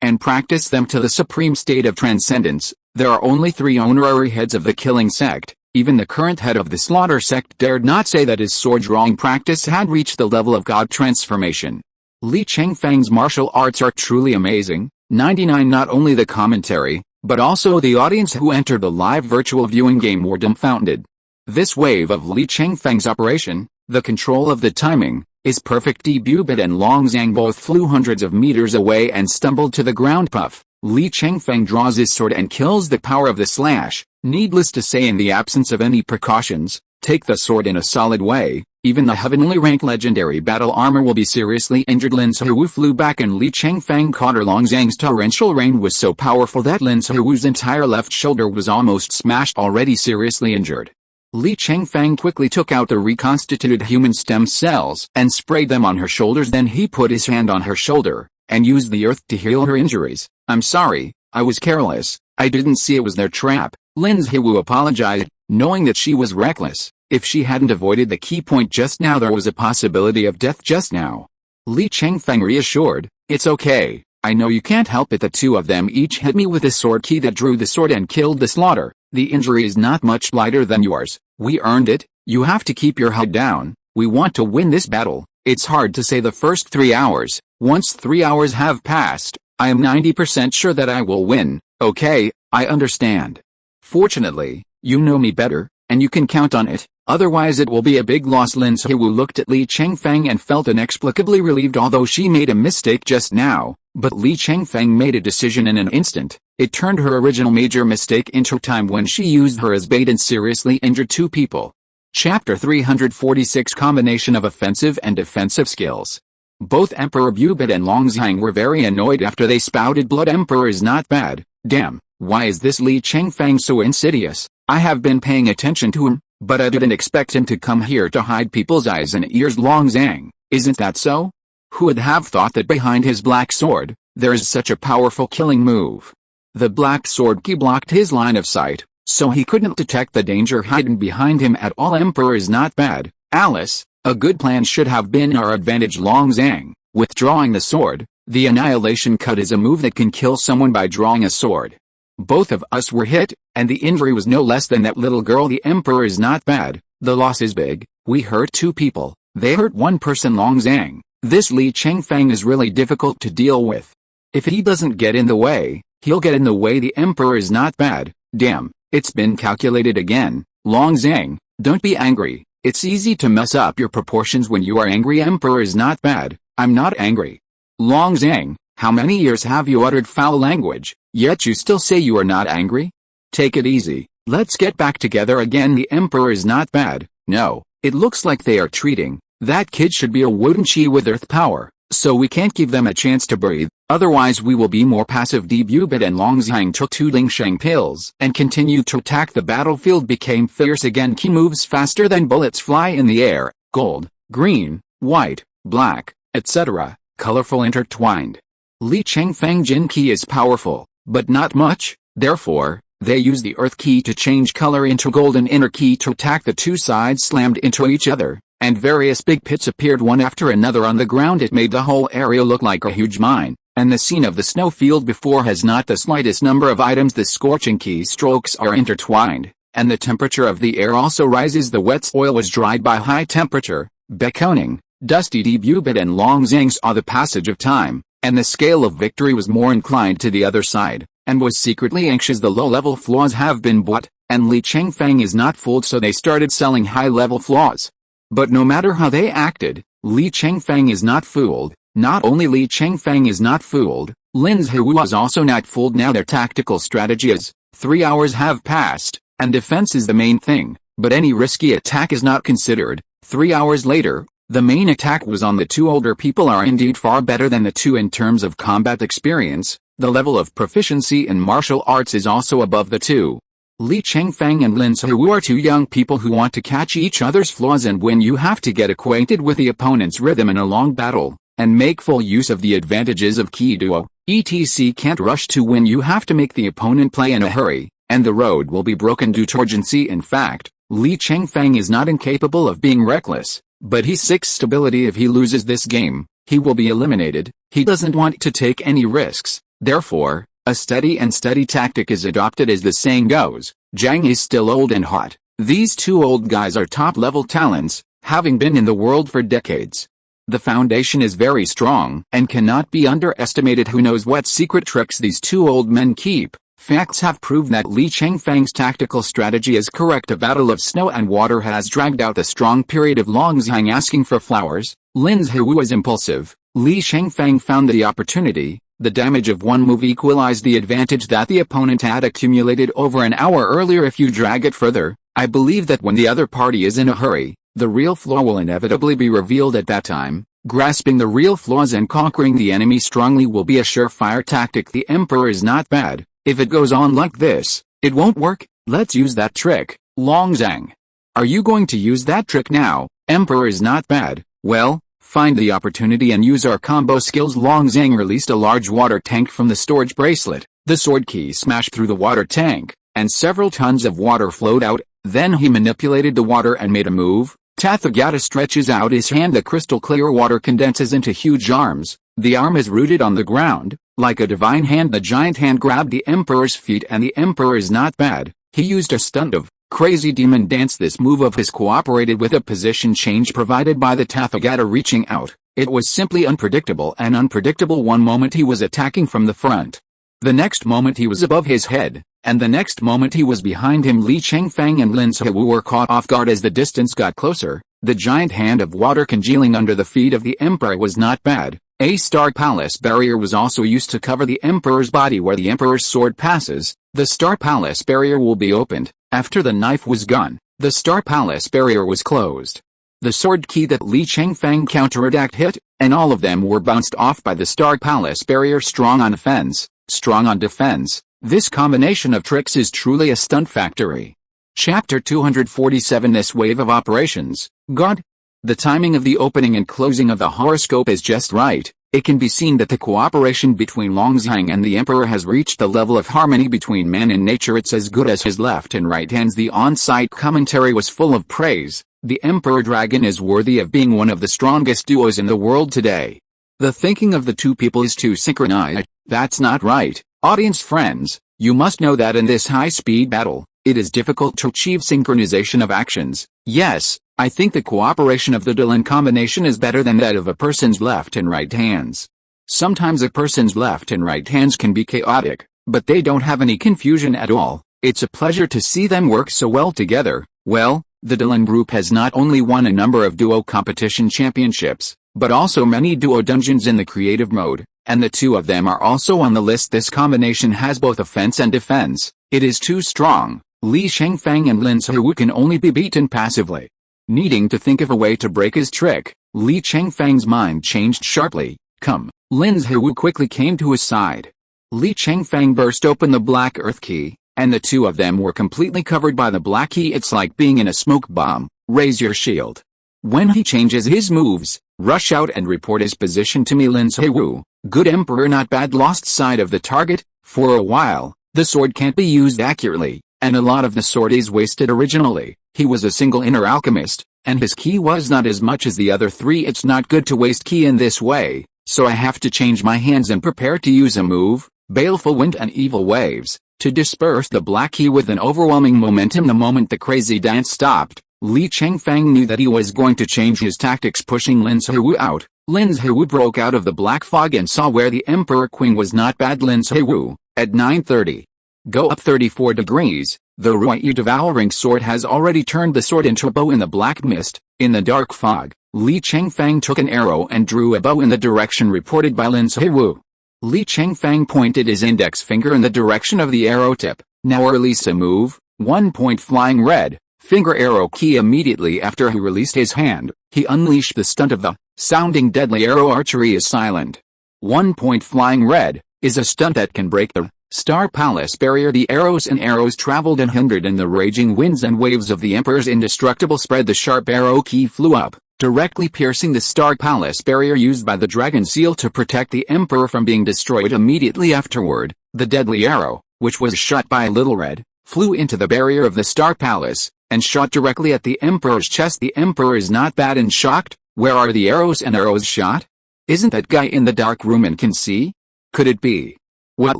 and practice them to the supreme state of transcendence. There are only 3 honorary heads of the killing sect. Even the current head of the slaughter sect dared not say that his sword drawing practice had reached the level of god transformation. Li Chengfeng's martial arts are truly amazing. 99 Not only the commentary, but also the audience who entered the live virtual viewing game were dumbfounded. This wave of Li Chengfeng's operation, the control of the timing, is perfect. Debubit and Long Zhang both flew hundreds of meters away and stumbled to the ground. Puff. Li Chengfeng draws his sword and kills the power of the slash. Needless to say, in the absence of any precautions, take the sword in a solid way, even the heavenly rank legendary battle armor will be seriously injured. Lin Zhiwu flew back and Li Chengfeng caught her. Long Zhang's torrential rain was so powerful that Lin Zhiwu's entire left shoulder was almost smashed, already seriously injured. Li Chengfeng quickly took out the reconstituted human stem cells and sprayed them on her shoulders. Then he put his hand on her shoulder and used the earth to heal her injuries. I'm sorry, I was careless. I didn't see it was their trap. Lin Zhiwu apologized, knowing that she was reckless. If she hadn't avoided the key point just now, there was a possibility of death just now. Li Chengfeng reassured, it's okay, I know you can't help it. The two of them each hit me with a sword key that drew the sword and killed the slaughter. The injury is not much lighter than yours. We earned it. You have to keep your head down. We want to win this battle. It's hard to say the first 3 hours. Once 3 hours have passed, I am 90% sure that I will win. Okay, I understand. Fortunately, you know me better, and you can count on it. Otherwise it will be a big loss. Lin Zhiwu looked at Li Chengfeng and felt inexplicably relieved, although she made a mistake just now. But Li Chengfeng made a decision in an instant. It turned her original major mistake into time when she used her as bait and seriously injured 2 people. Chapter 346 Combination of Offensive and Defensive Skills. Both Emperor Bubit and Long Zhang were very annoyed after they spouted blood. Emperor is not bad. Damn, why is this Li Chengfeng so insidious? I have been paying attention to him, but I didn't expect him to come here to hide people's eyes and ears. Long Zhang, isn't that so? Who would have thought that behind his black sword, there is such a powerful killing move? The black sword key blocked his line of sight, so he couldn't detect the danger hidden behind him at all. Emperor is not bad, Alice. A good plan should have been our advantage. Long Zhang, withdrawing the sword. The annihilation cut is a move that can kill someone by drawing a sword. Both of us were hit, and the injury was no less than that little girl. The Emperor is not bad. The loss is big. We hurt 2 people. They hurt 1 person. Long Zhang, this Li Chengfeng is really difficult to deal with. If he doesn't get in the way, he'll get in the way. The Emperor is not bad. Damn, it's been calculated again. Long Zhang, don't be angry. It's easy to mess up your proportions when you are angry. Emperor is not bad. I'm not angry. Long Zhang, how many years have you uttered foul language, yet you still say you are not angry? Take it easy. Let's get back together again. The Emperor is not bad. No, it looks like they are treating that kid should be a wooden chi with earth power, so we can't give them a chance to breathe, otherwise we will be more passive. Debubit and Long Zhang took 2 Lingsheng pills and continued to attack. The battlefield became fierce again. Ki moves faster than bullets fly in the air. Gold, green, white, black, etc. Colorful intertwined. Li Chengfeng Jin Ki is powerful, but not much. Therefore, they use the earth key to change color into golden inner key to attack. The 2 sides slammed into each other. and various big pits appeared one after another on the ground. It made the whole area look like a huge mine, and the scene of the snowfield before has not the slightest number of items. The scorching keystrokes are intertwined, and the temperature of the air also rises. The wet soil was dried by high temperature. Beckoning, Dusty Debubit and Longzhang saw the passage of time, and the scale of victory was more inclined to the other side, and was secretly anxious. The low-level flaws have been bought, and Li Chengfeng is not fooled, so they started selling high-level flaws. But no matter how they acted, Li Chengfeng is not fooled. Not only Li Chengfeng is not fooled, Lin Zhiwu is also not fooled. Now their tactical strategy is, 3 hours have passed, and defense is the main thing, but any risky attack is not considered. 3 hours later, the main attack was on. The two older people are indeed far better than the two in terms of combat experience. The level of proficiency in martial arts is also above the two. Li Chengfeng and Lin Zhiwu are two young people who want to catch each other's flaws and win. You have to get acquainted with the opponent's rhythm in a long battle, and make full use of the advantages of Key Duo. etc. Can't rush to win. You have to make the opponent play in a hurry, and the road will be broken due to urgency. In fact, Li Chengfeng is not incapable of being reckless, but he seeks stability. If he loses this game, he will be eliminated. He doesn't want to take any risks. Therefore, a steady tactic is adopted. As the saying goes, Zhang is still old and hot. These two old guys are top-level talents, having been in the world for decades. The foundation is very strong and cannot be underestimated. Who knows what secret tricks these two old men keep? Facts have proved that Li Chengfeng's tactical strategy is correct. A battle of snow and water has dragged out the strong period of Longzhang asking for flowers. Lin Zhiwu was impulsive. Li Chengfeng found the opportunity. The damage of one move equalized the advantage that the opponent had accumulated over an hour earlier. If you drag it further, I believe that when the other party is in a hurry, the real flaw will inevitably be revealed at that time. Grasping the real flaws and conquering the enemy strongly will be a surefire tactic. The Emperor is not bad. If it goes on like this, it won't work. Let's use that trick. Longzhang, are you going to use that trick now? Emperor is not bad. Well, find the opportunity and use our combo skills. Longzhang released a large water tank from the storage bracelet. The sword key smashed through the water tank, and several tons of water flowed out. Then he manipulated the water and made a move. Tathagata stretches out his hand. The crystal clear water condenses into huge arms. The arm is rooted on the ground. Like a divine hand, the giant hand grabbed the Emperor's feet, and the Emperor is not bad. He used a stunt of crazy demon dance. This move of his cooperated with a position change provided by the Tathagata reaching out. It was simply unpredictable. One moment he was attacking from the front. The next moment he was above his head, and the next moment he was behind him. Li Chengfeng and Lin Zhiwu were caught off guard as the distance got closer. The giant hand of water congealing under the feet of the Emperor was not bad. A Star Palace barrier was also used to cover the Emperor's body. Where the Emperor's sword passes, the Star Palace barrier will be opened. After the knife was gone, the Star Palace barrier was closed. The sword key that Li Chengfeng counterattacked hit, and all of them were bounced off by the Star Palace barrier. Strong on offense, strong on defense. This combination of tricks is truly a stunt factory. Chapter 247. This wave of operations, God. The timing of the opening and closing of the horoscope is just right. It can be seen that the cooperation between Longzhang and the Emperor has reached the level of harmony between man and nature. It's as good as his left and right hands. The on-site commentary was full of praise. The Emperor Dragon is worthy of being one of the strongest duos in the world today. The thinking of the two people is too synchronized. That's not right. Audience friends, you must know that in this high-speed battle, it is difficult to achieve synchronization of actions. Yes, I think the cooperation of the Dylan combination is better than that of a person's left and right hands. Sometimes a person's left and right hands can be chaotic, but they don't have any confusion at all. It's a pleasure to see them work so well together. Well, the Dylan group has not only won a number of duo competition championships, but also many duo dungeons in the creative mode, and the two of them are also on the list. This combination has both offense and defense. It is too strong. Li Chengfeng and Lin Zhiwu can only be beaten passively. Needing to think of a way to break his trick, Li Chengfeng's mind changed sharply. Come. Lin Zhiwu quickly came to his side. Li Chengfeng burst open the black earth key, and the two of them were completely covered by the black key. It's like being in a smoke bomb. Raise your shield. When he changes his moves, rush out and report his position to me. Lin Zhiwu, good Emperor, not bad. Lost sight of the target. For a while, the sword can't be used accurately, and a lot of the sword is wasted. Originally, he was a single inner alchemist, and his ki was not as much as the other three. It's not good to waste ki in this way, so I have to change my hands and prepare to use a move, baleful wind and evil waves, to disperse the black ki with an overwhelming momentum. The moment the crazy dance stopped, Li Chengfeng knew that he was going to change his tactics, pushing Lin Zihu out. Lin Zihu broke out of the black fog and saw where the Emperor Queen was. Not bad. Lin Zihu, at 9:30. Go up 34 degrees. The Ruyi devouring sword has already turned the sword into a bow in the black mist. In the dark fog, Li Chengfeng took an arrow and drew a bow in the direction reported by Lin Zihu. Li Chengfeng pointed his index finger in the direction of the arrow tip. Now release a move, 1 point flying red, finger arrow key. Immediately after he released his hand, he unleashed the stunt of the sounding deadly arrow. Archery is silent. 1 point flying red is a stunt that can break the Star Palace barrier. The arrows traveled unhindered in the raging winds and waves of the Emperor's indestructible spread. The sharp arrow key flew up, directly piercing the Star Palace barrier used by the Dragon Seal to protect the Emperor from being destroyed. Immediately afterward, the deadly arrow, which was shot by Little Red, flew into the barrier of the Star Palace, and shot directly at the Emperor's chest. The Emperor is not bad and shocked. Where are the arrows and arrows shot? Isn't that guy in the dark room and can see? Could it be? What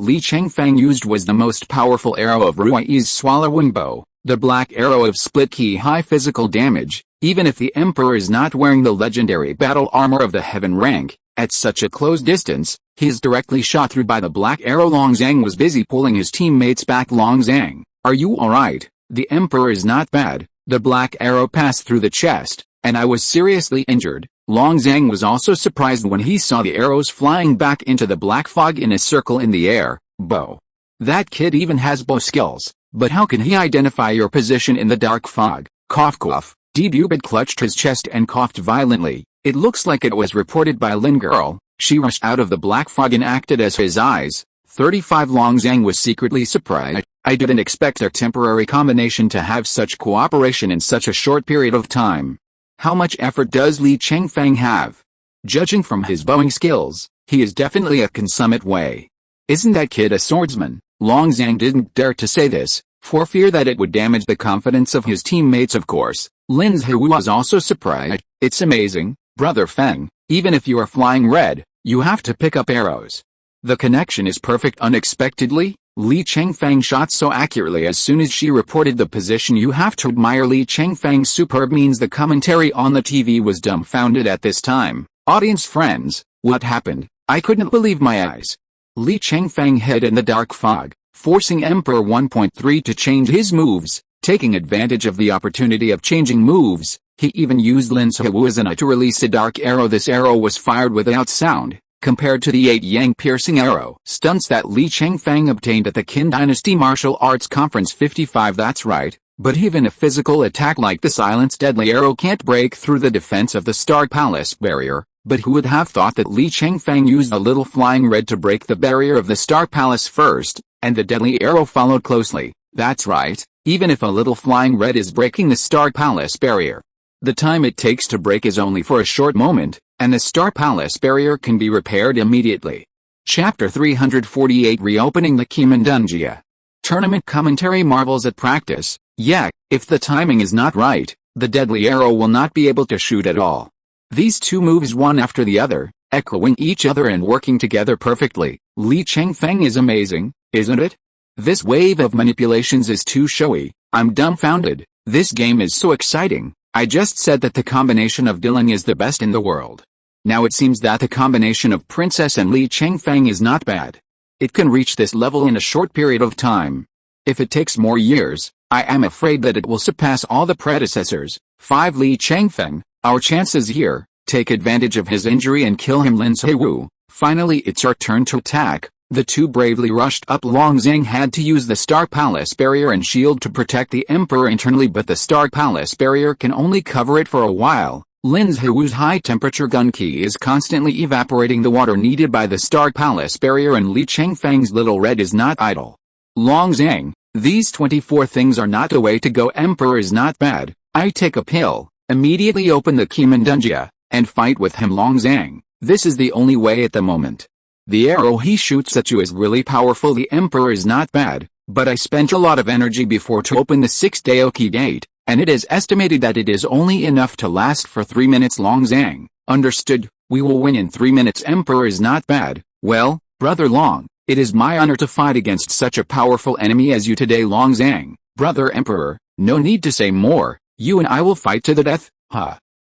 Li Chengfeng used was the most powerful arrow of Rui's swallowing bow, the black arrow of split key high physical damage. Even if the Emperor is not wearing the legendary battle armor of the heaven rank, at such a close distance, he is directly shot through by the black arrow. Long Zhang was busy pulling his teammates back. Long Zhang, are you alright? The Emperor is not bad. The black arrow passed through the chest, and I was seriously injured. Long Zhang was also surprised when he saw the arrows flying back into the black fog in a circle in the air. Bow. That kid even has bow skills, but how can he identify your position in the dark fog? Cough cough. Debubid clutched his chest and coughed violently. It looks like it was reported by Lin Girl. She rushed out of the black fog and acted as his eyes. 35. Long Zhang was secretly surprised. I didn't expect their temporary combination to have such cooperation in such a short period of time. How much effort does Li Chengfeng have? Judging from his bowing skills, he is definitely a consummate way. Isn't that kid a swordsman? Long Zhang didn't dare to say this, for fear that it would damage the confidence of his teammates. Of course, Lin Zihu was also surprised. It's amazing, Brother Feng, even if you are flying red, you have to pick up arrows. The connection is perfect. Unexpectedly, Li Chengfeng shot so accurately. As soon as she reported the position, you have to admire Li Chengfeng's superb means. The commentary on the TV was dumbfounded at this time. Audience friends, what happened? I couldn't believe my eyes. Li Chengfeng hid in the dark fog, forcing Emperor 1.3 to change his moves. Taking advantage of the opportunity of changing moves, he even used Lin Zihu as an eye to release a dark arrow. This arrow was fired without sound, compared to the 8 Yang piercing arrow stunts that Li Chengfeng obtained at the Qin Dynasty Martial Arts Conference 55. That's right, but even a physical attack like the silenced deadly arrow can't break through the defense of the Star Palace barrier. But who would have thought that Li Chengfeng used a little flying red to break the barrier of the Star Palace first, and the deadly arrow followed closely? That's right, even if a little flying red is breaking the Star Palace barrier, the time it takes to break is only for a short moment, and the Star Palace barrier can be repaired immediately. Chapter 348. Reopening the Kimandungia. Tournament commentary marvels at practice. Yeah, if the timing is not right, the deadly arrow will not be able to shoot at all. These two moves one after the other, echoing each other and working together perfectly. Li Chengfeng is amazing, isn't it? This wave of manipulations is too showy. I'm dumbfounded. This game is so exciting. I just said that the combination of Dylan is the best in the world. Now it seems that the combination of Princess and Li Chengfeng is not bad. It can reach this level in a short period of time. If it takes more years, I am afraid that it will surpass all the predecessors. 5. Li Chengfeng, our chances here. Take advantage of his injury and kill him. Lin Zihu. Finally it's our turn to attack. The two bravely rushed up. Long Zhang had to use the Star Palace barrier and shield to protect the Emperor internally, but the Star Palace barrier can only cover it for a while. Lin Zihu's high-temperature gun key is constantly evaporating the water needed by the Star Palace barrier, and Li Chengfeng's little red is not idle. Long Zhang, these 24 things are not the way to go. Emperor is not bad. I take a pill, immediately open the Kimandungia, and fight with him. Long Zhang, this is the only way at the moment. The arrow he shoots at you is really powerful. The Emperor is not bad, but I spent a lot of energy before to open the 6th Daoki gate, and it is estimated that it is only enough to last for 3 minutes. Long Zhang, understood, we will win in 3 minutes. Emperor is not bad. Well, brother Long, it is my honor to fight against such a powerful enemy as you today. Long Zhang, brother Emperor, no need to say more, you and I will fight to the death,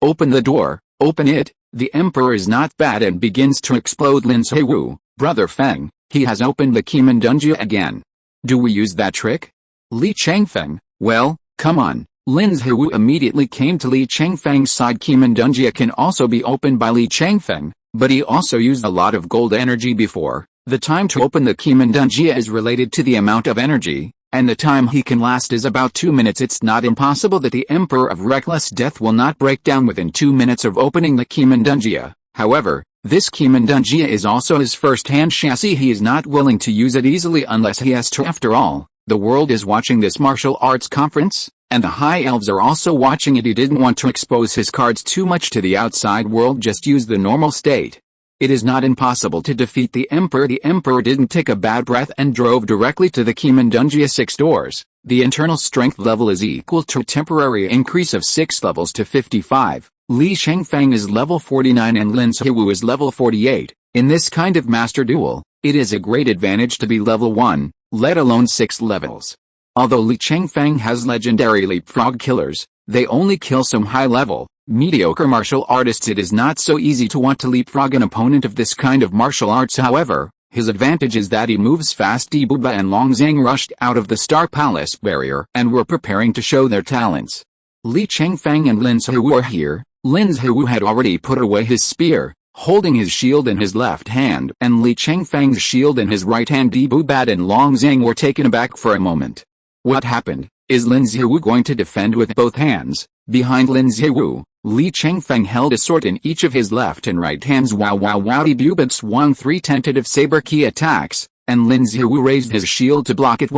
Open the door, open it. The Emperor is not bad and begins to explode. Lin Ziwu, brother Feng, he has opened the Qimendunjia again. Do we use that trick? Li Chengfeng, well, come on. Lin Ziwu immediately came to Li Chengfeng's side. Qimendunjia can also be opened by Li Chengfeng, but he also used a lot of gold energy before. The time to open the Qimendunjia is related to the amount of energy, and the time he can last is about 2 minutes. It's not impossible that the Emperor of Reckless Death will not break down within 2 minutes of opening the Qimendunjia. However, this Qimendunjia is also his first-hand chassis. He is not willing to use it easily unless he has to. After all, the world is watching this martial arts conference, and the High Elves are also watching it. He didn't want to expose his cards too much to the outside world, just use the normal state. It is not impossible to defeat the Emperor. The Emperor didn't take a bad breath and drove directly to the Qimendunjia 6 doors. The internal strength level is equal to a temporary increase of 6 levels to 55. Li Chengfeng is level 49 and Lin Ziwu is level 48. In this kind of master duel, it is a great advantage to be level 1, let alone 6 levels. Although Li Chengfeng has legendary leapfrog killers, they only kill some high-level, mediocre martial artists. It is not so easy to want to leapfrog an opponent of this kind of martial arts. However, his advantage is that he moves fast. Dibuba and Long Zhang rushed out of the Star Palace barrier and were preparing to show their talents. Li Chengfeng and Lin Ziwu are here. Lin Ziwu had already put away his spear, holding his shield in his left hand and Li Chengfeng's shield in his right hand. Dibuba and Long Zhang were taken aback for a moment. What happened? Is Lin Ziwu going to defend with both hands? Behind Lin Ziwu, Li Chengfeng held a sword in each of his left and right hands. Wow. Dibuba swung 3 tentative saber key attacks, and Lin Ziwu raised his shield to block it.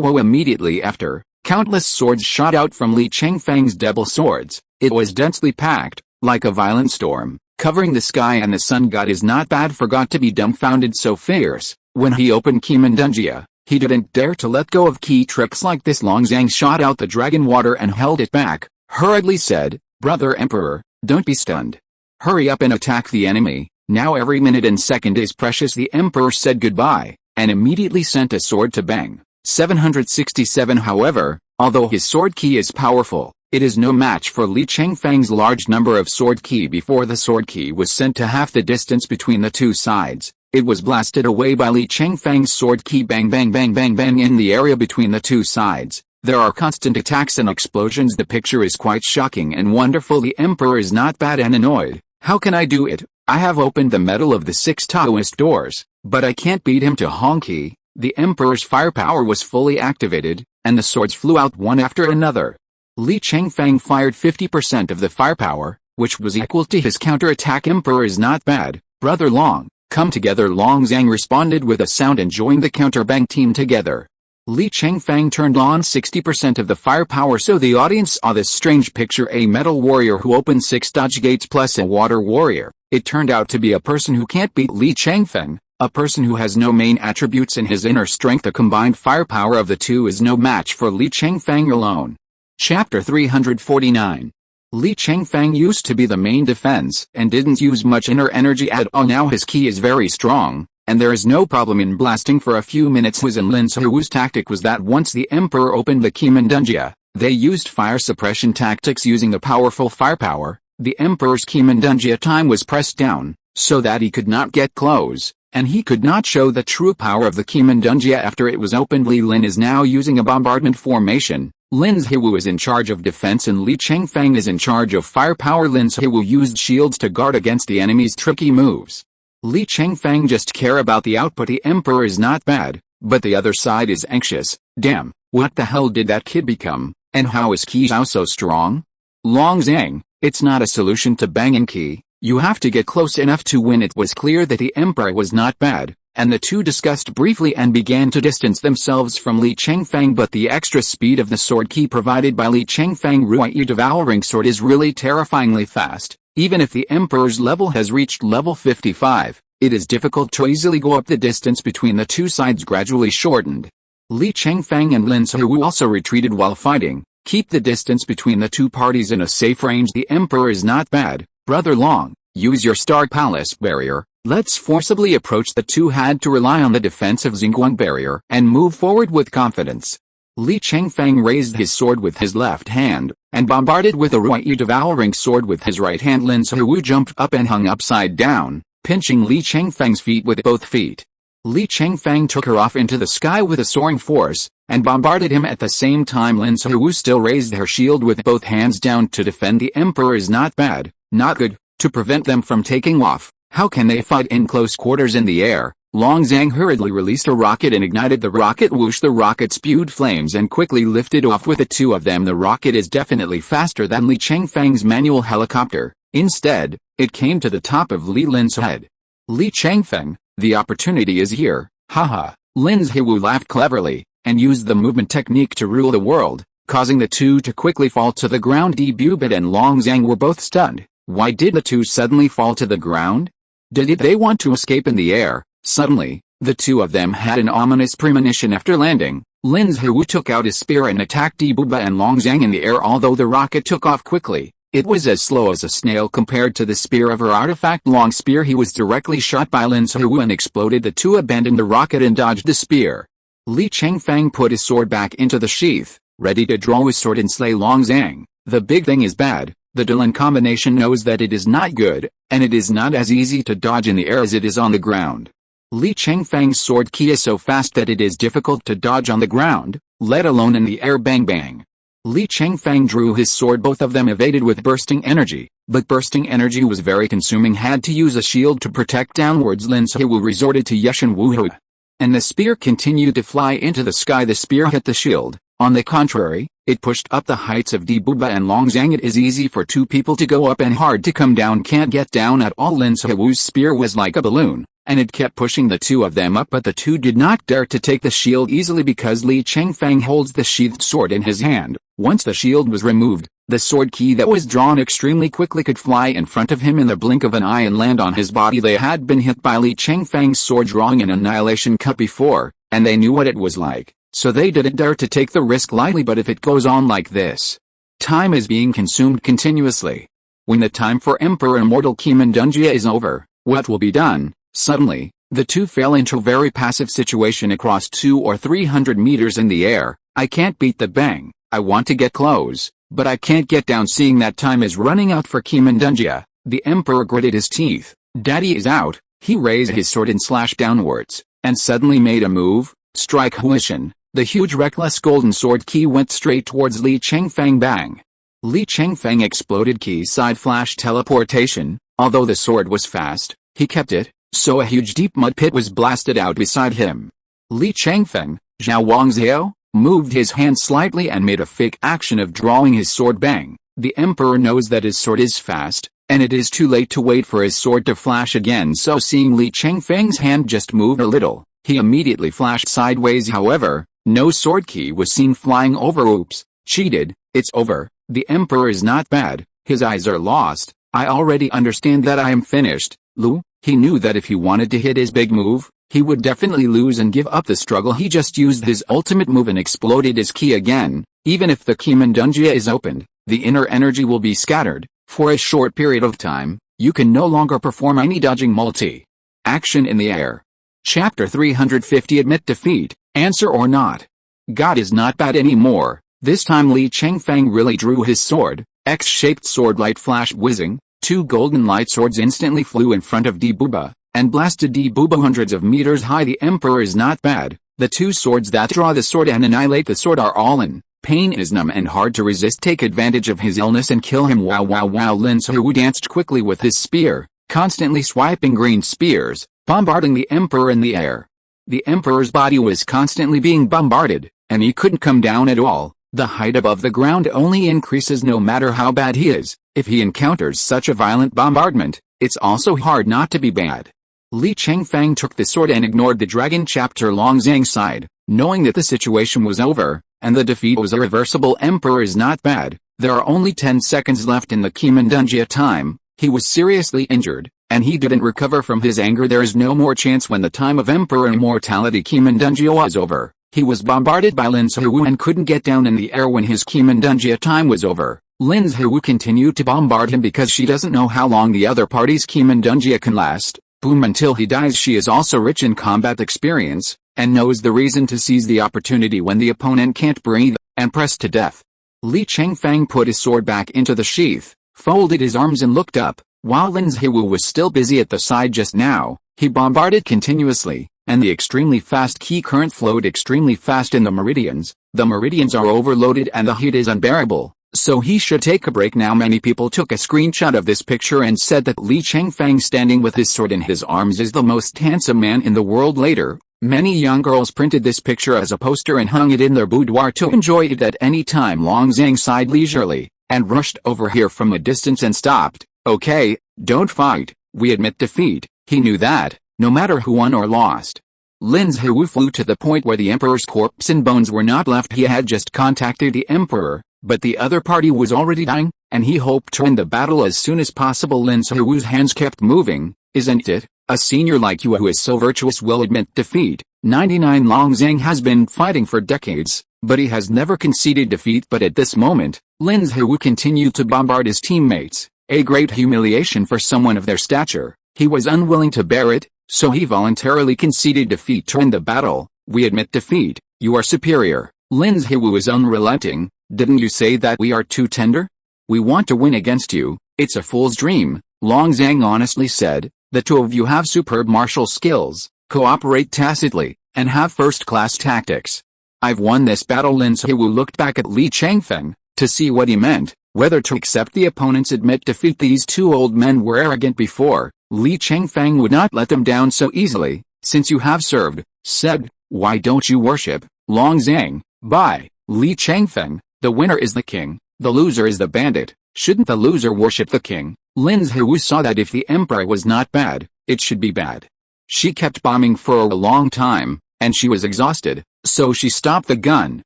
Immediately after, countless swords shot out from Li Chengfeng's double swords. It was densely packed, like a violent storm, covering the sky, and the sun god is not bad forgot to be dumbfounded so fierce. When he opened Qimendunjia, he didn't dare to let go of key tricks like this. Long Zhang shot out the dragon water and held it back, hurriedly said, brother Emperor, don't be stunned. Hurry up and attack the enemy, now every minute and second is precious. The Emperor said goodbye, and immediately sent a sword to bang. 767. However, although his sword key is powerful, it is no match for Li Chengfeng's large number of sword key. Before the sword key was sent to half the distance between the two sides, it was blasted away by Li Chengfeng's sword key. Bang bang bang bang bang in the area between the two sides. There are constant attacks and explosions. The picture is quite shocking and wonderful. The Emperor is not bad and annoyed. How can I do it? I have opened the metal of the 6 Taoist doors, but I can't beat him to Hongqi. The Emperor's firepower was fully activated, and the swords flew out one after another. Li Chengfeng fired 50% of the firepower, which was equal to his counterattack. Emperor is not bad, brother Long. Come together. Long Zhang responded with a sound and joined the counterbang team together. Li Chengfeng turned on 60% of the firepower so the audience saw this strange picture: a metal warrior who opened 6 dodge gates plus a water warrior. It turned out to be a person who can't beat Li Chengfeng, a person who has no main attributes in his inner strength. The combined firepower of the two is no match for Li Chengfeng alone. Chapter 349. Li Chengfeng used to be the main defense and didn't use much inner energy at all. Now his ki is very strong, and there is no problem in blasting for a few minutes. His and Lin Ziwu's tactic was that once the Emperor opened the Qimendunjia, they used fire suppression tactics. Using the powerful firepower, the Emperor's Qimendunjia time was pressed down, so that he could not get close, and he could not show the true power of the Qimendunjia after it was opened. Li Lin is now using a bombardment formation. Lin Ziwu is in charge of defense and Li Chengfeng is in charge of firepower. Lin Ziwu used shields to guard against the enemy's tricky moves. Li Chengfeng just care about the output. The Emperor is not bad, but the other side is anxious. Damn, what the hell did that kid become, and how is Qi Zhao so strong? Long Zhang, it's not a solution to banging Qi, you have to get close enough to win. It was clear that the Emperor was not bad, and the two discussed briefly and began to distance themselves from Li Chengfeng. But the extra speed of the sword key provided by Li Chengfeng Ruyi devouring sword is really terrifyingly fast. Even if the Emperor's level has reached level 55, it is difficult to easily go up. The distance between the two sides gradually shortened. Li Chengfeng and Lin Suhu also retreated while fighting. Keep the distance between the two parties in a safe range. The Emperor is not bad, Brother Long. Use your Star Palace barrier. Let's forcibly approach. The two had to rely on the defense of Xingguang barrier and move forward with confidence. Li Chengfeng raised his sword with his left hand, and bombarded with a Ruyi devouring sword with his right hand. Lin Suhu jumped up and hung upside down, pinching Li Chengfeng's feet with both feet. Li Chengfeng took her off into the sky with a soaring force, and bombarded him at the same time. Lin Suhu still raised her shield with both hands down to defend. The Emperor is not bad, not good, to prevent them from taking off. How can they fight in close quarters in the air? Long Zhang hurriedly released a rocket and ignited the rocket. Whoosh! The rocket spewed flames and quickly lifted off with the two of them. The rocket is definitely faster than Li Chengfeng's manual helicopter. Instead, it came to the top of Li Lin's head. Li Chengfeng, the opportunity is here, haha. Lin Suhu laughed cleverly, and used the movement technique to rule the world, causing the two to quickly fall to the ground. Bubit and Long Zhang were both stunned. Why did the two suddenly fall to the ground? Did they want to escape in the air? Suddenly, the two of them had an ominous premonition. After landing, Lin Suhu took out his spear and attacked Buba and Long Zhang in the air. Although the rocket took off quickly, it was as slow as a snail compared to the spear of her artifact long spear. He was directly shot by Lin Suhu and exploded. The two abandoned the rocket and dodged the spear. Li Chengfeng put his sword back into the sheath, ready to draw his sword and slay Long Zhang. The big thing is bad. The Dylan combination knows that it is not good, and it is not as easy to dodge in the air as it is on the ground. Li Chengfeng's sword ki is so fast that it is difficult to dodge on the ground, let alone in the air. Bang bang. Li Chengfeng drew his sword. Both of them evaded with bursting energy, but bursting energy was very consuming. Had to use a shield to protect downwards. Lin Suhu resorted to Yeshan Wuhu, and the spear continued to fly into the sky. The spear hit the shield. On the contrary, it pushed up the heights of Buba and Long Zhang. It is easy for two people to go up and hard to come down. Can't get down at all. Lin Suhu's spear was like a balloon, and it kept pushing the two of them up. But the two did not dare to take the shield easily because Li Chengfeng holds the sheathed sword in his hand. Once the shield was removed, the sword key that was drawn extremely quickly could fly in front of him in the blink of an eye and land on his body. They had been hit by Li Chengfeng's sword drawing an annihilation cut before, and they knew what it was like. So they didn't dare to take the risk lightly. But if it goes on like this, time is being consumed continuously. When the time for Emperor Immortal Kimandunjia is over, what will be done? Suddenly, the two fell into a very passive situation across 200 or 300 meters in the air. I can't beat the bang. I want to get close, but I can't get down. Seeing that time is running out for Kimandunjia, the Emperor gritted his teeth. Daddy is out. He raised his sword and slashed downwards, and suddenly made a move. Strike Huishan. The huge reckless golden sword key went straight towards Li Chengfeng. Bang! Li Chengfeng exploded. Key side flash teleportation. Although the sword was fast, he kept it, so a huge deep mud pit was blasted out beside him. Li Chengfeng, Zhao Wangzhao, moved his hand slightly and made a fake action of drawing his sword. Bang! The Emperor knows that his sword is fast, and it is too late to wait for his sword to flash again. So seeing Li Chengfeng's hand just move a little, he immediately flashed sideways. However, no sword key was seen flying over. Oops, cheated, it's over. The Emperor is not bad, his eyes are lost. I already understand that I am finished. Lu, he knew that if he wanted to hit his big move, he would definitely lose and give up the struggle. He just used his ultimate move and exploded his key again. Even if the Kimandunjia is opened, the inner energy will be scattered. For a short period of time, you can no longer perform any dodging multi-action in the air. Chapter 350. Admit defeat. Answer or not. God is not bad anymore. This time Li Chengfeng really drew his sword. X-shaped sword light flash whizzing. Two golden light swords instantly flew in front of Buba, and blasted Buba hundreds of meters high. The Emperor is not bad. The two swords that draw the sword and annihilate the sword are all in. Pain is numb and hard to resist. Take advantage of his illness and kill him. Wow wow wow. Lin Suhu danced quickly with his spear, constantly swiping green spears, bombarding the Emperor in the air. The Emperor's body was constantly being bombarded, and he couldn't come down at all. The height above the ground only increases no matter how bad he is. If he encounters such a violent bombardment, it's also hard not to be bad. Li Chengfeng took the sword and ignored the dragon. Chapter Long Zhang's side, knowing that the situation was over, and the defeat was irreversible. Emperor is not bad. There are only 10 seconds left in the Kimandunjia time. He was seriously injured, and he didn't recover from his anger. There is no more chance when the time of Emperor Immortality Kimandunjia is over. He was bombarded by Lin Zihu and couldn't get down in the air when his Qimendunjia time was over. Lin Zihu continued to bombard him because she doesn't know how long the other party's Qimendunjia can last. Boom, until he dies. She is also rich in combat experience, and knows the reason to seize the opportunity when the opponent can't breathe, and press to death. Li Chengfeng put his sword back into the sheath, folded his arms and looked up. While Lin Zihu was still busy at the side just now, he bombarded continuously, and the extremely fast key current flowed extremely fast in the meridians. The meridians are overloaded and the heat is unbearable, so he should take a break now. Many people took a screenshot of this picture and said that Li Chengfeng standing with his sword in his arms is the most handsome man in the world. Later, many young girls printed this picture as a poster and hung it in their boudoir to enjoy it at any time. Long Zhang sighed leisurely, and rushed over here from a distance and stopped. Okay, don't fight, we admit defeat. He knew that, no matter who won or lost. Lin Zihu flew to the point where the emperor's corpse and bones were not left. He had just contacted the emperor, but the other party was already dying, and he hoped to end the battle as soon as possible. Lin Zihu's hands kept moving. Isn't it? A senior like you who is so virtuous will admit defeat. 99 Long Zhang has been fighting for decades, but he has never conceded defeat. But at this moment, Lin Zihu continued to bombard his teammates, a great humiliation for someone of their stature. He was unwilling to bear it, so he voluntarily conceded defeat to end the battle. We admit defeat, you are superior. Lin Zihu is unrelenting. Didn't you say that we are too tender? We want to win against you. It's a fool's dream, Long Zhang honestly said. The two of you have superb martial skills, cooperate tacitly, and have first-class tactics. I've won this battle. Lin Zihu looked back at Li Chengfeng, to see what he meant, whether to accept the opponent's admit defeat. These two old men were arrogant before. Li Chengfeng would not let them down so easily. Since you have served, said, why don't you worship, Long Zhang? By Li Chengfeng, the winner is the king, the loser is the bandit. Shouldn't the loser worship the king? Lin Zihu saw that if the emperor was not bad, it should be bad. She kept bombing for a long time, and she was exhausted, so she stopped the gun.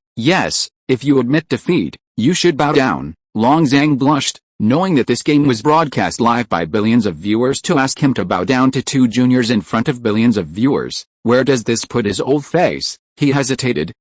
Yes, if you admit defeat, you should bow down. Long Zhang blushed, knowing that this game was broadcast live by billions of viewers. To ask him to bow down to two juniors in front of billions of viewers, where does this put his old face? He hesitated,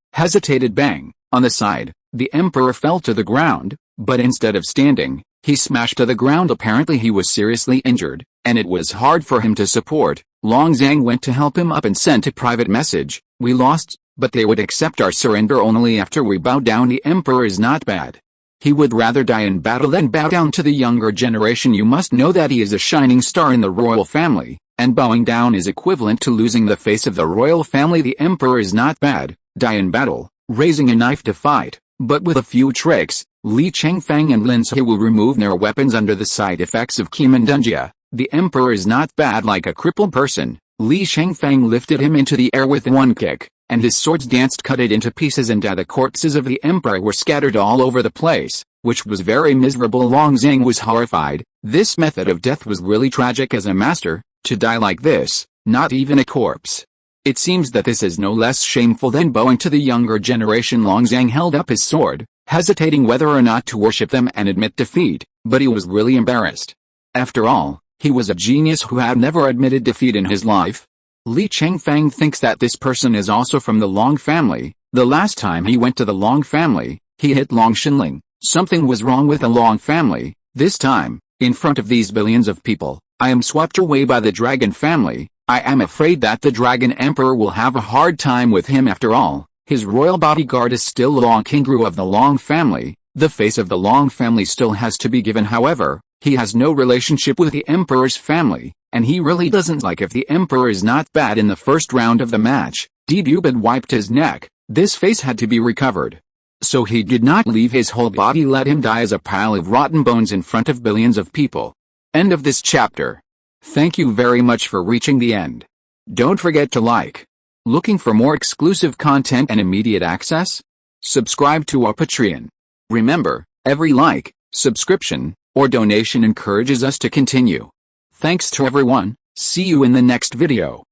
bang. On the side, the emperor fell to the ground, but instead of standing, he smashed to the ground. Apparently he was seriously injured, and it was hard for him to support. Long Zhang went to help him up and sent a private message. We lost, but they would accept our surrender only after we bow down. The emperor is not bad. He would rather die in battle than bow down to the younger generation. You must know that he is a shining star in the royal family, and bowing down is equivalent to losing the face of the royal family. The emperor is not bad. Die in battle, raising a knife to fight, but with a few tricks. Li Chengfeng and Lin Zihu removed their weapons under the side effects of Qimendunjia. The emperor is not bad like a crippled person. Li Chengfeng lifted him into the air with one kick, and his swords danced, cut it into pieces, and the corpses of the emperor were scattered all over the place, which was very miserable. Long Zhang was horrified. This method of death was really tragic. As a master, to die like this, not even a corpse. It seems that this is no less shameful than bowing to the younger generation. Long Zhang held up his sword, hesitating whether or not to worship them and admit defeat, but he was really embarrassed. After all, he was a genius who had never admitted defeat in his life. Li Chengfeng thinks that this person is also from the Long family. The last time he went to the Long family, he hit Long Xinling. Something was wrong with the Long family. This time, in front of these billions of people, I am swept away by the Dragon family. I am afraid that the Dragon Emperor will have a hard time with him. After all, his royal bodyguard is still Long Qingru of the Long family. The face of the Long family still has to be given. However, he has no relationship with the Emperor's family, and he really doesn't like if the Emperor is not bad. In the first round of the match, Debubid wiped his neck. This face had to be recovered. So he did not leave his whole body, let him die as a pile of rotten bones in front of billions of people. End of this chapter. Thank you very much for reaching the end. Don't forget to like. Looking for more exclusive content and immediate access? Subscribe to our Patreon. Remember, every like, subscription, or donation encourages us to continue. Thanks to everyone. See you in the next video.